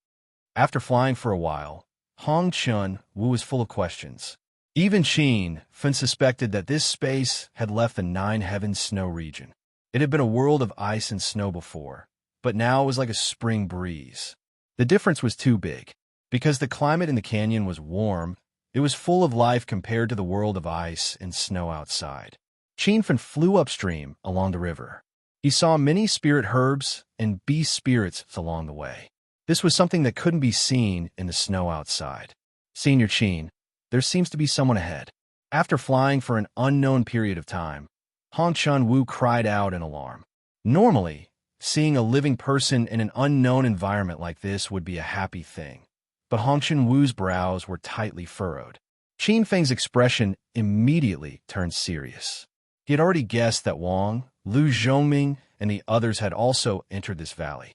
After flying for a while, Hong Chun Wu was full of questions. Even Chin Fen suspected that this space had left the nine-heaven snow region. It had been a world of ice and snow before, but now it was like a spring breeze. The difference was too big. Because the climate in the canyon was warm, it was full of life compared to the world of ice and snow outside. Chin Fen flew upstream along the river. He saw many spirit herbs and beast spirits along the way. This was something that couldn't be seen in the snow outside. Senior Chin, there seems to be someone ahead. After flying for an unknown period of time, Hong Chun Wu cried out in alarm. Normally, seeing a living person in an unknown environment like this would be a happy thing. But Hong Chun Wu's brows were tightly furrowed. Chin Feng's expression immediately turned serious. He had already guessed that Wang, Lu Zhongming, and the others had also entered this valley.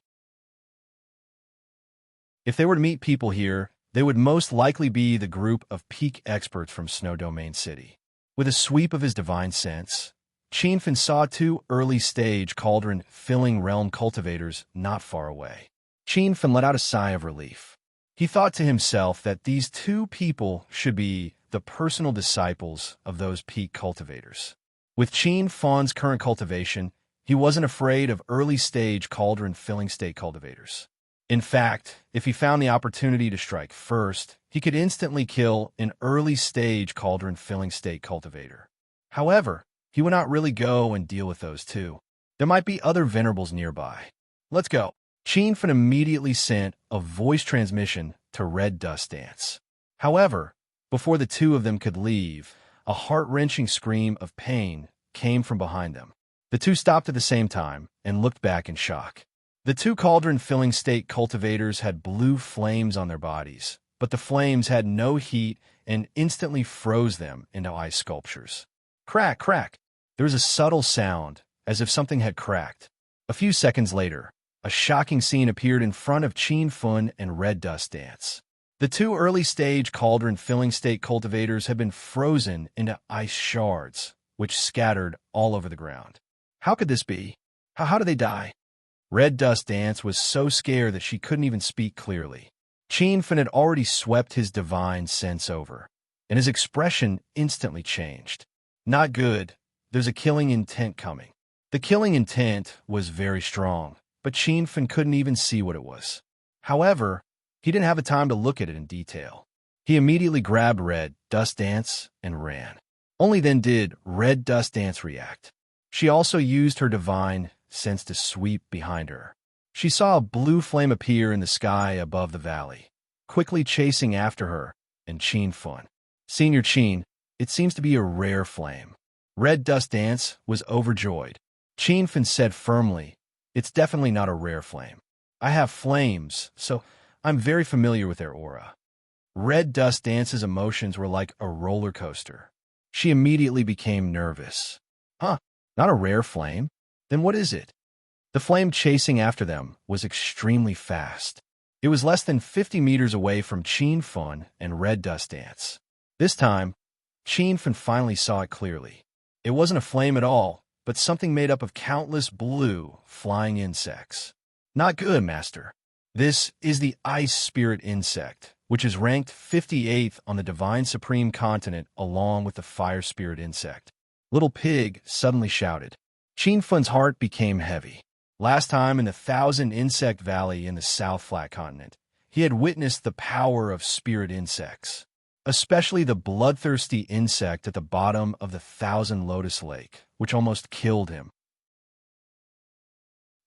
If they were to meet people here, they would most likely be the group of peak experts from Snow Domain City. With a sweep of his divine sense, Chin Fen saw two early-stage cauldron-filling realm cultivators not far away. Chin Fen let out a sigh of relief. He thought to himself that these two people should be the personal disciples of those peak cultivators. With Chin Fen's current cultivation, he wasn't afraid of early-stage cauldron-filling state cultivators. In fact, if he found the opportunity to strike first, he could instantly kill an early-stage cauldron-filling state cultivator. However, he would not really go and deal with those two. There might be other venerables nearby. Let's go. Chin Fen immediately sent a voice transmission to Red Dust Dance. However, before the two of them could leave, a heart-wrenching scream of pain came from behind them. The two stopped at the same time and looked back in shock. The two cauldron-filling state cultivators had blue flames on their bodies, but the flames had no heat and instantly froze them into ice sculptures. Crack, crack! There was a subtle sound, as if something had cracked. A few seconds later, a shocking scene appeared in front of Chin Fen and Red Dust Dance. The two early-stage cauldron-filling state cultivators had been frozen into ice shards, which scattered all over the ground. How could this be? How did they die? Red Dust Dance was so scared that she couldn't even speak clearly. Chin Fen had already swept his divine sense over, and his expression instantly changed. Not good. There's a killing intent coming. The killing intent was very strong, but Chin Fen couldn't even see what it was. However, he didn't have the time to look at it in detail. He immediately grabbed Red Dust Dance and ran. Only then did Red Dust Dance react. She also used her divine sense to sweep behind her. She saw a blue flame appear in the sky above the valley, quickly chasing after her and Chin Fen. Senior Chin, it seems to be a rare flame. Red Dust Dance was overjoyed. Chin Fen said firmly, "It's definitely not a rare flame. I have flames, so I'm very familiar with their aura." Red Dust Dance's emotions were like a roller coaster. She immediately became nervous. Huh, not a rare flame? Then what is it? The flame chasing after them was extremely fast. It was less than 50 meters away from Chin Fen and Red Dust Dance. This time, Chin Fen finally saw it clearly. It wasn't a flame at all, but something made up of countless blue, flying insects. Not good, Master. This is the Ice Spirit Insect, which is ranked 58th on the Divine Supreme Continent along with the Fire Spirit Insect. Little Pig suddenly shouted. Chin Fen's heart became heavy. Last time in the Thousand Insect Valley in the South Flat Continent, he had witnessed the power of spirit insects, especially the bloodthirsty insect at the bottom of the Thousand Lotus Lake, which almost killed him.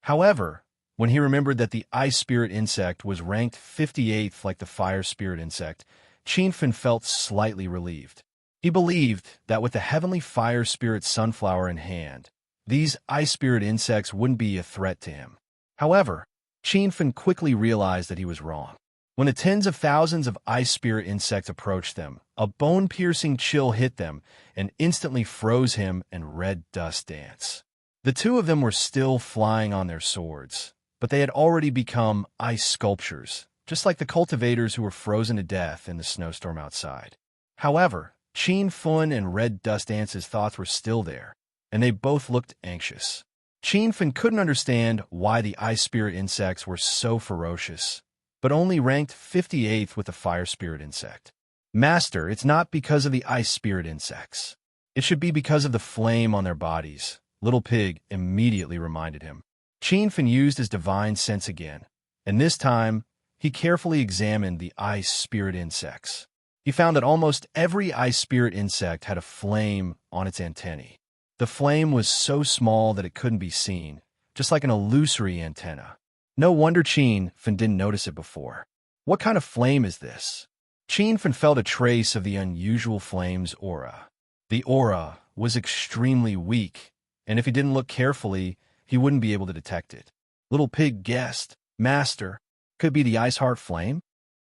However, when he remembered that the Ice Spirit Insect was ranked 58th like the Fire Spirit Insect, Chin Fen felt slightly relieved. He believed that with the Heavenly Fire Spirit Sunflower in hand, these Ice Spirit insects wouldn't be a threat to him. However, Chin Fen quickly realized that he was wrong. When the tens of thousands of Ice Spirit insects approached them, a bone-piercing chill hit them and instantly froze him and Red Dust Dance. The two of them were still flying on their swords, but they had already become ice sculptures, just like the cultivators who were frozen to death in the snowstorm outside. However, Qin Fun and Red Dust Ance's thoughts were still there, and they both looked anxious. Qin Fun couldn't understand why the ice spirit insects were so ferocious, but only ranked 58th with the fire spirit insect. Master, it's not because of the ice spirit insects. It should be because of the flame on their bodies, Little Pig immediately reminded him. Qin Fun used his divine sense again, and this time, he carefully examined the ice spirit insects. He found that almost every ice spirit insect had a flame on its antennae. The flame was so small that it couldn't be seen, just like an illusory antenna. No wonder Qin Fun didn't notice it before. What kind of flame is this? Qin Fun felt a trace of the unusual flame's aura. The aura was extremely weak, and if he didn't look carefully, he wouldn't be able to detect it. Little Pig guessed, Master, could it be the Ice Heart Flame?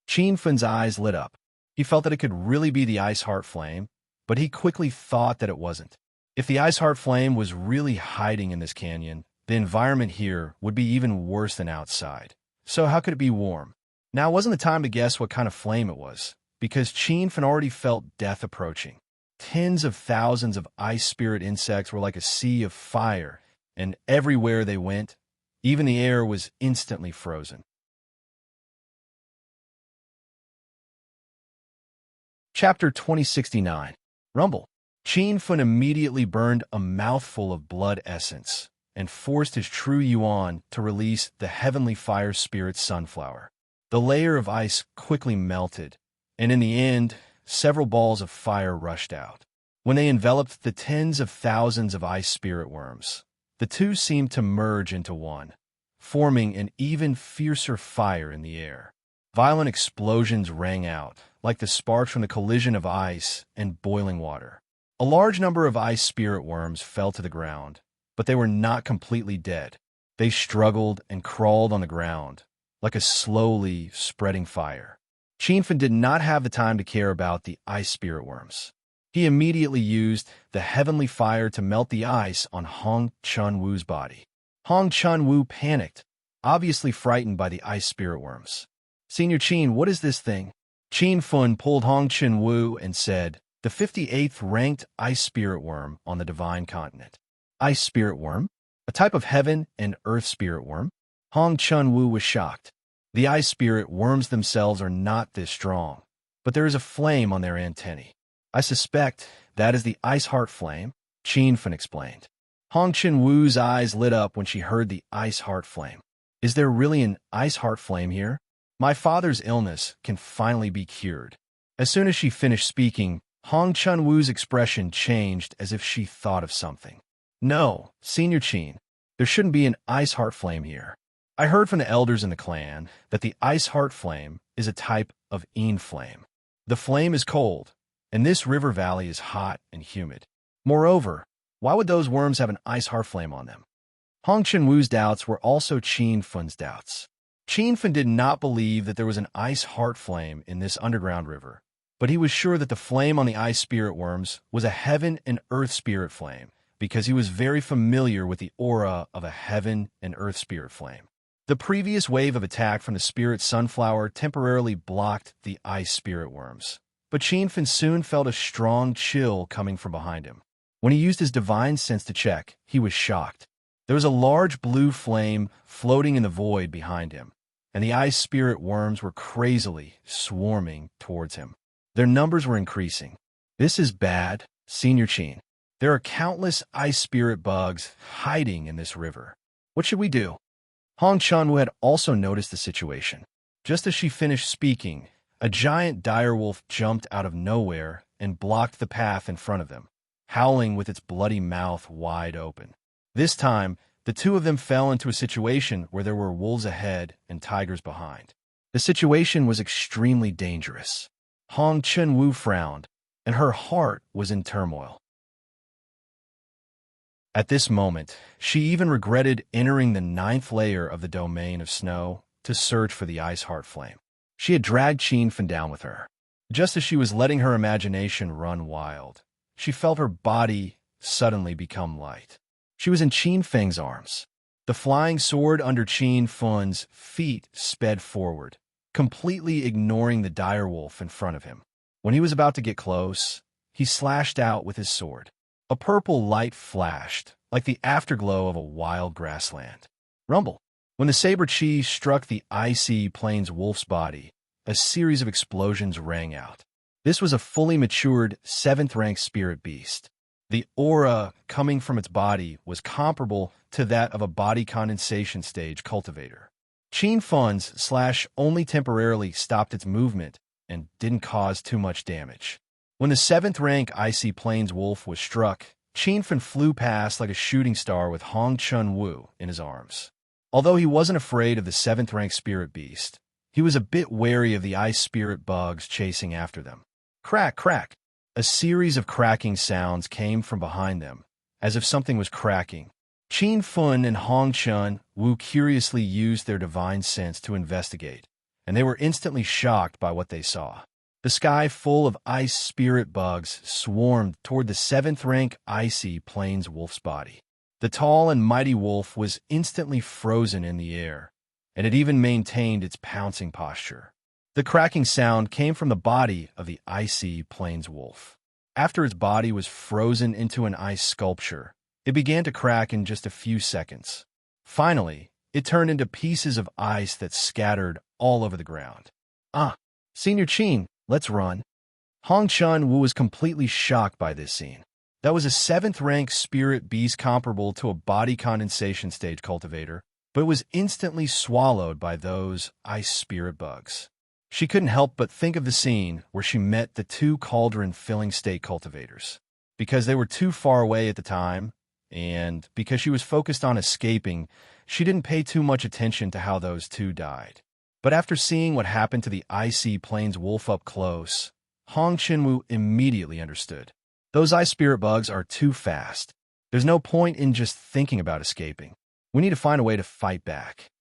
Qin Fun's eyes lit up. He felt that it could really be the Ice Heart Flame, but he quickly thought that it wasn't. If the Ice Heart Flame was really hiding in this canyon, the environment here would be even worse than outside. So how could it be warm? Now wasn't the time to guess what kind of flame it was, because Qin Fun already felt death approaching. Tens of thousands of ice spirit insects were like a sea of fire, and everywhere they went, even the air was instantly frozen. Chapter 2069. Rumble. Qin Fun immediately burned a mouthful of blood essence and forced his true yuan to release the heavenly fire spirit sunflower. The layer of ice quickly melted, and in the end, several balls of fire rushed out. When they enveloped the tens of thousands of ice spirit worms, the two seemed to merge into one, forming an even fiercer fire in the air. Violent explosions rang out, like the sparks from the collision of ice and boiling water. A large number of ice spirit worms fell to the ground, but they were not completely dead. They struggled and crawled on the ground, like a slowly spreading fire. Qin Fun did not have the time to care about the ice spirit worms. He immediately used the heavenly fire to melt the ice on Hong Chun-Wu's body. Hong Chun-Wu panicked, obviously frightened by the ice spirit worms. Senior Qin, what is this thing? Qin Fun pulled Hong Chun-Wu and said, the 58th ranked ice spirit worm on the divine continent. Ice spirit worm? A type of heaven and earth spirit worm? Hong Chun-Wu was shocked. The ice spirit worms themselves are not this strong, but there is a flame on their antennae. I suspect that is the Ice Heart Flame, Qin Fun explained. Hong Chun-Wu's eyes lit up when she heard the Ice Heart Flame. Is there really an Ice Heart Flame here? My father's illness can finally be cured. As soon as she finished speaking, Hong Chun-Wu's expression changed as if she thought of something. No, Senior Qin, there shouldn't be an Ice Heart Flame here. I heard from the elders in the clan that the Ice Heart Flame is a type of flame. The flame is cold, and this river valley is hot and humid. Moreover, why would those worms have an Ice Heart Flame on them? Hong Chun-Wu's doubts were also Qin Fun's doubts. Qin Fun did not believe that there was an Ice Heart Flame in this underground river, but he was sure that the flame on the ice spirit worms was a heaven and earth spirit flame, because he was very familiar with the aura of a heaven and earth spirit flame. The previous wave of attack from the spirit sunflower temporarily blocked the ice spirit worms, but Qin Fun soon felt a strong chill coming from behind him. When he used his divine sense to check, he was shocked. There was a large blue flame floating in the void behind him, and the ice spirit worms were crazily swarming towards him. Their numbers were increasing. This is bad, Senior Qin. There are countless ice spirit bugs hiding in this river. What should we do? Hong Chun-Wu had also noticed the situation. Just as she finished speaking, a giant direwolf jumped out of nowhere and blocked the path in front of them, howling with its bloody mouth wide open. This time, the two of them fell into a situation where there were wolves ahead and tigers behind. The situation was extremely dangerous. Hong Chun-Wu frowned, and her heart was in turmoil. At this moment, she even regretted entering the 9th layer of the domain of snow to search for the Ice Heart Flame. She had dragged Qin Fun down with her. Just as she was letting her imagination run wild, she felt her body suddenly become light. She was in Qin Feng's arms. The flying sword under Qin Fun's feet sped forward, completely ignoring the direwolf in front of him. When he was about to get close, he slashed out with his sword. A purple light flashed, like the afterglow of a wild grassland. Rumble. When the saber chi struck the icy plains wolf's body, a series of explosions rang out. This was a fully matured 7th-rank spirit beast. The aura coming from its body was comparable to that of a body condensation stage cultivator. Qin Fun's slash only temporarily stopped its movement and didn't cause too much damage. When the 7th-rank icy plains wolf was struck, Qin Fun flew past like a shooting star with Hong Chun-Wu in his arms. Although he wasn't afraid of the 7th-rank spirit beast, he was a bit wary of the ice spirit bugs chasing after them. Crack, crack! A series of cracking sounds came from behind them, as if something was cracking. Qin Fun and Hong Chun-Wu curiously used their divine sense to investigate, and they were instantly shocked by what they saw. The sky full of ice spirit bugs swarmed toward the 7th-rank icy plains wolf's body. The tall and mighty wolf was instantly frozen in the air, and it even maintained its pouncing posture. The cracking sound came from the body of the icy plains wolf. After its body was frozen into an ice sculpture, it began to crack in just a few seconds. Finally, it turned into pieces of ice that scattered all over the ground. Senior Qin, let's run. Hong Chun-Wu was completely shocked by this scene. That was a 7th-rank spirit beast comparable to a body condensation stage cultivator, but it was instantly swallowed by those ice spirit bugs. She couldn't help but think of the scene where she met the 2 cauldron-filling state cultivators. Because they were too far away at the time, and because she was focused on escaping, she didn't pay too much attention to how those 2 died. But after seeing what happened to the icy plains wolf up close, Hong Chun-Wu immediately understood. Those ice spirit bugs are too fast. There's no point in just thinking about escaping. We need to find a way to fight back.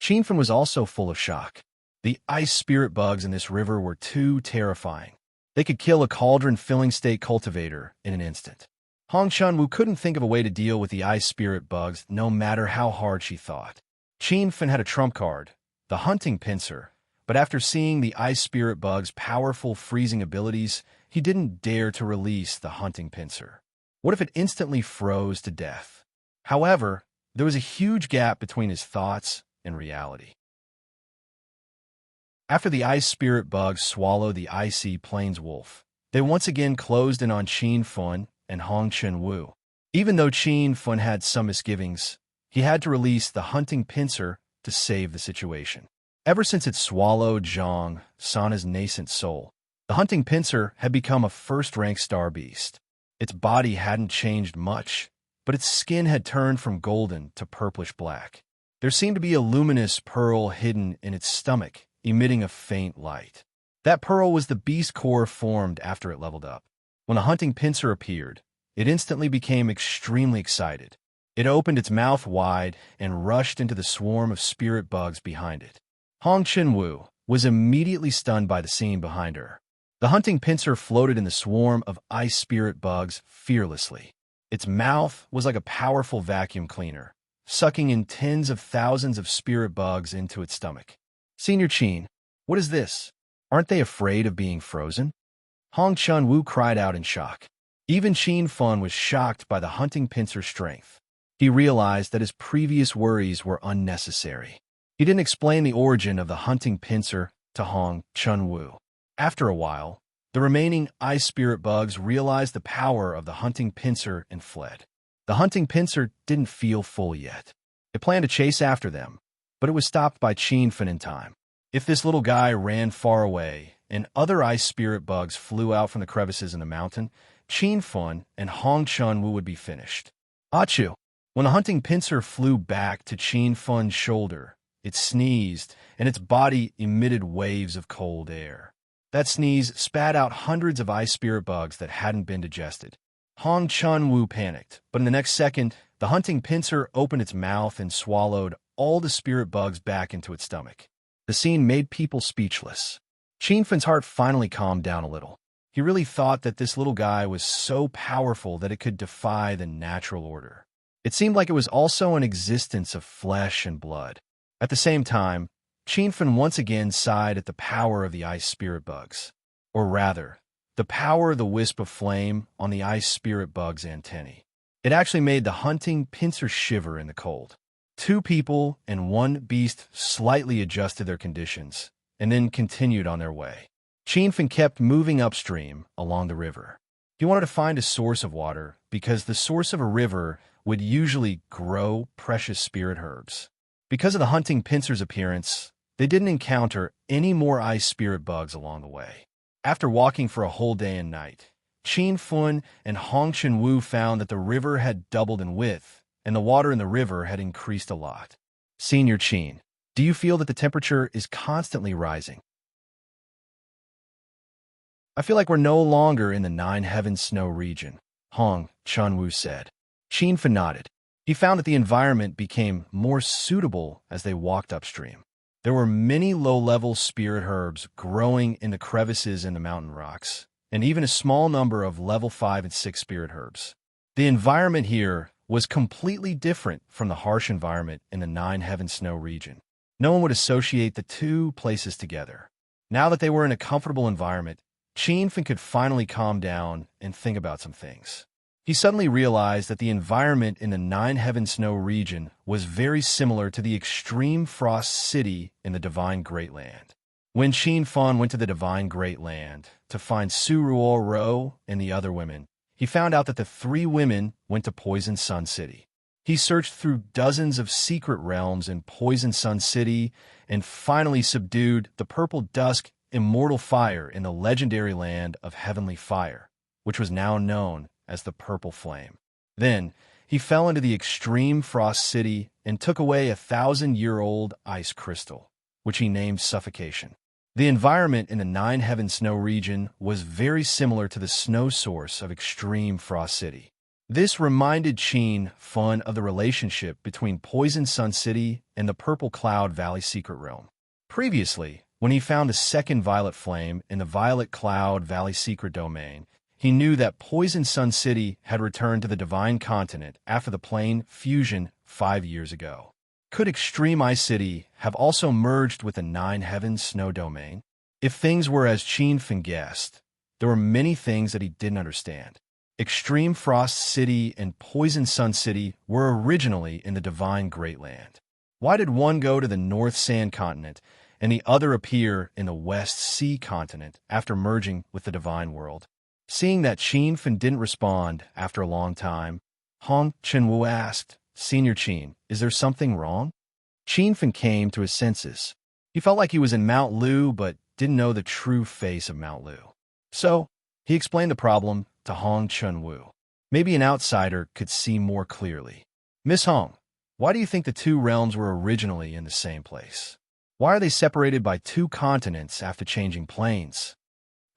Qin Fun was also full of shock. The ice spirit bugs in this river were too terrifying. They could kill a cauldron-filling state cultivator in an instant. Hong Chun-Wu couldn't think of a way to deal with the ice spirit bugs no matter how hard she thought. Qin Fun had a trump card, the hunting pincer, but after seeing the ice spirit bug's powerful freezing abilities, he didn't dare to release the hunting pincer. What if it instantly froze to death? However, there was a huge gap between his thoughts and reality. After the ice spirit bugs swallowed the icy plains wolf, they once again closed in on Qin Fun and Hong Chun-Wu. Even though Qin Fun had some misgivings, he had to release the hunting pincer to save the situation. Ever since it swallowed Zhang Sana's nascent soul, the hunting pincer had become a 1st-rank star beast. Its body hadn't changed much, but its skin had turned from golden to purplish black. There seemed to be a luminous pearl hidden in its stomach, emitting a faint light. That pearl was the beast core formed after it leveled up. When the hunting pincer appeared, it instantly became extremely excited. It opened its mouth wide and rushed into the swarm of spirit bugs behind it. Hong Chun-Wu was immediately stunned by the scene behind her. The hunting pincer floated in the swarm of ice spirit bugs fearlessly. Its mouth was like a powerful vacuum cleaner, sucking in tens of thousands of spirit bugs into its stomach. Senior Qin, what is this? Aren't they afraid of being frozen? Hong Chun-Wu cried out in shock. Even Qin Fun was shocked by the hunting pincer's strength. He realized that his previous worries were unnecessary. He didn't explain the origin of the hunting pincer to Hong Chun-Wu. After a while, the remaining ice spirit bugs realized the power of the hunting pincer and fled. The hunting pincer didn't feel full yet. It planned to chase after them, but it was stopped by Qin Fun in time. If this little guy ran far away and other ice spirit bugs flew out from the crevices in the mountain, Qin Fun and Hong Chun-Wu would be finished. Achoo! When the hunting pincer flew back to Qin Fun's shoulder, it sneezed, and its body emitted waves of cold air. That sneeze spat out hundreds of ice spirit bugs that hadn't been digested. Hong Chun-Wu panicked, but in the next second, the hunting pincer opened its mouth and swallowed all the spirit bugs back into its stomach. The scene made people speechless. Qin Fun's heart finally calmed down a little. He really thought that this little guy was so powerful that it could defy the natural order. It seemed like it was also an existence of flesh and blood. At the same time, Qianfen once again sighed at the power of the ice spirit bugs. Or rather, the power of the wisp of flame on the ice spirit bug's antennae. It actually made the hunting pincer shiver in the cold. Two people and one beast slightly adjusted their conditions, and then continued on their way. Qianfen kept moving upstream along the river. He wanted to find a source of water, because the source of a river would usually grow precious spirit herbs. Because of the hunting pincer's appearance, they didn't encounter any more ice spirit bugs along the way. After walking for a whole day and night, Qianfen and Hong Chenwu found that the river had doubled in width, and the water in the river had increased a lot. Senior Qin, do you feel that the temperature is constantly rising? I feel like we're no longer in the Nine Heavens Snow region, Hong Chenwu said. Qianfen nodded. He found that the environment became more suitable as they walked upstream. There were many low-level spirit herbs growing in the crevices in the mountain rocks, and even a small number of level 5 and 6 spirit herbs. The environment here was completely different from the harsh environment in the Nine Heavens Snow region. No one would associate the two places together. Now that they were in a comfortable environment, Qianfen could finally calm down and think about some things. He suddenly realized that the environment in the Nine Heavens Snow region was very similar to the extreme frost city in the Divine Great Land. When Qianfen went to the Divine Great Land to find Su Ruo and the other women, he found out that the three women went to Poison Sun City. He searched through dozens of secret realms in Poison Sun City and finally subdued the purple dusk immortal fire in the legendary land of Heavenly Fire, which was now known as the Purple Flame. Then, he fell into the extreme frost city and took away 1,000-year-old ice crystal, which he named Suffocation. The environment in the Nine Heavens Snow region was very similar to the snow source of extreme frost city. This reminded Qianfen of the relationship between Poison Sun City and the Purple Cloud Valley Secret Realm. Previously, when he found the second Violet Flame in the Violet Cloud Valley Secret Domain, he knew that Poison Sun City had returned to the Divine Continent after the plane fusion 5 years ago. Could Extreme Ice City have also merged with the Nine Heavens Snow Domain? If things were as Qianfen guessed, there were many things that he didn't understand. Extreme Frost City and Poison Sun City were originally in the Divine Great Land. Why did one go to the North Sand Continent and the other appear in the West Sea Continent after merging with the Divine World? Seeing that Qianfen didn't respond after a long time, Hong Chenwu asked, Senior Qin, is there something wrong? Qianfen came to his senses. He felt like he was in Mount Lu but didn't know the true face of Mount Lu. So, he explained the problem to Hong Chenwu. Maybe an outsider could see more clearly. Miss Hong, why do you think the two realms were originally in the same place? Why are they separated by two continents after changing planes?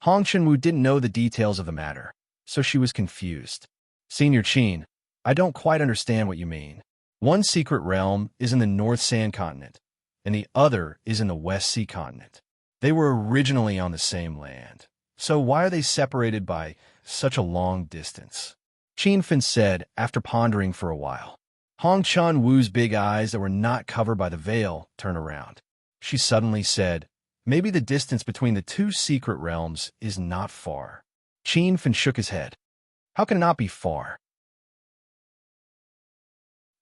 Hong Chenwu didn't know the details of the matter, so she was confused. Senior Qin, I don't quite understand what you mean. One secret realm is in the North Sand Continent, and the other is in the West Sea Continent. They were originally on the same land, so why are they separated by such a long distance? Qianfen said after pondering for a while. Hong Chenwu's big eyes that were not covered by the veil turned around. She suddenly said, Maybe the distance between the two secret realms is not far. Qianfen shook his head. How can it not be far?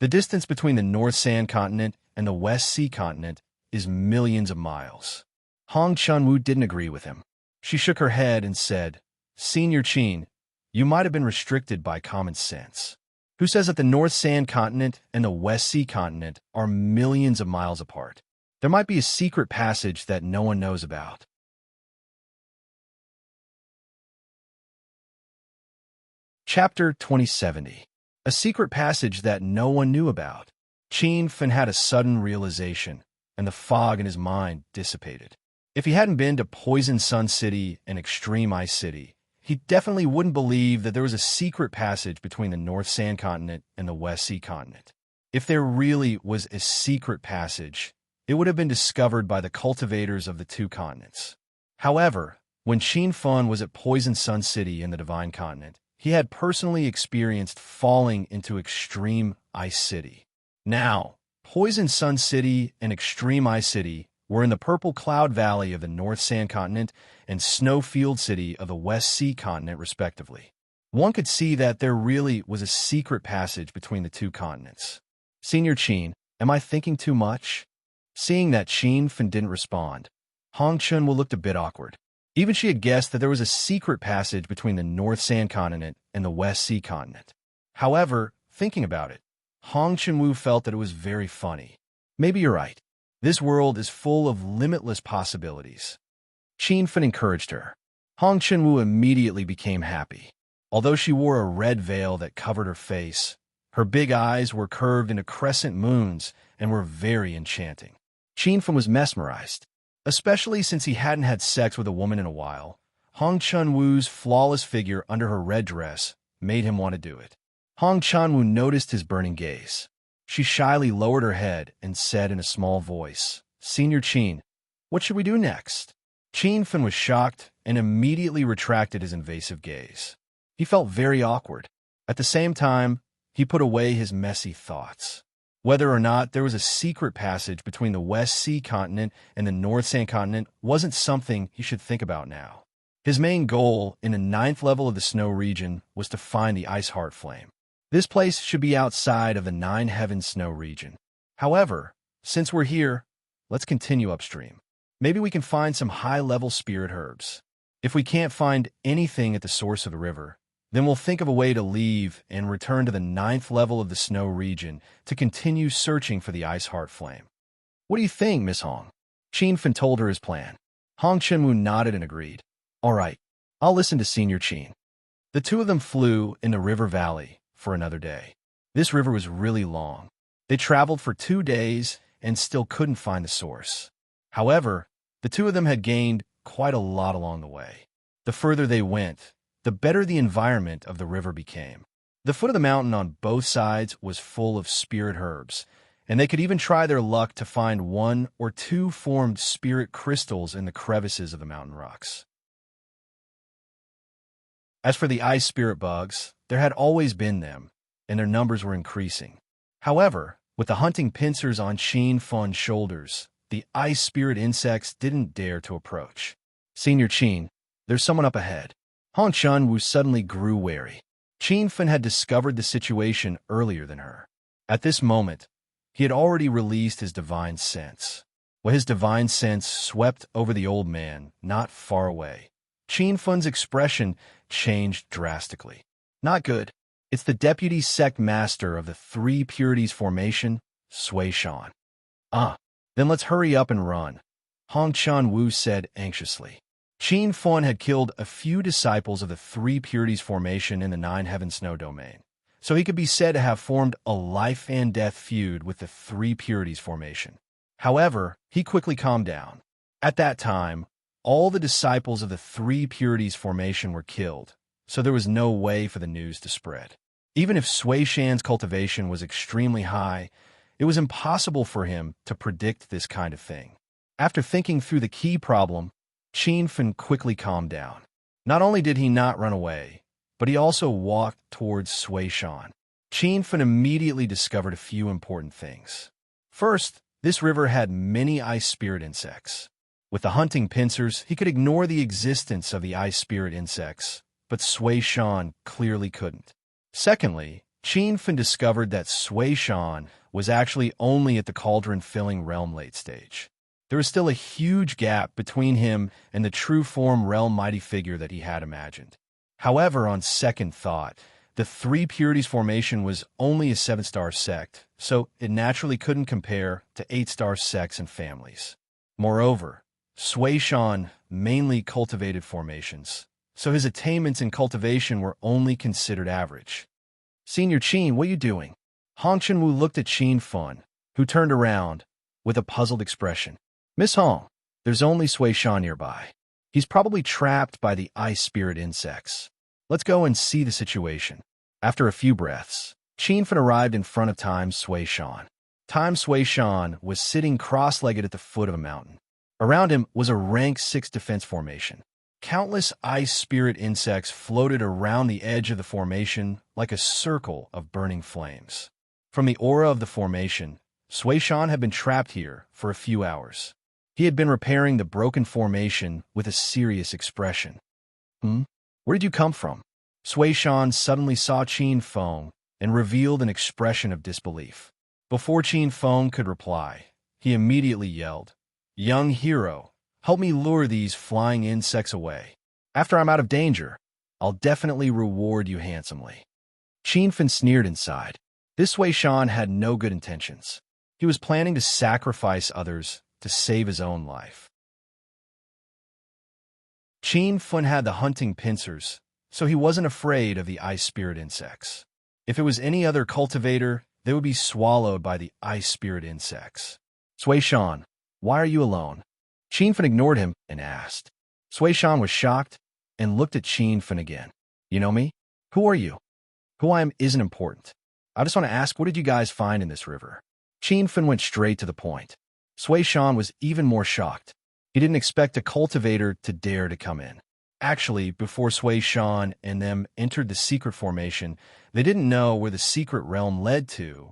The distance between the North Sand Continent and the West Sea Continent is millions of miles. Hong Chenwu didn't agree with him. She shook her head and said, Senior Qin, you might have been restricted by common sense. Who says that the North Sand Continent and the West Sea Continent are millions of miles apart? There might be a secret passage that no one knows about. Chapter 2070. A secret passage that no one knew about. Qianfen had a sudden realization, and the fog in his mind dissipated. If he hadn't been to Poison Sun City and Extreme Ice City, he definitely wouldn't believe that there was a secret passage between the North Sand Continent and the West Sea Continent. If there really was a secret passage, it would have been discovered by the cultivators of the two continents. However, when Qianfen was at Poison Sun City in the Divine Continent, he had personally experienced falling into Extreme Ice City. Now, Poison Sun City and Extreme Ice City were in the Purple Cloud Valley of the North Sand Continent and Snowfield City of the West Sea Continent, respectively. One could see that there really was a secret passage between the two continents. Senior Qin, am I thinking too much? Seeing that Qin Fen didn't respond, Hong Chun looked a bit awkward. Even she had guessed that there was a secret passage between the North Sand Continent and the West Sea Continent. However, thinking about it, Hong Chun-woo felt that it was very funny. Maybe you're right. This world is full of limitless possibilities. Qin Fen encouraged her. Hong Chun-woo immediately became happy. Although she wore a red veil that covered her face, her big eyes were curved into crescent moons and were very enchanting. Qin Fen was mesmerized, especially since he hadn't had sex with a woman in a while. Hong Chun-woo's flawless figure under her red dress made him want to do it. Hong Chun-woo noticed his burning gaze. She shyly lowered her head and said in a small voice, "Senior Qin, what should we do next?" Qin Fen was shocked and immediately retracted his invasive gaze. He felt very awkward. At the same time, he put away his messy thoughts. Whether or not there was a secret passage between the West Sea Continent and the North Sand Continent wasn't something he should think about now. His main goal in the 9th level of the Snow region was to find the Ice Heart Flame. This place should be outside of the 9 Heaven Snow region. However, since we're here, let's continue upstream. Maybe we can find some high-level spirit herbs. If we can't find anything at the source of the river, then we'll think of a way to leave and return to the 9th level of the Snow region to continue searching for the Ice Heart Flame. What do you think, Miss Hong? Qin Fen told her his plan. Hong Chun-woo nodded and agreed. All right, I'll listen to Senior Qin. The two of them flew in the river valley for another day. This river was really long. They traveled for 2 days and still couldn't find the source. However, the two of them had gained quite a lot along the way. The further they went, the better the environment of the river became. The foot of the mountain on both sides was full of spirit herbs, and they could even try their luck to find 1 or 2 formed spirit crystals in the crevices of the mountain rocks. As for the ice spirit bugs, there had always been them, and their numbers were increasing. However, with the hunting pincers on Qin Fen's shoulders, the ice spirit insects didn't dare to approach. Senior Qin, there's someone up ahead. Hong Chun-woo suddenly grew wary. Qin Fen had discovered the situation earlier than her. At this moment, he had already released his divine sense. When his divine sense swept over the old man, not far away, Qin Fen's expression changed drastically. Not good. It's the deputy sect master of the 3 Purities formation, Sui Shan. Then let's hurry up and run, Hong Chun-woo said anxiously. Qin Fen had killed a few disciples of the 3 Purities formation in the 9 Heaven Snow domain, so he could be said to have formed a life and death feud with the 3 Purities formation. However, he quickly calmed down. At that time, all the disciples of the 3 Purities formation were killed, so there was no way for the news to spread. Even if Sui Shan's cultivation was extremely high, it was impossible for him to predict this kind of thing. After thinking through the key problem, Qin Fen quickly calmed down. Not only did he not run away, but he also walked towards Sui Shan. Qin Fen immediately discovered a few important things. First, this river had many ice spirit insects. With the hunting pincers, he could ignore the existence of the ice spirit insects, but Sui Shan clearly couldn't. Secondly, Qin Fen discovered that Sui Shan was actually only at the cauldron-filling realm late stage. There was still a huge gap between him and the true form realm mighty figure that he had imagined. However, on second thought, the 3 Purities formation was only a 7-star sect, so it naturally couldn't compare to 8-star sects and families. Moreover, Sui Shan mainly cultivated formations, so his attainments in cultivation were only considered average. Senior Qin, what are you doing? Hong Chun-woo looked at Qin Fen, who turned around with a puzzled expression. Miss Hong, there's only Sui Shan nearby. He's probably trapped by the ice spirit insects. Let's go and see the situation. After a few breaths, Qin Fen arrived in front of Time Sui Shan. Time Sui Shan was sitting cross-legged at the foot of a mountain. Around him was a rank 6 defense formation. Countless ice spirit insects floated around the edge of the formation like a circle of burning flames. From the aura of the formation, Sui Shan had been trapped here for a few hours. He had been repairing the broken formation with a serious expression. Where did you come from? Sui Shan suddenly saw Qin Feng and revealed an expression of disbelief. Before Qin Feng could reply, he immediately yelled, "Young hero, help me lure these flying insects away. After I'm out of danger, I'll definitely reward you handsomely." Qin Feng sneered inside. This Sui Shan had no good intentions. He was planning to sacrifice others to save his own life. Qin Feng had the hunting pincers, so he wasn't afraid of the ice spirit insects. If it was any other cultivator, they would be swallowed by the ice spirit insects. "Sui Shan, why are you alone?" Qin Feng ignored him and asked. Sui Shan was shocked and looked at Qin Feng again. "You know me? Who are you?" "Who I am isn't important. I just want to ask, what did you guys find in this river?" Qin Feng went straight to the point. Sui Shan was even more shocked. He didn't expect a cultivator to dare to come in. Actually, before Sui Shan and them entered the secret formation, they didn't know where the secret realm led to,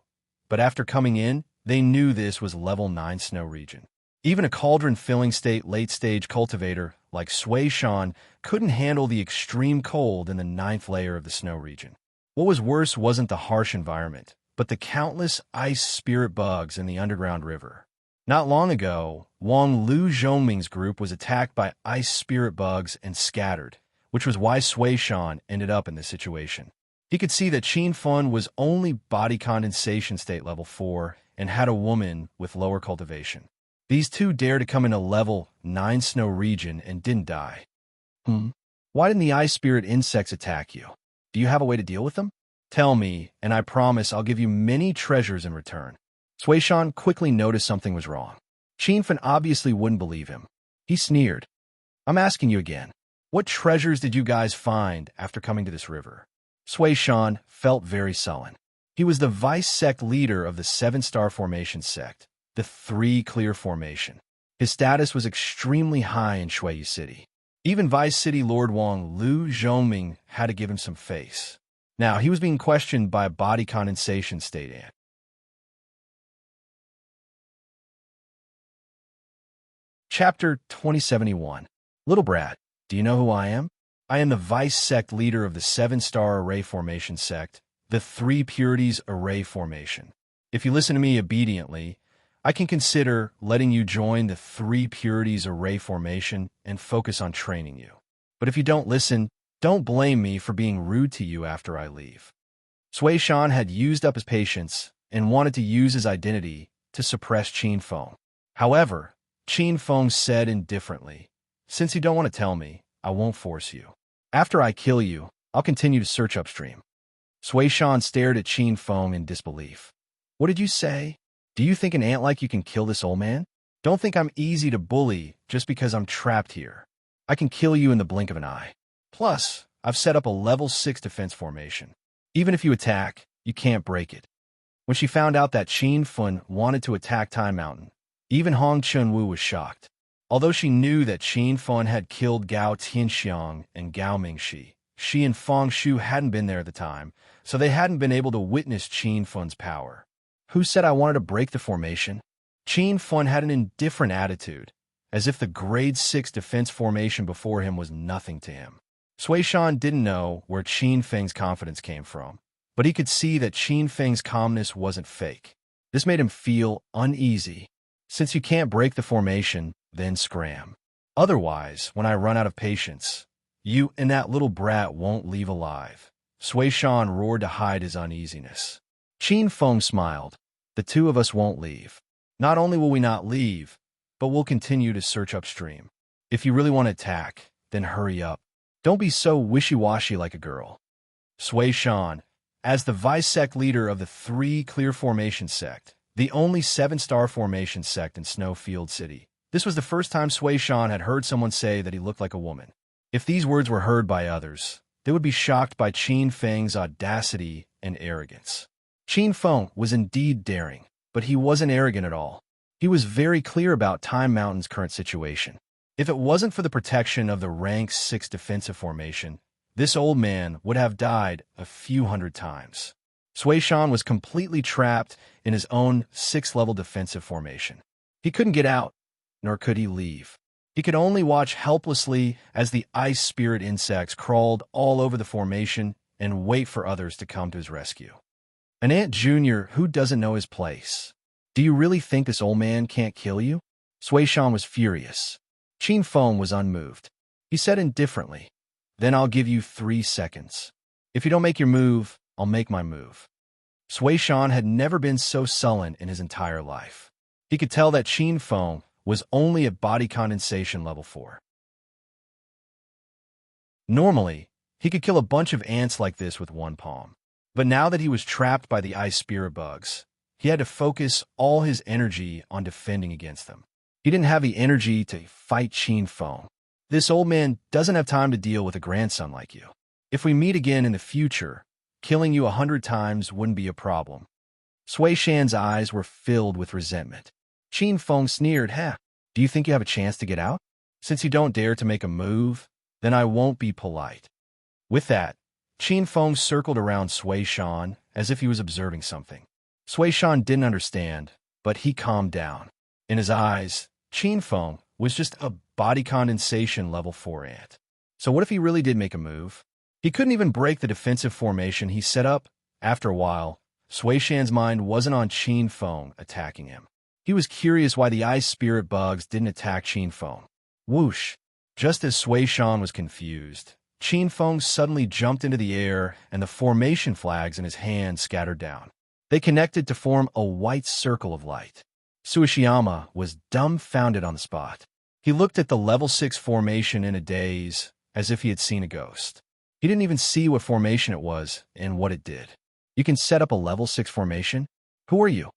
but after coming in, they knew this was level 9 snow region. Even a cauldron-filling state late-stage cultivator like Sui Shan couldn't handle the extreme cold in the 9th layer of the snow region. What was worse wasn't the harsh environment, but the countless ice spirit bugs in the underground river. Not long ago, Wang Lu Zhongming's group was attacked by ice spirit bugs and scattered, which was why Sui Shan ended up in this situation. He could see that Qin Feng was only body condensation state level 4 and had a woman with lower cultivation. These two dared to come into level 9 snow region and didn't die. Why didn't the ice spirit insects attack you? Do you have a way to deal with them? Tell me, and I promise I'll give you many treasures in return. Sui Shan quickly noticed something was wrong. Qin Feng obviously wouldn't believe him. He sneered. "I'm asking you again. What treasures did you guys find after coming to this river?" Sui Shan felt very sullen. He was the vice sect leader of the 7-star formation sect, the 3 clear formation. His status was extremely high in Shuiyu City. Even Vice City Lord Wang Lu Zhongming had to give him some face. Now, he was being questioned by a body condensation state ant. Chapter 2071. Little brat, do you know who I am? I am the vice sect leader of the 7-star array formation sect, the 3 purities array formation. If you listen to me obediently, I can consider letting you join the 3 purities array formation and focus on training you. But if you don't listen, don't blame me for being rude to you after I leave. Sui Shan had used up his patience and wanted to use his identity to suppress Qin Feng. However, Qin Feng said indifferently, "Since you don't want to tell me, I won't force you. After I kill you, I'll continue to search upstream." Sui Shan stared at Qin Feng in disbelief. "What did you say? Do you think an ant like you can kill this old man? Don't think I'm easy to bully just because I'm trapped here. I can kill you in the blink of an eye. Plus, I've set up a level 6 defense formation. Even if you attack, you can't break it." When she found out that Qin Feng wanted to attack Time Mountain, even Hong Chunwu was shocked. Although she knew that Qin Feng had killed Gao Tianxiang and Gao Mingxi, she and Feng Shu hadn't been there at the time, so they hadn't been able to witness Qin Feng's power. Who said I wanted to break the formation? Qin Feng had an indifferent attitude, as if the grade 6 defense formation before him was nothing to him. Sui Shan didn't know where Qin Feng's confidence came from, but he could see that Qin Feng's calmness wasn't fake. This made him feel uneasy. "Since you can't break the formation, then scram. Otherwise, when I run out of patience, you and that little brat won't leave alive." Sui Shan roared to hide his uneasiness. Qin Feng smiled. "The two of us won't leave. Not only will we not leave, but we'll continue to search upstream. If you really want to attack, then hurry up. Don't be so wishy-washy like a girl." Sui Shan, as the vice sect leader of the 3 clear formation sect, the only 7-star formation sect in Snowfield City. This was the first time Sui Shan had heard someone say that he looked like a woman. If these words were heard by others, they would be shocked by Qin Feng's audacity and arrogance. Qin Feng was indeed daring, but he wasn't arrogant at all. He was very clear about Time Mountain's current situation. If it wasn't for the protection of the rank 6 defensive formation, this old man would have died a few hundred times. Sui Shan was completely trapped in his own 6th-level defensive formation. He couldn't get out, nor could he leave. He could only watch helplessly as the ice spirit insects crawled all over the formation and wait for others to come to his rescue. An Ant Junior who doesn't know his place. Do you really think this old man can't kill you? Sui Shan was furious. Qin Feng was unmoved. He said indifferently, "Then I'll give you 3 seconds. If you don't make your move, I'll make my move." Sui Shan had never been so sullen in his entire life. He could tell that Qin Feng was only at body condensation level 4. Normally, he could kill a bunch of ants like this with one palm. But now that he was trapped by the ice spirit bugs, he had to focus all his energy on defending against them. He didn't have the energy to fight Qin Feng. This old man doesn't have time to deal with a grandson like you. If we meet again in the future, killing you 100 times wouldn't be a problem. Sui Shan's eyes were filled with resentment. Qin Feng sneered, "Do you think you have a chance to get out? Since you don't dare to make a move, then I won't be polite." With that, Qin Feng circled around Sui Shan as if he was observing something. Sui Shan didn't understand, but he calmed down. In his eyes, Qin Feng was just a body condensation level 4 ant. So what if he really did make a move? He couldn't even break the defensive formation he set up. After a while, Sui Shan's mind wasn't on Qin Feng attacking him. He was curious why the ice spirit bugs didn't attack Qin Feng. Whoosh! Just as Sui Shan was confused, Qin Feng suddenly jumped into the air and the formation flags in his hand scattered down. They connected to form a white circle of light. Suishiyama was dumbfounded on the spot. He looked at the level 6 formation in a daze, as if he had seen a ghost. He didn't even see what formation it was and what it did. "You can set up a level 6 formation? Who are you?"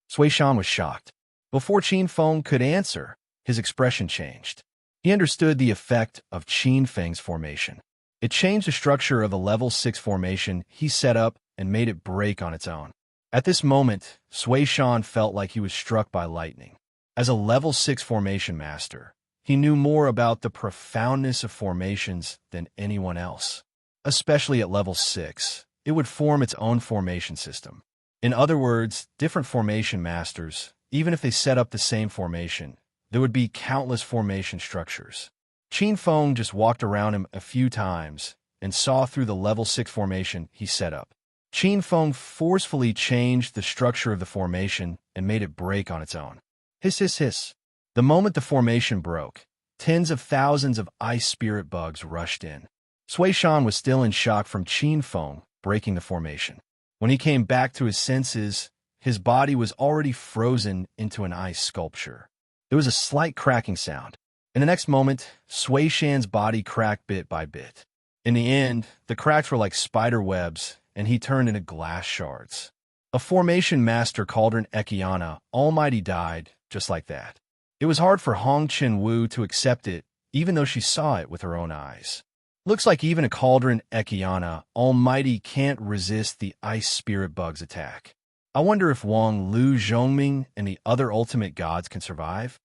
Sui Shan was shocked. Before Qin Feng could answer, his expression changed. He understood the effect of Qin Feng's formation. It changed the structure of the level 6 formation he set up and made it break on its own. At this moment, Sui Shan felt like he was struck by lightning. As a level 6 formation master, he knew more about the profoundness of formations than anyone else. Especially at level 6, it would form its own formation system. In other words, different formation masters, even if they set up the same formation, there would be countless formation structures. Qin Feng just walked around him a few times and saw through the level 6 formation he set up. Qin Feng forcefully changed the structure of the formation and made it break on its own. Hiss, hiss, hiss. The moment the formation broke, tens of thousands of ice spirit bugs rushed in. Sui Shan was still in shock from Qin Feng breaking the formation. When he came back to his senses, his body was already frozen into an ice sculpture. There was a slight cracking sound. In the next moment, Sui Shan's body cracked bit by bit. In the end, the cracks were like spider webs, and he turned into glass shards. A formation master cauldron Ekiana Almighty died just like that. It was hard for Hong Chen-Wu to accept it, even though she saw it with her own eyes. Looks like even a cauldron Ekiana Almighty can't resist the ice spirit bug's attack. I wonder if Wang Lu Zhongming and the other ultimate gods can survive?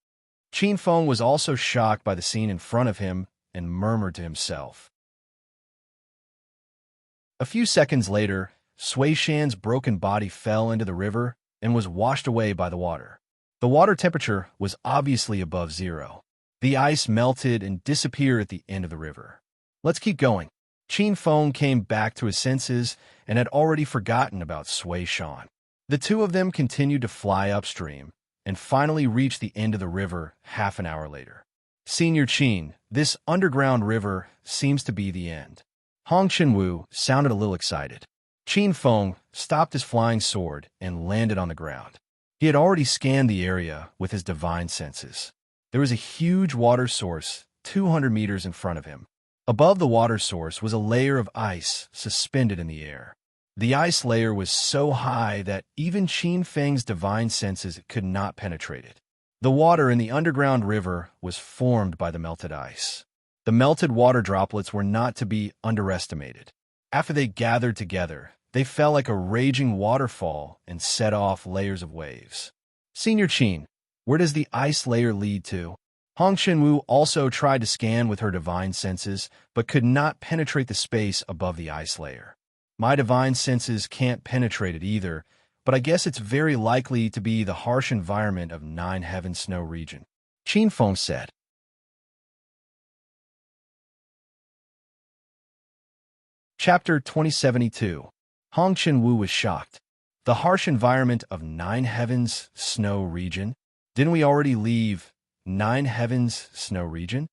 Qin Feng was also shocked by the scene in front of him and murmured to himself. A few seconds later, Sui Shan's broken body fell into the river and was washed away by the water. The water temperature was obviously above 0. The ice melted and disappeared at the end of the river. Let's keep going. Qin Feng came back to his senses and had already forgotten about Sui Shan. The two of them continued to fly upstream and finally reached the end of the river half an hour later. Senior Qin, this underground river seems to be the end. Hong Chen-Wu sounded a little excited. Qin Feng stopped his flying sword and landed on the ground. He had already scanned the area with his divine senses. There was a huge water source 200 meters in front of him. Above the water source was a layer of ice suspended in the air. The ice layer was so high that even Qin Feng's divine senses could not penetrate it. The water in the underground river was formed by the melted ice. The melted water droplets were not to be underestimated. After they gathered together, they fell like a raging waterfall and set off layers of waves. Senior Qin, where does the ice layer lead to? Hong Chenwu also tried to scan with her divine senses, but could not penetrate the space above the ice layer. My divine senses can't penetrate it either, but I guess it's very likely to be the harsh environment of Nine Heaven Snow region, Qin Feng said. Chapter 2072. Hong Chenwu was shocked. The harsh environment of Nine Heavens Snow region? Didn't we already leave Nine Heavens Snow region?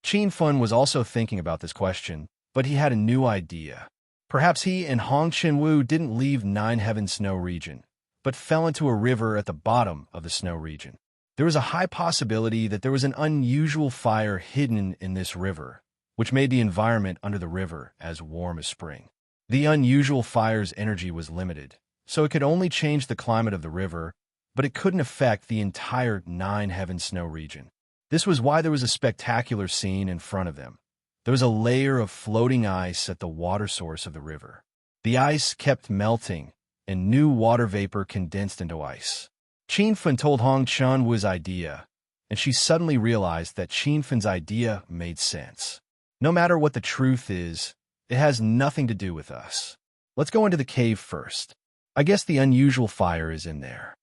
Qin Feng was also thinking about this question, but he had a new idea. Perhaps he and Hong Chenwu didn't leave Nine Heavens Snow region, but fell into a river at the bottom of the snow region. There was a high possibility that there was an unusual fire hidden in this river, which made the environment under the river as warm as spring. The unusual fire's energy was limited, so it could only change the climate of the river, but it couldn't affect the entire Nine Heaven Snow region. This was why there was a spectacular scene in front of them. There was a layer of floating ice at the water source of the river. The ice kept melting, and new water vapor condensed into ice. Qin Fen told Hong Chenwu's idea, and she suddenly realized that Qin Fen's idea made sense. No matter what the truth is, it has nothing to do with us. Let's go into the cave first. I guess the unusual fire is in there,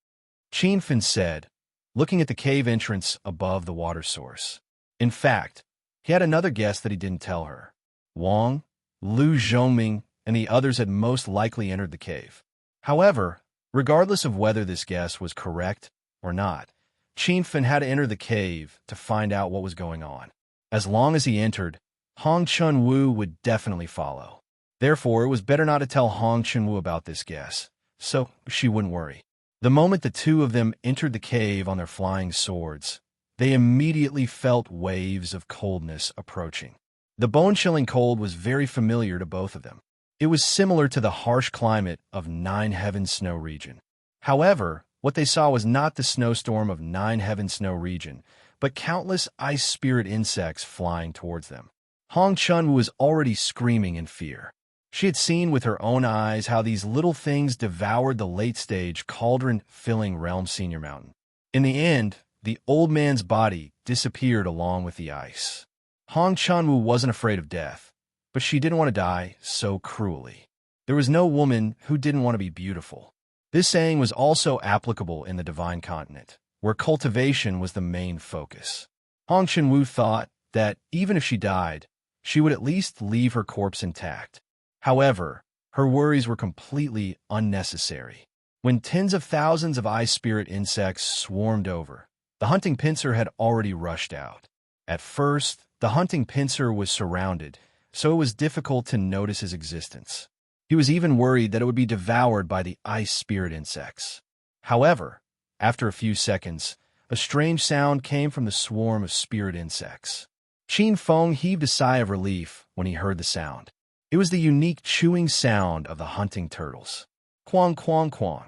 Qin Fen said, looking at the cave entrance above the water source. In fact, he had another guess that he didn't tell her. Wang, Lu Zhongming, and the others had most likely entered the cave. However, regardless of whether this guess was correct or not, Qin Fen had to enter the cave to find out what was going on. As long as he entered, Hong Chenwu would definitely follow. Therefore, it was better not to tell Hong Chenwu about this guess, so she wouldn't worry. The moment the two of them entered the cave on their flying swords, they immediately felt waves of coldness approaching. The bone-chilling cold was very familiar to both of them. It was similar to the harsh climate of Nine Heaven Snow region. However, what they saw was not the snowstorm of Nine Heaven Snow region, but countless ice spirit insects flying towards them. Hong Chenwu was already screaming in fear. She had seen with her own eyes how these little things devoured the late-stage cauldron-filling Realm Senior Mountain. In the end, the old man's body disappeared along with the ice. Hong Chenwu wasn't afraid of death, but she didn't want to die so cruelly. There was no woman who didn't want to be beautiful. This saying was also applicable in the Divine Continent, where cultivation was the main focus. Hong Chenwu thought that even if she died, she would at least leave her corpse intact. However, her worries were completely unnecessary. When tens of thousands of ice spirit insects swarmed over, the hunting pincer had already rushed out. At first, the hunting pincer was surrounded, so it was difficult to notice his existence. He was even worried that it would be devoured by the ice spirit insects. However, after a few seconds, a strange sound came from the swarm of spirit insects. Qin Feng heaved a sigh of relief when he heard the sound. It was the unique chewing sound of the hunting turtles. Quang, quang, quang.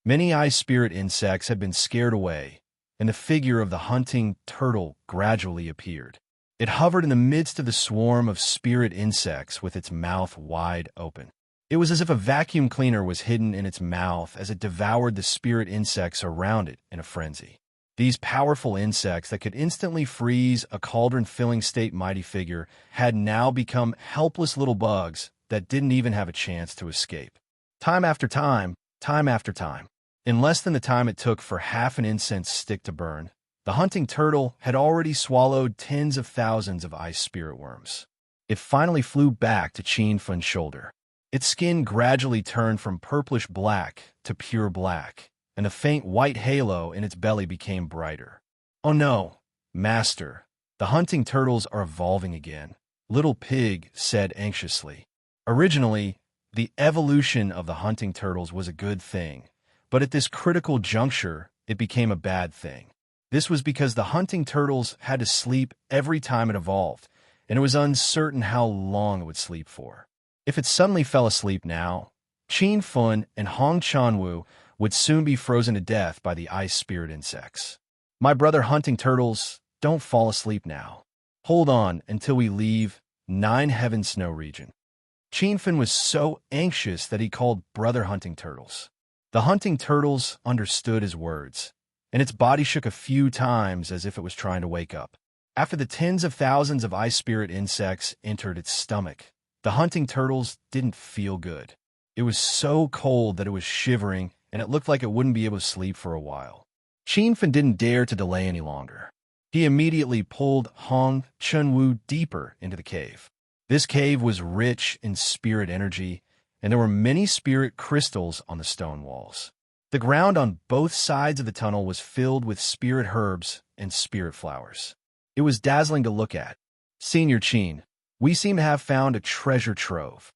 Many ice spirit insects had been scared away, and the figure of the hunting turtle gradually appeared. It hovered in the midst of the swarm of spirit insects with its mouth wide open. It was as if a vacuum cleaner was hidden in its mouth as it devoured the spirit insects around it in a frenzy. These powerful insects that could instantly freeze a cauldron-filling state mighty figure had now become helpless little bugs that didn't even have a chance to escape. Time after time, time after time. In less than the time it took for half an incense stick to burn, the hunting turtle had already swallowed tens of thousands of ice spirit worms. It finally flew back to Qin Fen's shoulder. Its skin gradually turned from purplish black to pure black, and a faint white halo in its belly became brighter. "Oh no, Master, the hunting turtles are evolving again," Little Pig said anxiously. Originally, the evolution of the hunting turtles was a good thing, but at this critical juncture, it became a bad thing. This was because the hunting turtles had to sleep every time it evolved, and it was uncertain how long it would sleep for. If it suddenly fell asleep now, Qin Fen and Hong Chenwu would soon be frozen to death by the ice spirit insects. "My brother hunting turtles, don't fall asleep now. Hold on until we leave Nine Heaven Snow region." Qin Fen was so anxious that he called brother hunting turtles. The hunting turtles understood his words, and its body shook a few times as if it was trying to wake up. After the tens of thousands of ice spirit insects entered its stomach, the hunting turtles didn't feel good. It was so cold that it was shivering, and it looked like it wouldn't be able to sleep for a while. Qinfen didn't dare to delay any longer. He immediately pulled Hong Chunwu deeper into the cave. This cave was rich in spirit energy, and there were many spirit crystals on the stone walls. The ground on both sides of the tunnel was filled with spirit herbs and spirit flowers. It was dazzling to look at. "Senior Qin, we seem to have found a treasure trove,"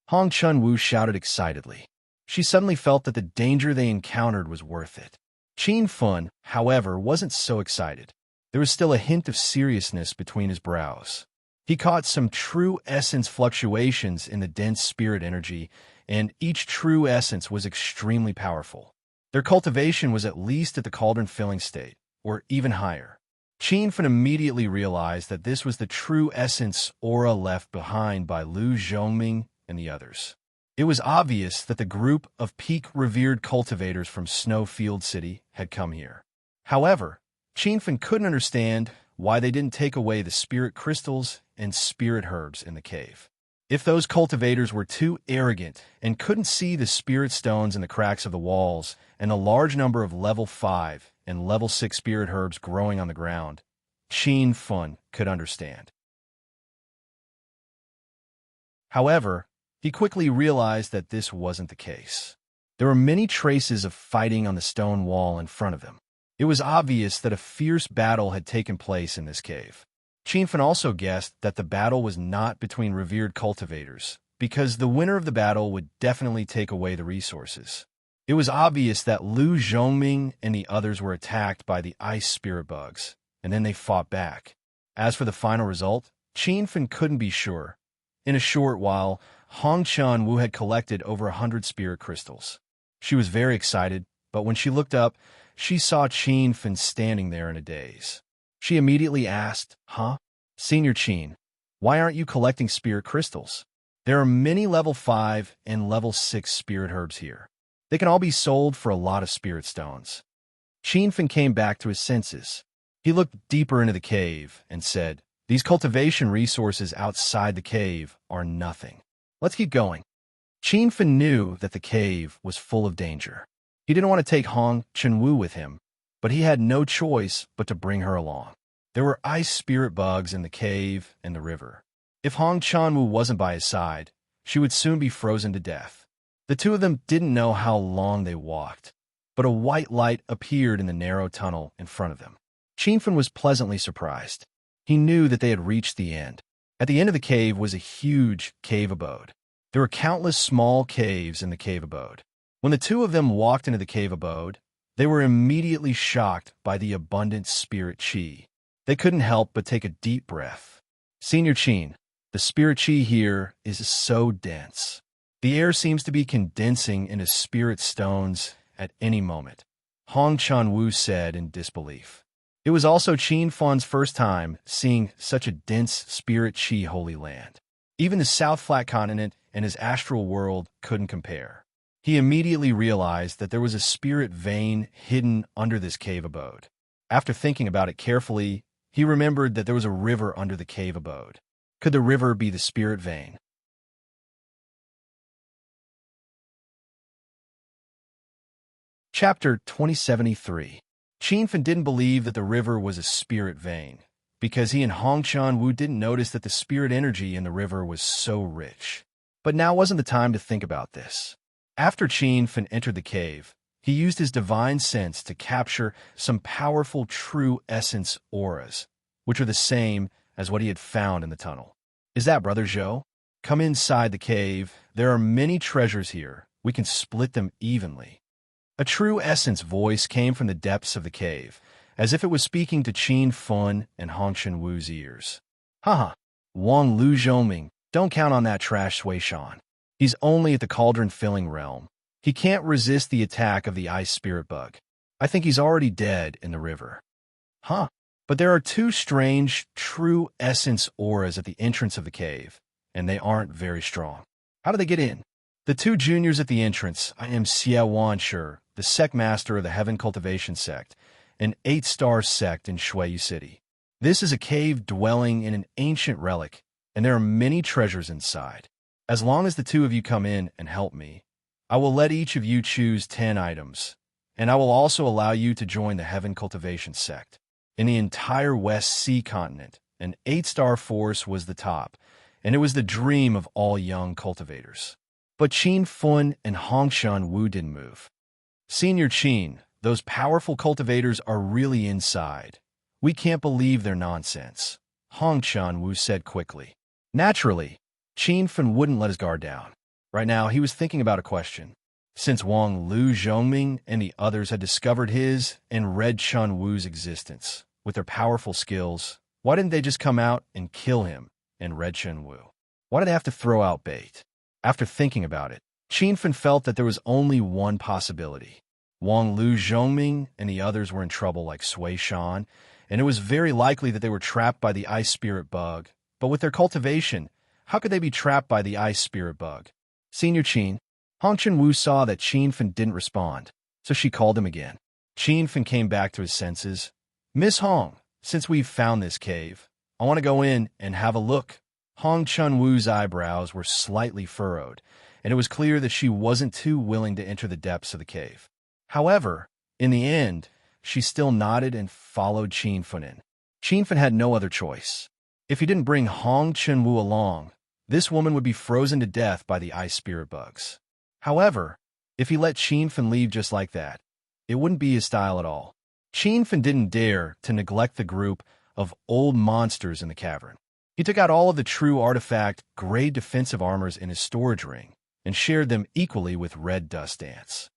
Hong Chunwu shouted excitedly. She suddenly felt that the danger they encountered was worth it. Qin Fun, however, wasn't so excited. There was still a hint of seriousness between his brows. He caught some true essence fluctuations in the dense spirit energy, and each true essence was extremely powerful. Their cultivation was at least at the cauldron filling state, or even higher. Qin Fun immediately realized that this was the true essence aura left behind by Lu Zhongming and the others. It was obvious that the group of peak-revered cultivators from Snowfield City had come here. However, Qin Fun couldn't understand why they didn't take away the spirit crystals and spirit herbs in the cave. If those cultivators were too arrogant and couldn't see the spirit stones in the cracks of the walls and the large number of level 5 and level 6 spirit herbs growing on the ground, Qin Fun could understand. However, he quickly realized that this wasn't the case. There were many traces of fighting on the stone wall in front of them. It was obvious that a fierce battle had taken place in this cave. Qin Fun also guessed that the battle was not between revered cultivators, because the winner of the battle would definitely take away the resources. It was obvious that Lu Zhongming and the others were attacked by the ice spirit bugs, and then they fought back. As for the final result, Qin Fun couldn't be sure. In a short while, Hong Chunwu had collected over 100 spirit crystals. She was very excited, but when she looked up, she saw Qin Fun standing there in a daze. She immediately asked, "Huh? Senior Qin, why aren't you collecting spirit crystals? There are many level 5 and level 6 spirit herbs here. They can all be sold for a lot of spirit stones." Qin Fun came back to his senses. He looked deeper into the cave and said, "These cultivation resources outside the cave are nothing. Let's keep going." Qin Fun knew that the cave was full of danger. He didn't want to take Hong Chunwu with him, but he had no choice but to bring her along. There were ice spirit bugs in the cave and the river. If Hong Chunwu wasn't by his side, she would soon be frozen to death. The two of them didn't know how long they walked, but a white light appeared in the narrow tunnel in front of them. Qin Fun was pleasantly surprised. He knew that they had reached the end. At the end of the cave was a huge cave abode. There were countless small caves in the cave abode. When the two of them walked into the cave abode, they were immediately shocked by the abundant spirit chi. They couldn't help but take a deep breath. "Senior Qin, the spirit chi here is so dense. The air seems to be condensing into spirit stones at any moment," Hong Chunwu said in disbelief. It was also Qin Fun's first time seeing such a dense spirit chi holy land. Even the South Flat Continent and his astral world couldn't compare. He immediately realized that there was a spirit vein hidden under this cave abode. After thinking about it carefully, he remembered that there was a river under the cave abode. Could the river be the spirit vein? Chapter 2073. Qin Fun didn't believe that the river was a spirit vein, because he and Hong Chunwu didn't notice that the spirit energy in the river was so rich. But now wasn't the time to think about this. After Qin Fun entered the cave, he used his divine sense to capture some powerful true essence auras, which were the same as what he had found in the tunnel. "Is that Brother Zhou? Come inside the cave. There are many treasures here. We can split them evenly." A true essence voice came from the depths of the cave, as if it was speaking to Qin Fun and Hong Chunwu's ears. "Haha, Wang Lu Zhongming, don't count on that trash Sui Shan. He's only at the cauldron-filling realm. He can't resist the attack of the ice spirit bug. I think he's already dead in the river." "Huh, but there are two strange, true essence auras at the entrance of the cave, and they aren't very strong. How do they get in?" "The two juniors at the entrance, I am Xia Wanshi, the sect master of the Heaven Cultivation Sect, an 8-star sect in Shui City. This is a cave dwelling in an ancient relic, and there are many treasures inside. As long as the two of you come in and help me, I will let each of you choose 10 items, and I will also allow you to join the Heaven Cultivation Sect. In the entire West Sea continent, an 8-star force was the top, and it was the dream of all young cultivators. But Qin Fun and Hongshan Wu didn't move. Senior Qin, those powerful cultivators are really inside. We can't believe their nonsense, Hongshan Wu said quickly. Naturally, Qin Fun wouldn't let his guard down. Right now, he was thinking about a question. Since Wang Lu Zhongming and the others had discovered his and Red Chun Wu's existence with their powerful skills, why didn't they just come out and kill him and Red Chun Wu? Why did they have to throw out bait? After thinking about it, Qin Fun felt that there was only one possibility. Wang Lu Zhongming and the others were in trouble like Sui Shan, and it was very likely that they were trapped by the ice spirit bug. But with their cultivation, how could they be trapped by the ice spirit bug? Senior Qin, Hongshan Wu saw that Qin Fun didn't respond, so she called him again. Qin Fun came back to his senses. Miss Hong, since we've found this cave, I want to go in and have a look. Hongshan Wu's eyebrows were slightly furrowed, and it was clear that she wasn't too willing to enter the depths of the cave. However, in the end, she still nodded and followed Qin Fun in. Qin Fun had no other choice. If he didn't bring Hongshan Wu along, this woman would be frozen to death by the ice spirit bugs. However, if he let Qin Fun leave just like that, it wouldn't be his style at all. Qin Fun didn't dare to neglect the group of old monsters in the cavern. He took out all of the true artifact grade defensive armors in his storage ring and shared them equally with Red Dust Dance.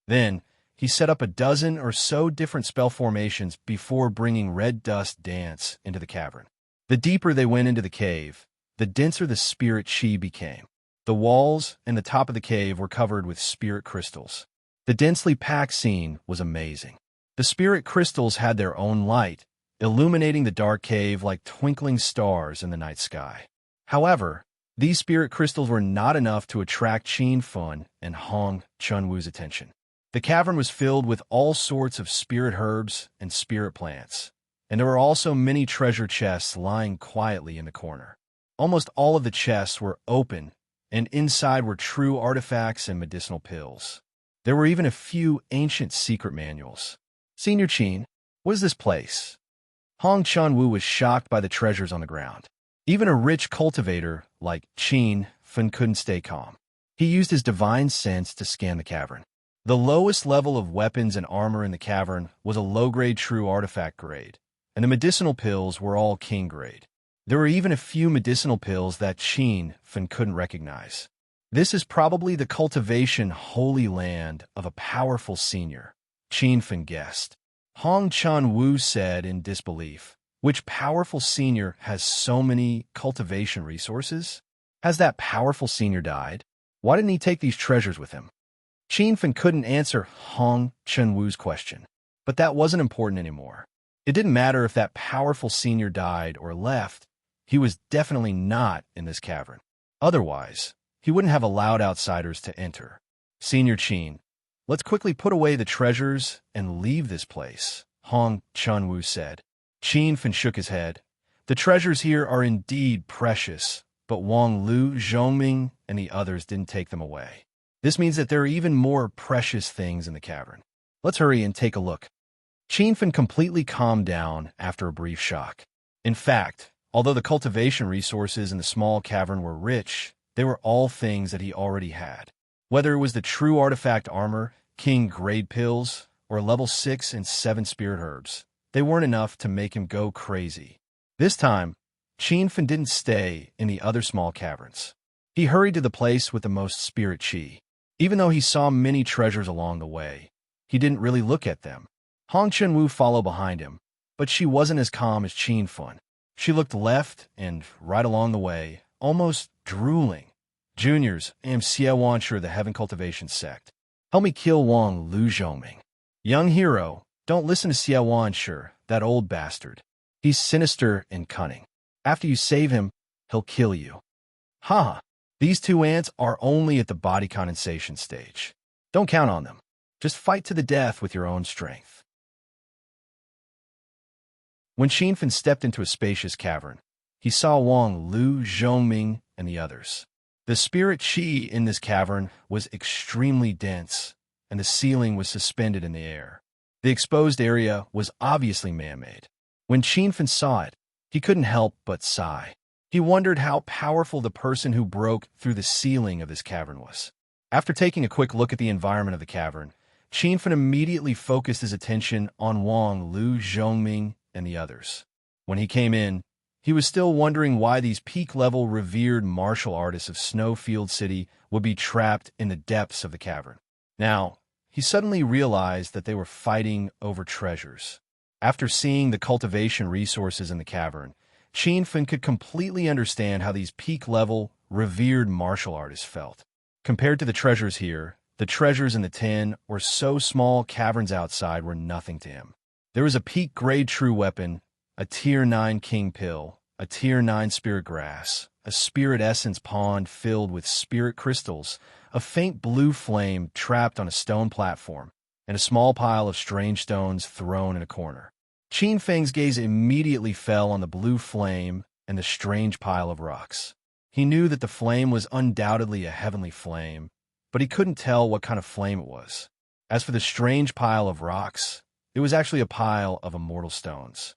Then, he set up a dozen or so different spell formations before bringing Red Dust Dance into the cavern. The deeper they went into the cave, the denser the spirit chi became. The walls and the top of the cave were covered with spirit crystals. The densely packed scene was amazing. The spirit crystals had their own light, illuminating the dark cave like twinkling stars in the night sky. However, these spirit crystals were not enough to attract Qin Fun and Hong Chun-Wu's attention. The cavern was filled with all sorts of spirit herbs and spirit plants, and there were also many treasure chests lying quietly in the corner. Almost all of the chests were open, and inside were true artifacts and medicinal pills. There were even a few ancient secret manuals. Senior Qin, what is this place? Hong Chun-Wu was shocked by the treasures on the ground. Even a rich cultivator like Qin Fun couldn't stay calm. He used his divine sense to scan the cavern. The lowest level of weapons and armor in the cavern was a low-grade true artifact grade, and the medicinal pills were all king grade. There were even a few medicinal pills that Qin Fun couldn't recognize. This is probably the cultivation holy land of a powerful senior, Qin Fun guessed. Hong Chun-Wu said in disbelief, which powerful senior has so many cultivation resources? Has that powerful senior died? Why didn't he take these treasures with him? Qin Fun couldn't answer Hong Chun-Wu's question, but that wasn't important anymore. It didn't matter if that powerful senior died or left. He was definitely not in this cavern. Otherwise, he wouldn't have allowed outsiders to enter. Senior Qin, let's quickly put away the treasures and leave this place, Hong Chun-Wu said. Qin Fun shook his head. The treasures here are indeed precious, but Wang Lu Zhongming and the others didn't take them away. This means that there are even more precious things in the cavern. Let's hurry and take a look. Qin Fun completely calmed down after a brief shock. In fact, although the cultivation resources in the small cavern were rich, they were all things that he already had. Whether it was the true artifact armor, king grade pills, or level 6 and 7 spirit herbs, they weren't enough to make him go crazy. This time, Qin Fun didn't stay in the other small caverns. He hurried to the place with the most spirit chi. Even though he saw many treasures along the way, he didn't really look at them. Hong Chun-Wu followed behind him, but she wasn't as calm as Qin Fun. She looked left and right along the way, almost drooling. Juniors, I am Xie Wanshi of the Heaven Cultivation Sect. Help me kill Wang Lu Zhongming. Young hero, don't listen to Xie Wanshi, that old bastard. He's sinister and cunning. After you save him, he'll kill you. Ha! These two ants are only at the body condensation stage. Don't count on them. Just fight to the death with your own strength. When Xinfen stepped into a spacious cavern, he saw Wang, Lu, Zhongming, and the others. The spirit qi in this cavern was extremely dense, and the ceiling was suspended in the air. The exposed area was obviously man-made. When Xinfen saw it, he couldn't help but sigh. He wondered how powerful the person who broke through the ceiling of this cavern was. After taking a quick look at the environment of the cavern, Xinfen immediately focused his attention on Wang, Lu, Zhongming, and the others. When he came in, he was still wondering why these peak-level revered martial artists of Snowfield City would be trapped in the depths of the cavern. Now, he suddenly realized that they were fighting over treasures. After seeing the cultivation resources in the cavern, Xinfen could completely understand how these peak-level, revered martial artists felt. Compared to the treasures here, the treasures in the 10 or so small caverns outside were nothing to him. There was a peak-grade true weapon, a Tier 9 King Pill, a Tier 9 Spirit Grass, a Spirit Essence pond filled with spirit crystals, a faint blue flame trapped on a stone platform, and a small pile of strange stones thrown in a corner. Xinfeng's gaze immediately fell on the blue flame and the strange pile of rocks. He knew that the flame was undoubtedly a heavenly flame, but he couldn't tell what kind of flame it was. As for the strange pile of rocks, it was actually a pile of immortal stones.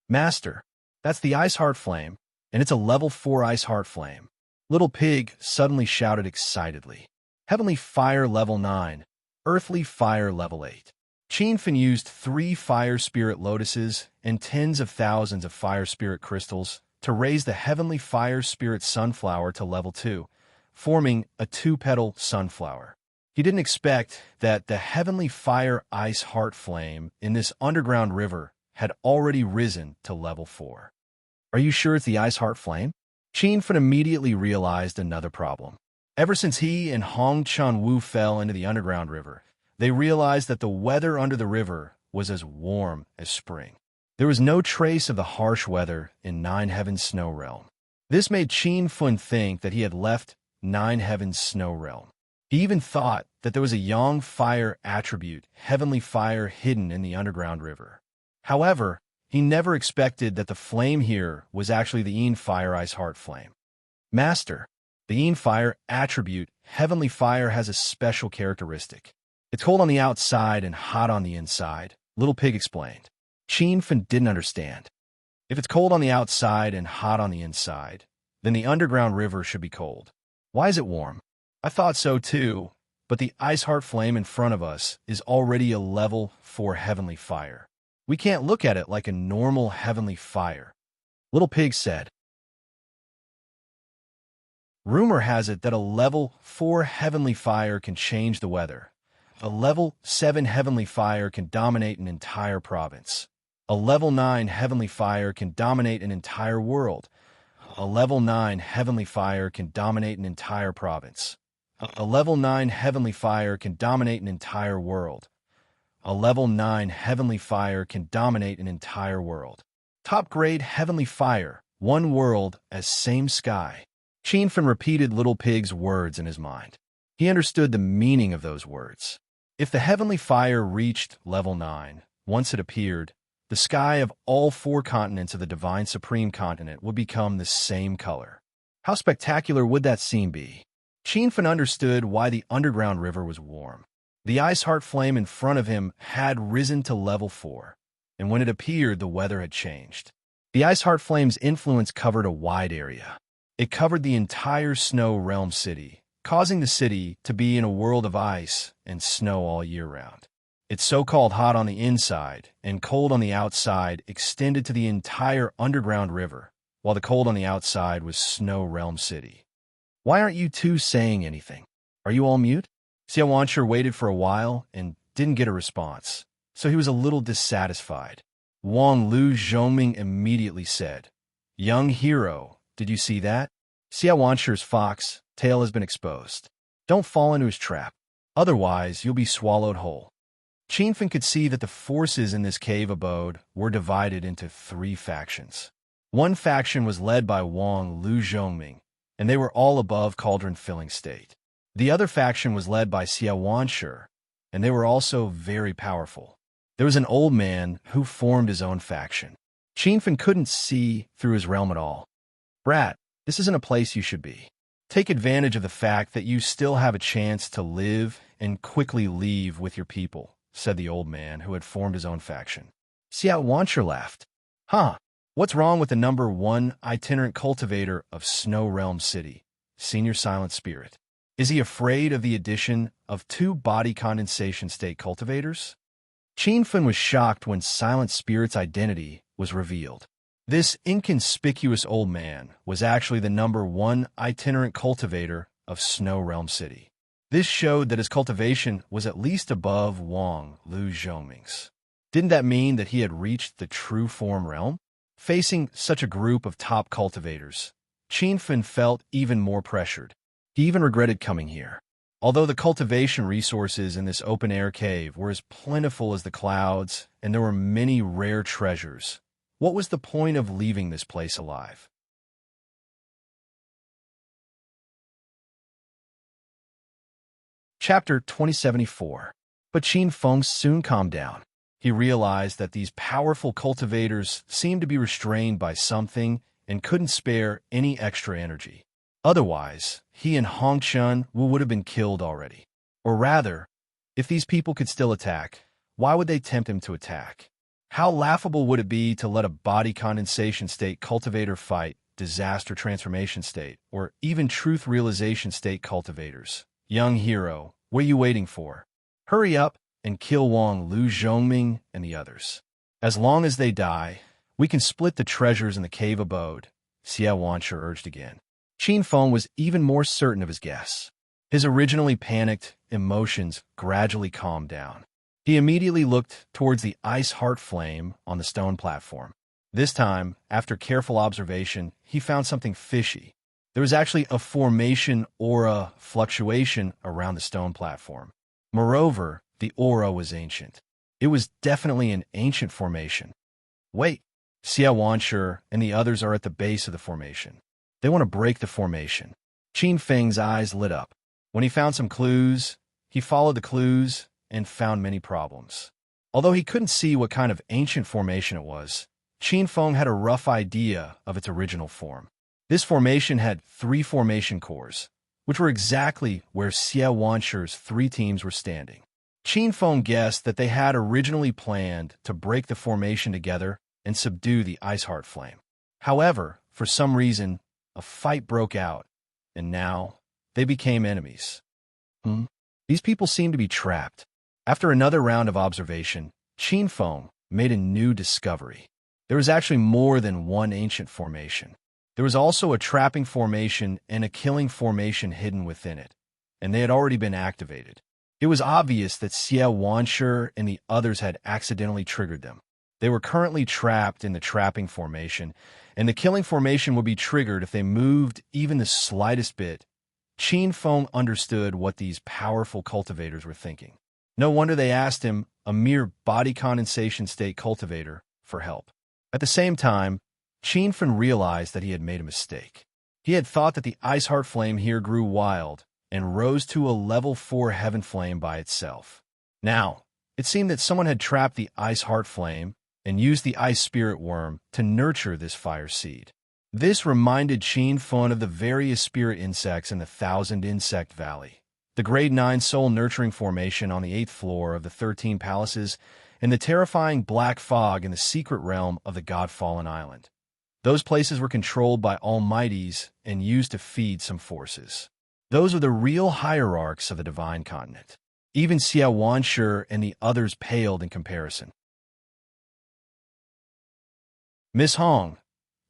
Master, that's the Ice Heart Flame, and it's a level 4 Ice Heart Flame. Little Pig suddenly shouted excitedly. Heavenly Fire level 9, Earthly Fire level 8. Xinfen used 3 Fire Spirit Lotuses and tens of thousands of Fire Spirit Crystals to raise the Heavenly Fire Spirit Sunflower to level 2, forming a 2-petal sunflower. He didn't expect that the Heavenly Fire Ice Heart Flame in this underground river had already risen to level 4. Are you sure it's the Ice Heart Flame? Xinfen immediately realized another problem. Ever since he and Hong Chunwu fell into the underground river, they realized that the weather under the river was as warm as spring. There was no trace of the harsh weather in Nine Heavens Snow Realm. This made Xinfen think that he had left Nine Heavens Snow Realm. He even thought that there was a Yang Fire attribute, Heavenly Fire, hidden in the underground river. However, he never expected that the flame here was actually the Yin Fire Ice Heart Flame. Master, the Yin Fire attribute, Heavenly Fire, has a special characteristic. It's cold on the outside and hot on the inside, Little Pig explained. Xinfen didn't understand. If it's cold on the outside and hot on the inside, then the underground river should be cold. Why is it warm? I thought so too, but the Ice Heart Flame in front of us is already a level 4 Heavenly Fire. We can't look at it like a normal Heavenly Fire, Little Pig said. Rumor has it that a level 4 Heavenly Fire can change the weather. A level 7 Heavenly Fire can dominate an entire province. A level 9 Heavenly Fire can dominate an entire world. A level 9 Heavenly Fire can dominate an entire province. A level 9 Heavenly Fire can dominate an entire world. A level 9 Heavenly Fire can dominate an entire world. Top grade Heavenly Fire, one world as same sky. Xinfen repeated Little Pig's words in his mind. He understood the meaning of those words. If the Heavenly Fire reached level 9, once it appeared, the sky of all 4 continents of the Divine Supreme Continent would become the same color. How spectacular would that scene be? Xinfen understood why the underground river was warm. The Ice Heart Flame in front of him had risen to level 4, and when it appeared, the weather had changed. The Ice Heart Flame's influence covered a wide area. It covered the entire Snow Realm city, causing the city to be in a world of ice and snow all year round. Its so-called hot on the inside and cold on the outside extended to the entire underground river, while the cold on the outside was Snow Realm City. Why aren't you two saying anything? Are you all mute? Xiaowansher waited for a while and didn't get a response, so he was a little dissatisfied. Wang Lu Zhongming immediately said, "Young hero, did you see that? Xiaowansher's fox tail has been exposed. Don't fall into his trap, otherwise you'll be swallowed whole." Xinfen could see that the forces in this cave abode were divided into 3 factions. One faction was led by Wang Lu Zhongming, and they were all above cauldron filling state. The other faction was led by Xiaowansher, and they were also very powerful. There was an old man who formed his own faction. Qinfen couldn't see through his realm at all. "Brat, this isn't a place you should be. Take advantage of the fact that you still have a chance to live and quickly leave with your people," said the old man who had formed his own faction. Xiao Wancher laughed. "Huh, what's wrong with the number 1 itinerant cultivator of Snow Realm City, Senior Silent Spirit? Is he afraid of the addition of 2 body condensation state cultivators?" Qinfen was shocked when Silent Spirit's identity was revealed. This inconspicuous old man was actually the number 1 itinerant cultivator of Snow Realm City. This showed that his cultivation was at least above Wang Lu Zhongming's. Didn't that mean that he had reached the true form realm? Facing such a group of top cultivators, Qinfen felt even more pressured. He even regretted coming here. Although the cultivation resources in this open-air cave were as plentiful as the clouds and there were many rare treasures, what was the point of leaving this place alive? Chapter 2074. But Qin Feng soon calmed down. He realized that these powerful cultivators seemed to be restrained by something and couldn't spare any extra energy. Otherwise, he and Hongchun would have been killed already. Or rather, if these people could still attack, why would they tempt him to attack? How laughable would it be to let a body condensation state cultivator fight disaster transformation state, or even truth realization state cultivators? Young hero, what are you waiting for? Hurry up and kill Wang Lu Zhongming and the others. As long as they die, we can split the treasures in the cave abode, Xiao Wancher urged again. Qin Feng was even more certain of his guess. His originally panicked emotions gradually calmed down. He immediately looked towards the ice heart flame on the stone platform. This time, after careful observation, he found something fishy. There was actually a formation aura fluctuation around the stone platform. Moreover, the aura was ancient. It was definitely an ancient formation. Wait, Xiao Wancher and the others are at the base of the formation. They want to break the formation. Qin Feng's eyes lit up. When he found some clues, he followed the clues and found many problems. Although he couldn't see what kind of ancient formation it was, Qin Feng had a rough idea of its original form. This formation had 3 formation cores, which were exactly where Xiao Wancher's 3 teams were standing. Qin Feng guessed that they had originally planned to break the formation together and subdue the Ice Heart Flame. However, for some reason, a fight broke out, and now they became enemies. These people seem to be trapped. After another round of observation, Qin Feng made a new discovery. There was actually more than one ancient formation. There was also a trapping formation and a killing formation hidden within it, and they had already been activated. It was obvious that Xiao Wancher and the others had accidentally triggered them. They were currently trapped in the trapping formation, and the killing formation would be triggered if they moved even the slightest bit. Qin Feng understood what these powerful cultivators were thinking. No wonder they asked him, a mere body condensation state cultivator, for help. At the same time, Qin Feng realized that he had made a mistake. He had thought that the Ice Heart Flame here grew wild and rose to a level 4 heaven flame by itself. Now, it seemed that someone had trapped the Ice Heart Flame and used the Ice Spirit Worm to nurture this fire seed. This reminded Qin Feng of the various spirit insects in the Thousand Insect Valley, the Grade 9 Soul Nurturing Formation on the 8th floor of the 13 Palaces, and the terrifying Black Fog in the secret realm of the God-Fallen Island. Those places were controlled by Almighties and used to feed some forces. Those were the real hierarchs of the Divine Continent. Even Xiao Wancher and the others paled in comparison. Miss Hong,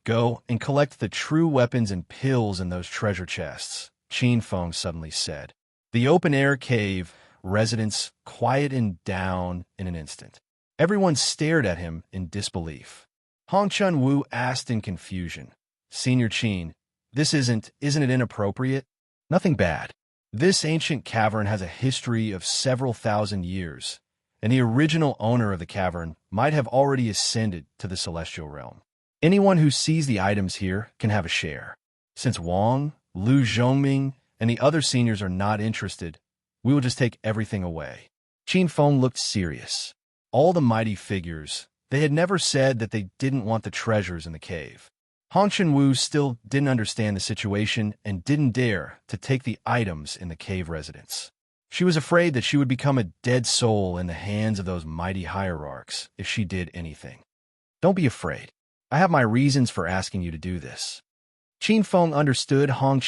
go and collect the true weapons and pills in those treasure chests, Qin Feng suddenly said. The open-air cave residents quieted down in an instant. Everyone stared at him in disbelief. Hong Chun Wu asked in confusion, Senior Qin, isn't it inappropriate? Nothing bad. This ancient cavern has a history of several thousand years, and the original owner of the cavern might have already ascended to the celestial realm. Anyone who sees the items here can have a share. Since Wang, Lu Zhongming, and the other seniors are not interested, we will just take everything away. Qin Feng looked serious. All the mighty figures, they had never said that they didn't want the treasures in the cave. Hong Wu still didn't understand the situation and didn't dare to take the items in the cave residence. She was afraid that she would become a dead soul in the hands of those mighty hierarchs if she did anything. Don't be afraid. I have my reasons for asking you to do this. Qin Feng understood Hong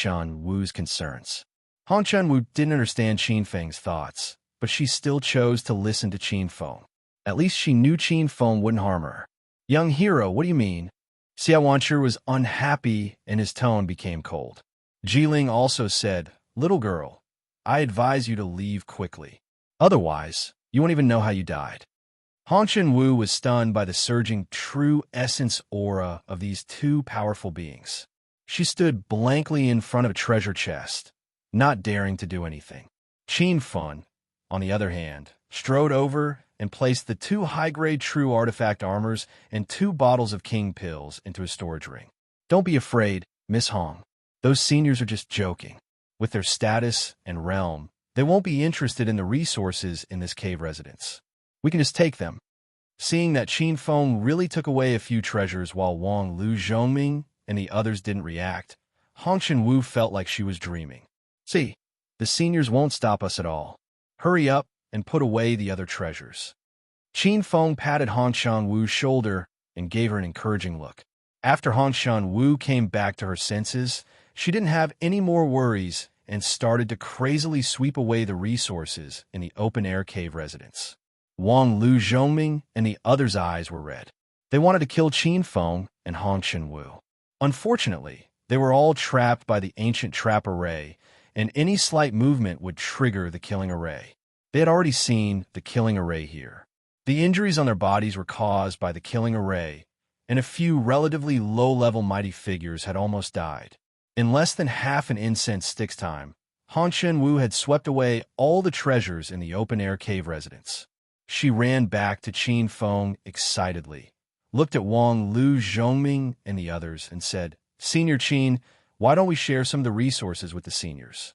Wu's concerns. Hong Wu didn't understand Qin Feng's thoughts, but she still chose to listen to Qin Feng. At least she knew Qin Feng wouldn't harm her. Young hero, what do you mean? Xia Wanshi was unhappy and his tone became cold. Jiling also said, little girl, I advise you to leave quickly. Otherwise, you won't even know how you died. Hong Wu was stunned by the surging true essence aura of these two powerful beings. She stood blankly in front of a treasure chest, not daring to do anything. Qin Feng, on the other hand, strode over and placed the two high-grade true artifact armors and 2 bottles of king pills into his storage ring. Don't be afraid, Miss Hong. Those seniors are just joking. With their status and realm, they won't be interested in the resources in this cave residence. We can just take them. Seeing that Qin Feng really took away a few treasures while Wang Lu Zhongming and the others didn't react, Hong Wu felt like she was dreaming. See, the seniors won't stop us at all. Hurry up and put away the other treasures. Qin Feng patted Hong Wu's shoulder and gave her an encouraging look. After Hong Wu came back to her senses, she didn't have any more worries and started to crazily sweep away the resources in the open-air cave residence. Wang Lu Zhongming and the others' eyes were red. They wanted to kill Qin Feng and Hong Wu. Unfortunately, they were all trapped by the ancient trap array, and any slight movement would trigger the killing array. They had already seen the killing array here. The injuries on their bodies were caused by the killing array, and a few relatively low-level mighty figures had almost died. In less than half an incense stick's time, Hong Wu had swept away all the treasures in the open-air cave residence. She ran back to Qin Feng excitedly, looked at Wang Lu Zhongming and the others, and said, Senior Qin, why don't we share some of the resources with the seniors?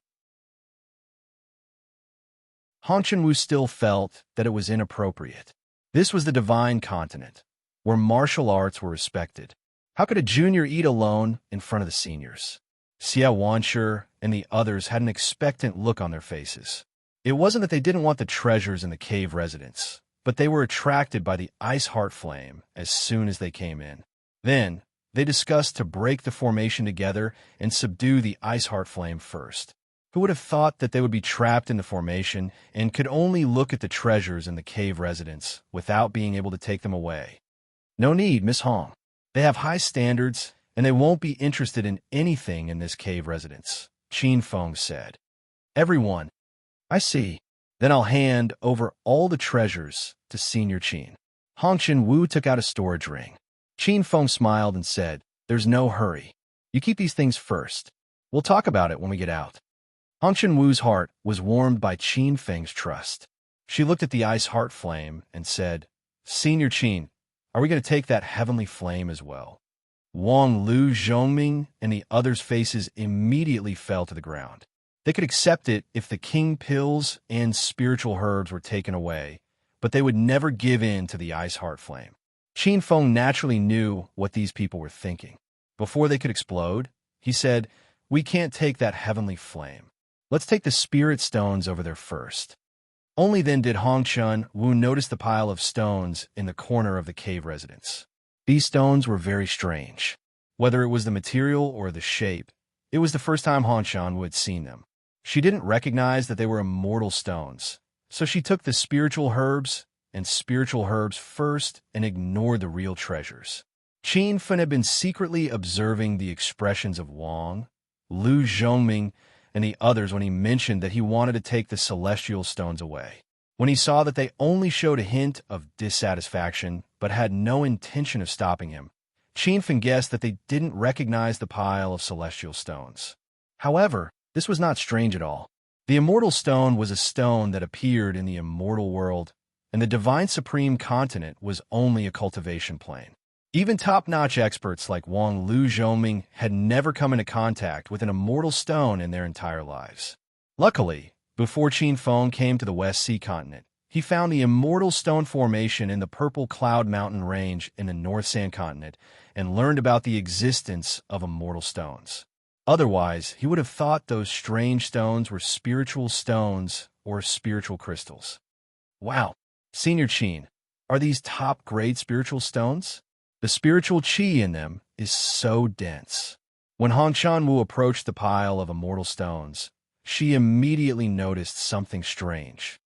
Hong Wu still felt that it was inappropriate. This was the divine continent, where martial arts were respected. How could a junior eat alone in front of the seniors? Xia Wanshi and the others had an expectant look on their faces. It wasn't that they didn't want the treasures in the cave residence, but they were attracted by the ice heart flame as soon as they came in. Then, they discussed to break the formation together and subdue the ice heart flame first. Who would have thought that they would be trapped in the formation and could only look at the treasures in the cave residence without being able to take them away? No need, Miss Hong. They have high standards, and they won't be interested in anything in this cave residence, Qin Feng said. Everyone, I see. Then I'll hand over all the treasures to Senior Qin. Hong Wu took out a storage ring. Qin Feng smiled and said, There's no hurry. You keep these things first. We'll talk about it when we get out. Hong Wu's heart was warmed by Qin Feng's trust. She looked at the ice heart flame and said, Senior Qin, are we going to take that heavenly flame as well? Wang Lu Zhongming and the others' faces immediately fell to the ground. They could accept it if the king pills and spiritual herbs were taken away, but they would never give in to the ice heart flame. Qin Feng naturally knew what these people were thinking. Before they could explode, he said, We can't take that heavenly flame. Let's take the spirit stones over there first. Only then did Hong Wu notice the pile of stones in the corner of the cave residence. These stones were very strange. Whether it was the material or the shape, it was the first time Hong Wu had seen them. She didn't recognize that they were immortal stones, so she took the spiritual herbs first and ignored the real treasures. Qin Feng had been secretly observing the expressions of Wang, Lu Zhongming, and the others when he mentioned that he wanted to take the celestial stones away. When he saw that they only showed a hint of dissatisfaction but had no intention of stopping him, Qin Feng guessed that they didn't recognize the pile of celestial stones. However, this was not strange at all. The immortal stone was a stone that appeared in the immortal world, and the divine supreme continent was only a cultivation plane. Even top-notch experts like Wang Lu Zhongming had never come into contact with an immortal stone in their entire lives. Luckily, before Qin Feng came to the West Sea continent, he found the Immortal Stone Formation in the Purple Cloud Mountain Range in the North Sand Continent and learned about the existence of immortal stones. Otherwise, he would have thought those strange stones were spiritual stones or spiritual crystals. Wow, Senior Chin, are these top-grade spiritual stones? The spiritual chi in them is so dense. When Hong Chanwu approached the pile of immortal stones, she immediately noticed something strange.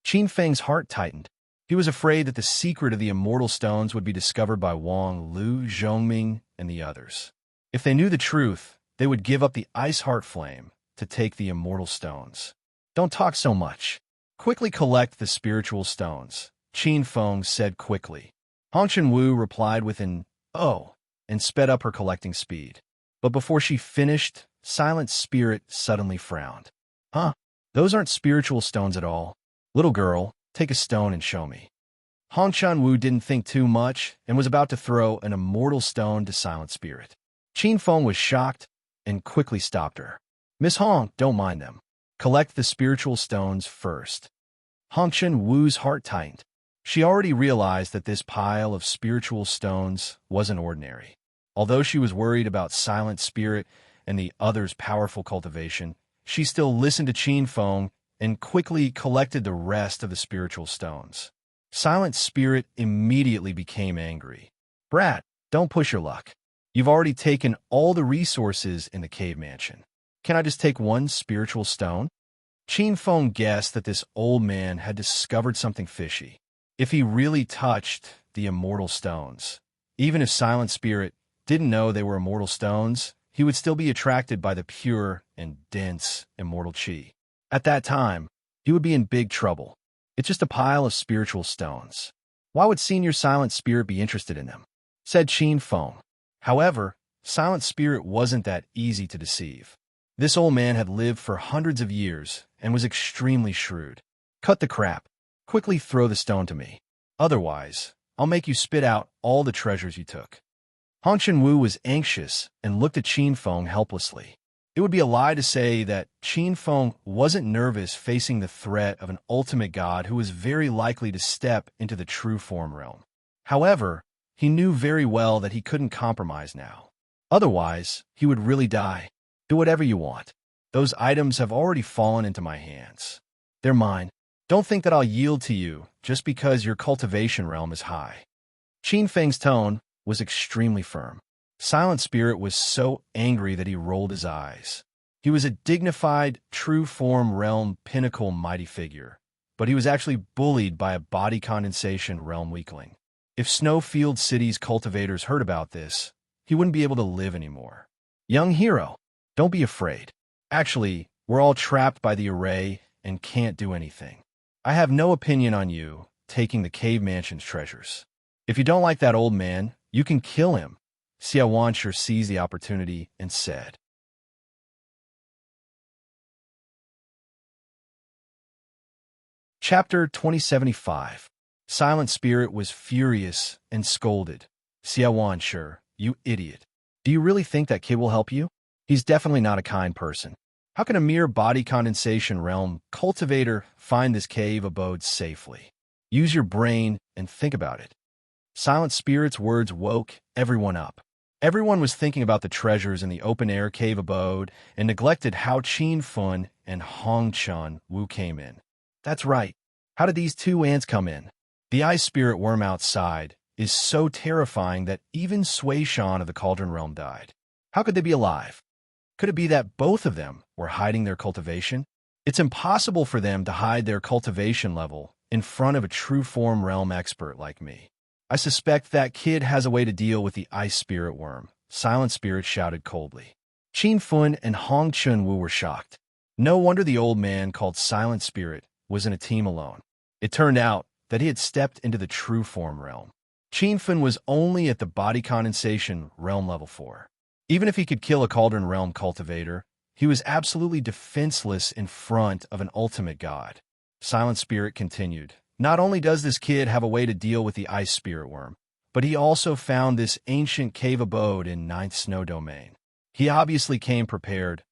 Qin Feng's heart tightened. He was afraid that the secret of the immortal stones would be discovered by Wang Lu, Zhongming, and the others. If they knew the truth, they would give up the ice heart flame to take the immortal stones. Don't talk so much. Quickly collect the spiritual stones, Qin Feng said quickly. Hong Chanwu replied with an "oh" and sped up her collecting speed. But before she finished, Silent Spirit suddenly frowned. Huh? Those aren't spiritual stones at all. Little girl, take a stone and show me. Hong Chanwu didn't think too much and was about to throw an immortal stone to Silent Spirit. Qin Feng was shocked and quickly stopped her. Miss Hong, don't mind them. Collect the spiritual stones first. Hong Chanwu's heart tightened. She already realized that this pile of spiritual stones wasn't ordinary. Although she was worried about Silent Spirit and the others' powerful cultivation, she still listened to Qin Feng and quickly collected the rest of the spiritual stones. Silent Spirit immediately became angry. Brat, don't push your luck. You've already taken all the resources in the cave mansion. Can I just take one spiritual stone? Qin Feng guessed that this old man had discovered something fishy. If he really touched the immortal stones, even if Silent Spirit didn't know they were immortal stones, he would still be attracted by the pure and dense immortal chi. At that time, he would be in big trouble. It's just a pile of spiritual stones. Why would Senior Silent Spirit be interested in them? Said Qin Feng. However, Silent Spirit wasn't that easy to deceive. This old man had lived for hundreds of years and was extremely shrewd. Cut the crap. Quickly throw the stone to me. Otherwise, I'll make you spit out all the treasures you took. Hong Chanwu was anxious and looked at Qin Feng helplessly. It would be a lie to say that Qin Feng wasn't nervous facing the threat of an ultimate god who was very likely to step into the true form realm. However, he knew very well that he couldn't compromise now. Otherwise, he would really die. Do whatever you want. Those items have already fallen into my hands. They're mine. Don't think that I'll yield to you just because your cultivation realm is high. Qin Feng's tone was extremely firm. Silent Spirit was so angry that he rolled his eyes. He was a dignified, true form realm pinnacle mighty figure, but he was actually bullied by a body condensation realm weakling. If Snowfield City's cultivators heard about this, he wouldn't be able to live anymore. Young hero, don't be afraid. Actually, we're all trapped by the array and can't do anything. I have no opinion on you taking the cave mansion's treasures. If you don't like that old man, you can kill him. Xia Wanshi seized the opportunity and said. Chapter 2075. Silent Spirit was furious and scolded. Xia Wanshi, you idiot. Do you really think that kid will help you? He's definitely not a kind person. How can a mere body condensation realm cultivator find this cave abode safely? Use your brain and think about it. Silent Spirit's words woke everyone up. Everyone was thinking about the treasures in the open-air cave abode and neglected how Qin Feng and Hong Chanwu came in. That's right. How did these two ants come in? The ice spirit worm outside is so terrifying that even Sui Shan of the Cauldron Realm died. How could they be alive? Could it be that both of them were hiding their cultivation? It's impossible for them to hide their cultivation level in front of a true form realm expert like me. I suspect that kid has a way to deal with the ice spirit worm, Silent Spirit shouted coldly. Qin Feng and Hong Chanwu were shocked. No wonder the old man called Silent Spirit was in a team alone. It turned out that he had stepped into the true form realm. Qin Feng was only at the body condensation realm level 4. Even if he could kill a Cauldron Realm cultivator, he was absolutely defenseless in front of an ultimate god. Silent Spirit continued. Not only does this kid have a way to deal with the ice spirit worm, but he also found this ancient cave abode in 9th Snow Domain. He obviously came prepared.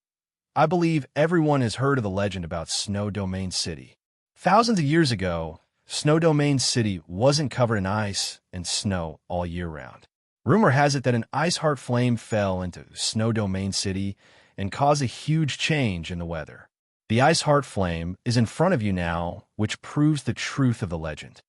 I believe everyone has heard of the legend about Snow Domain City. Thousands of years ago, Snow Domain City wasn't covered in ice and snow all year round. Rumor has it that an ice heart flame fell into Snow Domain City and caused a huge change in the weather. The ice heart flame is in front of you now, which proves the truth of the legend.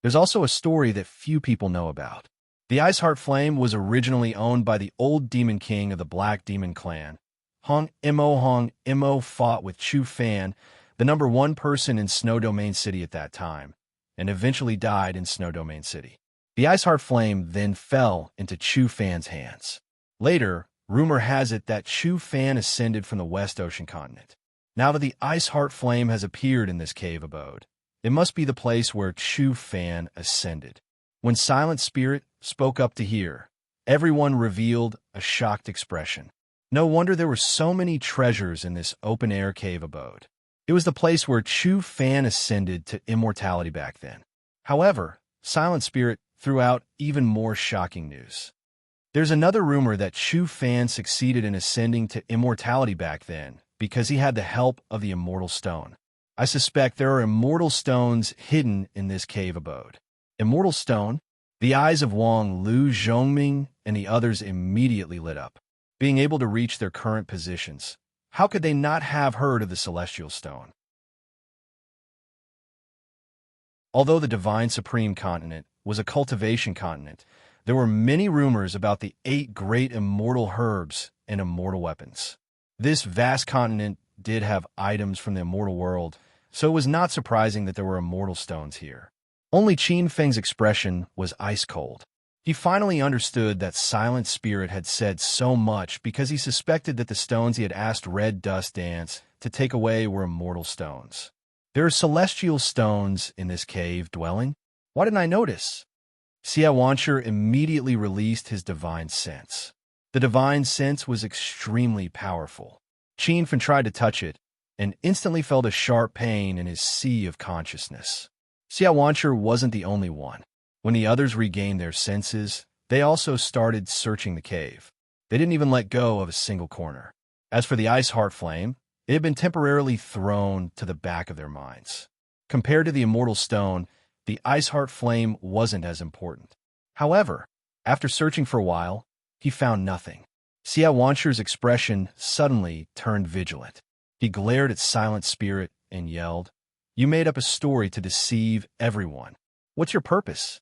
There's also a story that few people know about. The ice heart flame was originally owned by the old demon king of the Black Demon Clan. Hong Imo fought with Chu Fan, the number one person in Snow Domain City at that time, and eventually died in Snow Domain City. The ice heart flame then fell into Chu Fan's hands. Later, rumor has it that Chu Fan ascended from the West Ocean continent. Now that the ice heart flame has appeared in this cave abode, it must be the place where Chu Fan ascended. When Silent Spirit spoke up to hear, everyone revealed a shocked expression. No wonder there were so many treasures in this open-air cave abode. It was the place where Chu Fan ascended to immortality back then. However, Silent Spirit threw out even more shocking news. There's another rumor that Chu Fan succeeded in ascending to immortality back then because he had the help of the Immortal Stone. I suspect there are immortal stones hidden in this cave abode. Immortal Stone? The eyes of Wang Lu Zhongming and the others immediately lit up. Being able to reach their current positions, how could they not have heard of the Celestial Stone? Although the Divine Supreme Continent was a cultivation continent, there were many rumors about the 8 great immortal herbs and immortal weapons. This vast continent did have items from the immortal world, so it was not surprising that there were immortal stones here. Only Qin Feng's expression was ice cold. He finally understood that Silent Spirit had said so much because he suspected that the stones he had asked Red Dust Dance to take away were immortal stones. There are celestial stones in this cave dwelling? Why didn't I notice? Xia Wancher immediately released his divine sense. The divine sense was extremely powerful. Qin Fen tried to touch it and instantly felt a sharp pain in his sea of consciousness. Xia Wancher wasn't the only one. When the others regained their senses, they also started searching the cave. They didn't even let go of a single corner. As for the ice heart flame, it had been temporarily thrown to the back of their minds. Compared to the immortal stone, the ice heart flame wasn't as important. However, after searching for a while, he found nothing. Xia Wancher's expression suddenly turned vigilant. He glared at Silent Spirit and yelled, "You made up a story to deceive everyone. What's your purpose?"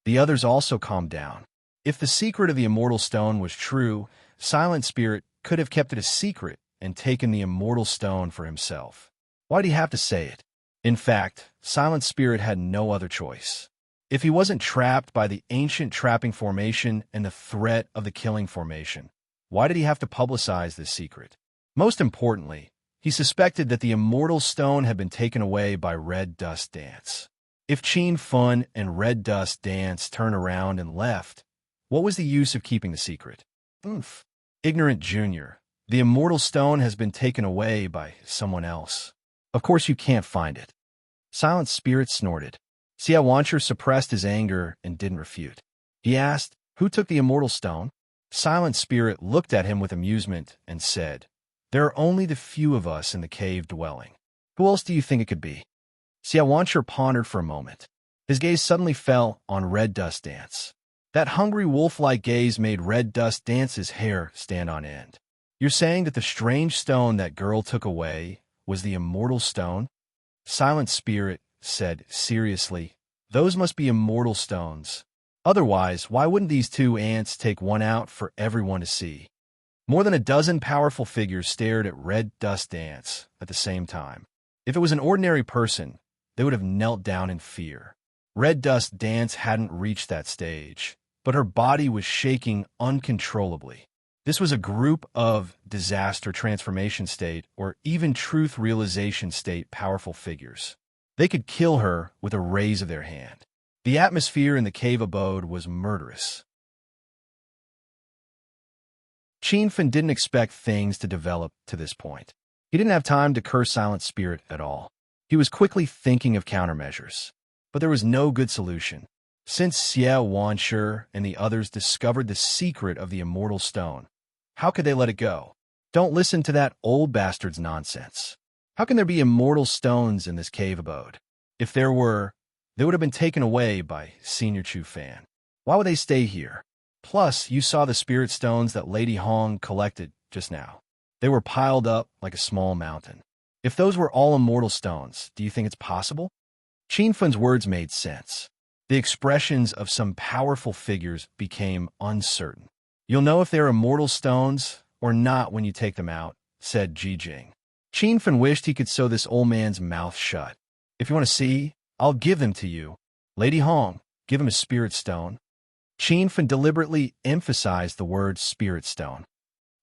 The others also calmed down. If the secret of the immortal stone was true, Silent Spirit could have kept it a secret and taken the immortal stone for himself. Why'd he have to say it? In fact, Silent Spirit had no other choice. If he wasn't trapped by the ancient trapping formation and the threat of the killing formation, why did he have to publicize this secret? Most importantly, he suspected that the immortal stone had been taken away by Red Dust Dance. If Qin Fen and Red Dust Dance turned around and left, what was the use of keeping the secret? Ignorant Junior, the immortal stone has been taken away by someone else. Of course you can't find it. Silent Spirit snorted. Xia Wancher suppressed his anger and didn't refute. He asked, "Who took the immortal stone?" Silent Spirit looked at him with amusement and said, "There are only the few of us in the cave dwelling. Who else do you think it could be?" Xia Wancher pondered for a moment. His gaze suddenly fell on Red Dust Dance. That hungry wolf-like gaze made Red Dust Dance's hair stand on end. "You're saying that the strange stone that girl took away was the immortal stone?" Silent Spirit said seriously, "Those must be immortal stones. Otherwise, why wouldn't these 2 ants take one out for everyone to see?" More than a dozen powerful figures stared at Red Dust Dance at the same time. If it was an ordinary person, they would have knelt down in fear. Red Dust Dance hadn't reached that stage, but her body was shaking uncontrollably. This was a group of disaster transformation state or even truth realization state powerful figures. They could kill her with a raise of their hand. The atmosphere in the cave abode was murderous. Qin Fen didn't expect things to develop to this point. He didn't have time to curse Silent Spirit at all. He was quickly thinking of countermeasures. But there was no good solution. Since Xia Wancher and the others discovered the secret of the immortal stone, how could they let it go? Don't listen to that old bastard's nonsense. How can there be immortal stones in this cave abode? If there were, they would have been taken away by Senior Chu Fan. Why would they stay here? Plus, you saw the spirit stones that Lady Hong collected just now. They were piled up like a small mountain. If those were all immortal stones, do you think it's possible? Qin Fun's words made sense. The expressions of some powerful figures became uncertain. You'll know if they're immortal stones or not when you take them out, said Ji Jing. Qin Fun wished he could sew this old man's mouth shut. If you want to see, I'll give them to you. Lady Hong, give him a spirit stone. Qin Fun deliberately emphasized the word spirit stone.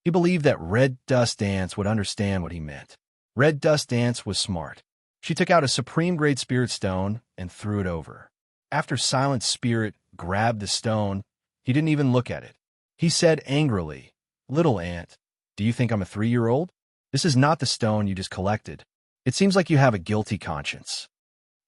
He believed that Red Dust Dance would understand what he meant. Red Dust Dance was smart. She took out a supreme-grade spirit stone and threw it over. After Silent Spirit grabbed the stone, he didn't even look at it. He said angrily, "Little ant, do you think I'm a 3-year-old? This is not the stone you just collected. It seems like you have a guilty conscience.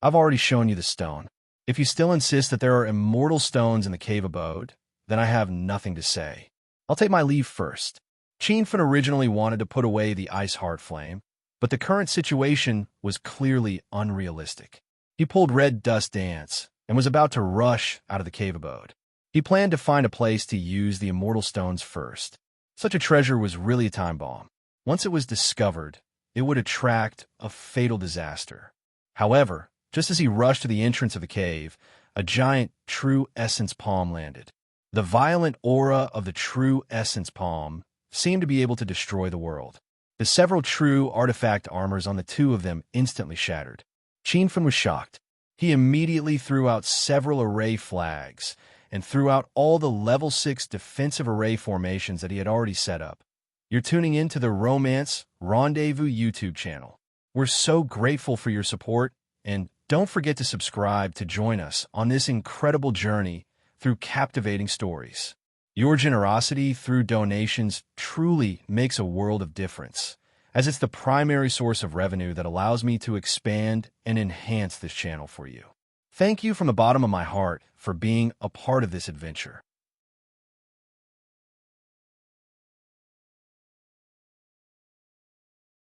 I've already shown you the stone. If you still insist that there are immortal stones in the cave abode, then I have nothing to say. I'll take my leave first." Qin Fun originally wanted to put away the ice heart flame, but the current situation was clearly unrealistic. He pulled Red Dust Dance and was about to rush out of the cave abode. He planned to find a place to use the immortal stones first. Such a treasure was really a time bomb. Once it was discovered, it would attract a fatal disaster. However, just as he rushed to the entrance of the cave, a giant True Essence Palm landed. The violent aura of the True Essence Palm seemed to be able to destroy the world. The several true artifact armors on the two of them instantly shattered. Qin Fun was shocked. He immediately threw out several array flags and threw out all the level 6 defensive array formations that he had already set up. You're tuning in to the Romance Rendezvous YouTube channel. We're so grateful for your support, and don't forget to subscribe to join us on this incredible journey through captivating stories. Your generosity through donations truly makes a world of difference, as it's the primary source of revenue that allows me to expand and enhance this channel for you. Thank you from the bottom of my heart for being a part of this adventure.